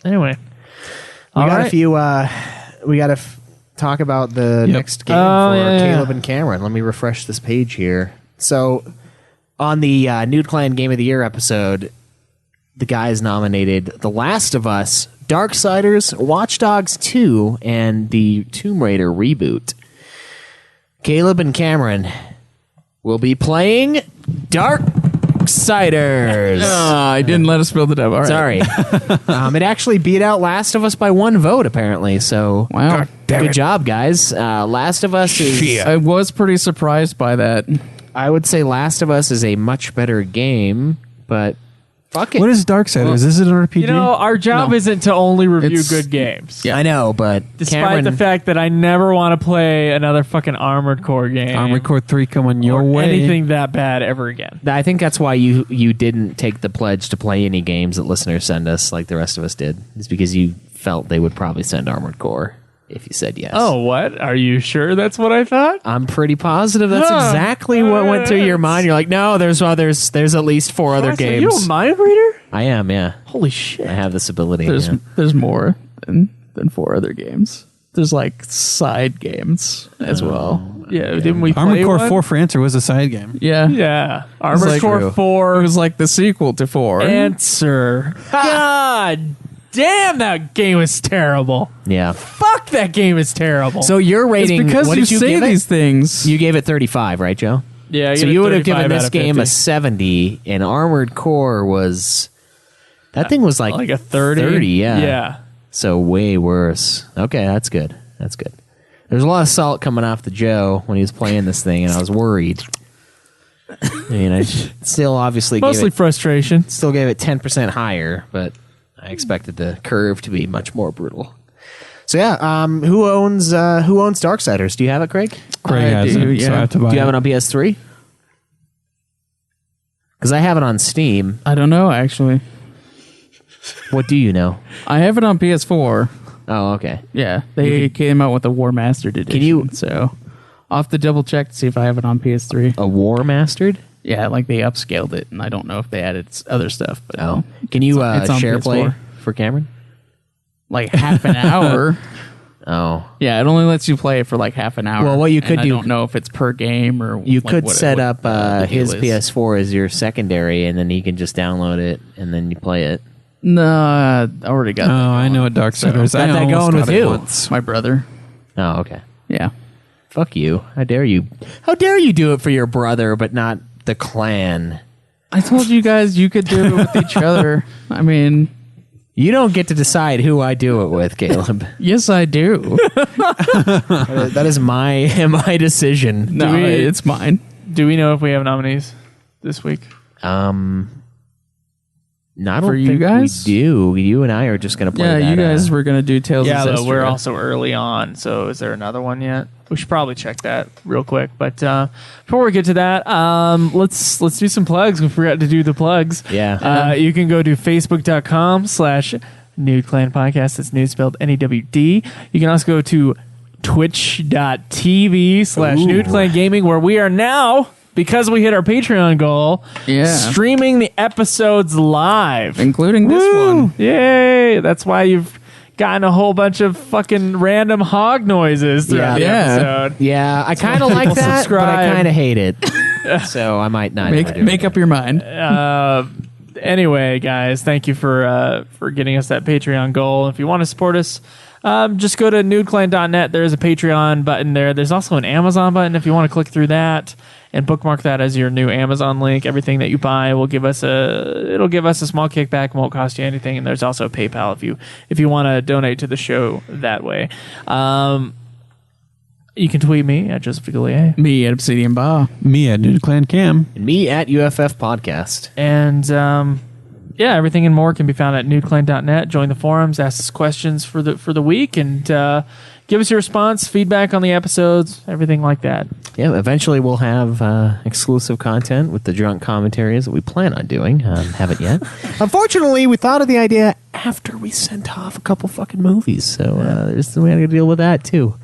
Anyway, we all got right. a few. We got to talk about the next game for Caleb and Cameron. Let me refresh this page here. So, on the Nude Clan Game of the Year episode, the guys nominated The Last of Us, Darksiders, Watch Dogs 2, and the Tomb Raider reboot. Caleb and Cameron will be playing Darksiders. I didn't let us build it up. All right. Sorry. It actually beat out Last of Us by 1 vote, apparently. So, Wow. good job, guys. Last of Us is... I was pretty surprised by that. I would say Last of Us is a much better game, but fuck it. What is Darksiders? Is it an RPG? Our job No. isn't to only review It's- good games. Yeah. I know, but Despite Cameron, the fact that I never want to play another fucking Armored Core game. Armored Core 3 coming your or way. anything that bad ever again. I think that's why you didn't take the pledge to play any games that listeners send us like the rest of us did. It's because you felt they would probably send Armored Core if you said yes. Oh, what? Are you sure that's what I thought? I'm pretty positive that's Huh. exactly what went through your mind. You're like, no, there's at least 4 other Schweiss, Are games. you a mind reader? I am, yeah. Holy shit. I have this ability. There's yeah. more than 4 other games. There's like side games as well. Yeah, didn't we Armored play Core one? 4 for Answer was a side game. Yeah. Yeah. Armored like- Core True. 4. It was like the sequel to 4. Answer. God damn, that game is terrible. Yeah. Fuck, that game is terrible. So your it's rating, because what you did you say give these it? things. You gave it 35, right, Joe? yeah, I So give it you would have 35 given out this of game 50. a 70, and Armored Core was... That thing was like like a 30. 30, yeah. Yeah. So way worse. Okay, that's good. That's good. There's a lot of salt coming off the Joe when he was playing this thing, and I was worried. I mean, I still obviously Mostly frustration. still gave it 10% higher, but I expected the curve to be much more brutal. So yeah, who owns Darksiders? Do you have it, Craig? Craig I has do, it, so yeah. I have to buy Do you have it on PS3? Because I have it on Steam. I don't know, actually. What do you know? I have it on PS4. Oh, okay. Yeah. They came out with a War Mastered edition. you- So I'll have to double check to see if I have it on PS3. A War Mastered? Yeah, like they upscaled it, and I don't know if they added other stuff. But Oh. Can you it's on share PS4. play for Cameron? like half an hour. Oh. Yeah, it only lets you play it for like half an hour. Well, what you and could I do- don't know if it's per game or You like, could what- set what, up the deal his is. PS4 as your secondary, and then he can just download it, and then you play it. No, I already got. Oh, that I going. know what Darksiders is. Got I that almost going got with it who? once. My brother. Oh, okay. Yeah. Fuck you. How dare you? How dare you do it for your brother, but not the clan? I told you guys you could do it with each other. I mean, You don't get to decide who I do it with, Caleb. yes, I do. That is my decision. No, it's mine. Do we know if we have nominees this week? No, I don't For you think guys? we do. You and I are just going to play Yeah, that. you guys were gonna do Tales Yeah, of though, we're Zestiria. also early on. So is there another one yet? We should probably check that real quick. But before we get to that, let's do some plugs. We forgot to do the plugs. Yeah. You can go to facebook.com/Nude Clan Podcast. That's nude spelled NEWD. You can also go to twitch.tv/Nude Clan Gaming, where we are now, because we hit our Patreon goal, streaming the episodes live. including this Woo! one. Yay! That's why you've gotten a whole bunch of fucking random hog noises throughout the Yeah. episode. Yeah, I kind of like that, but I subscribe. kind of hate it. So I might not. ever do Make it. up your mind. Anyway, guys, thank you for getting us that Patreon goal. If you want to support us, just go to nudeclan.net. There's a Patreon button there. There's also an Amazon button if you want to click through that and bookmark that as your new Amazon link. Everything that you buy will give us it'll give us a small kickback, won't cost you anything. And there's also PayPal if you want to donate to the show that way. You can tweet me at Joseph Gillier. Me at Obsidian Bar. Me at Nude Clan Cam. And me at UFF Podcast. And yeah, everything and more can be found at nudeclan.net. Join the forums, ask us questions for the week, and give us your response, feedback on the episodes, everything like that. Yeah, eventually we'll have exclusive content with the drunk commentaries that we plan on doing. Haven't yet. Unfortunately, we thought of the idea after we sent off a couple fucking movies, so we had to deal with that too.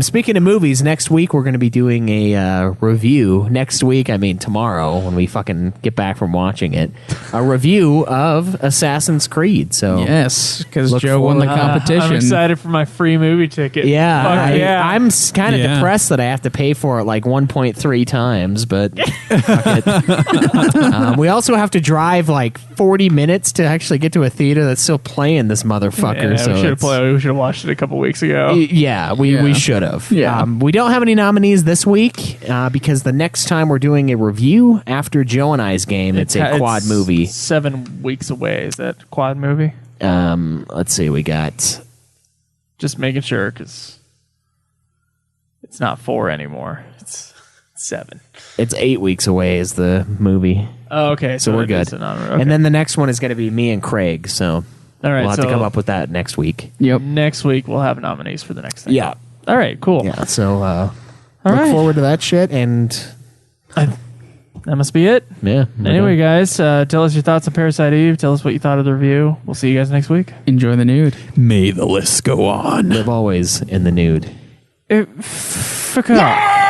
Speaking of movies, next week we're going to be doing a review. Next week, I mean tomorrow, when we fucking get back from watching it, a review of Assassin's Creed. So Yes, because Look Joe won the forward- competition. I'm excited for my free movie ticket. yeah, Fuck yeah. I'm kind of Yeah. depressed that I have to pay for it like 1.3 times, but fuck it. We also have to drive like 40 minutes to actually get to a theater that's still playing this motherfucker. Yeah, so we it's- should have watched it a couple weeks ago. Yeah, we should have. Yeah. We don't have any nominees this week because the next time we're doing a review after Joe and I's game, it's a quad movie. 7 weeks away. Is that a quad movie? Let's see, we got... Just making sure, because it's not 4 anymore. It's 7. It's 8 weeks away is the movie. Oh, okay. So we're it good. is an honor. Okay. And then the next one is going to be me and Craig, so all right, we'll have so to come up with that next week. Yep. next week we'll have nominees for the next thing. Yeah. All right, cool. Yeah, so All look right. forward to that shit, and That must be it. yeah. Anyway, guys, tell us your thoughts on Parasite Eve. Tell us what you thought of the review. We'll see you guys next week. Enjoy the nude. May the list go on. live always in the nude. Fuck off.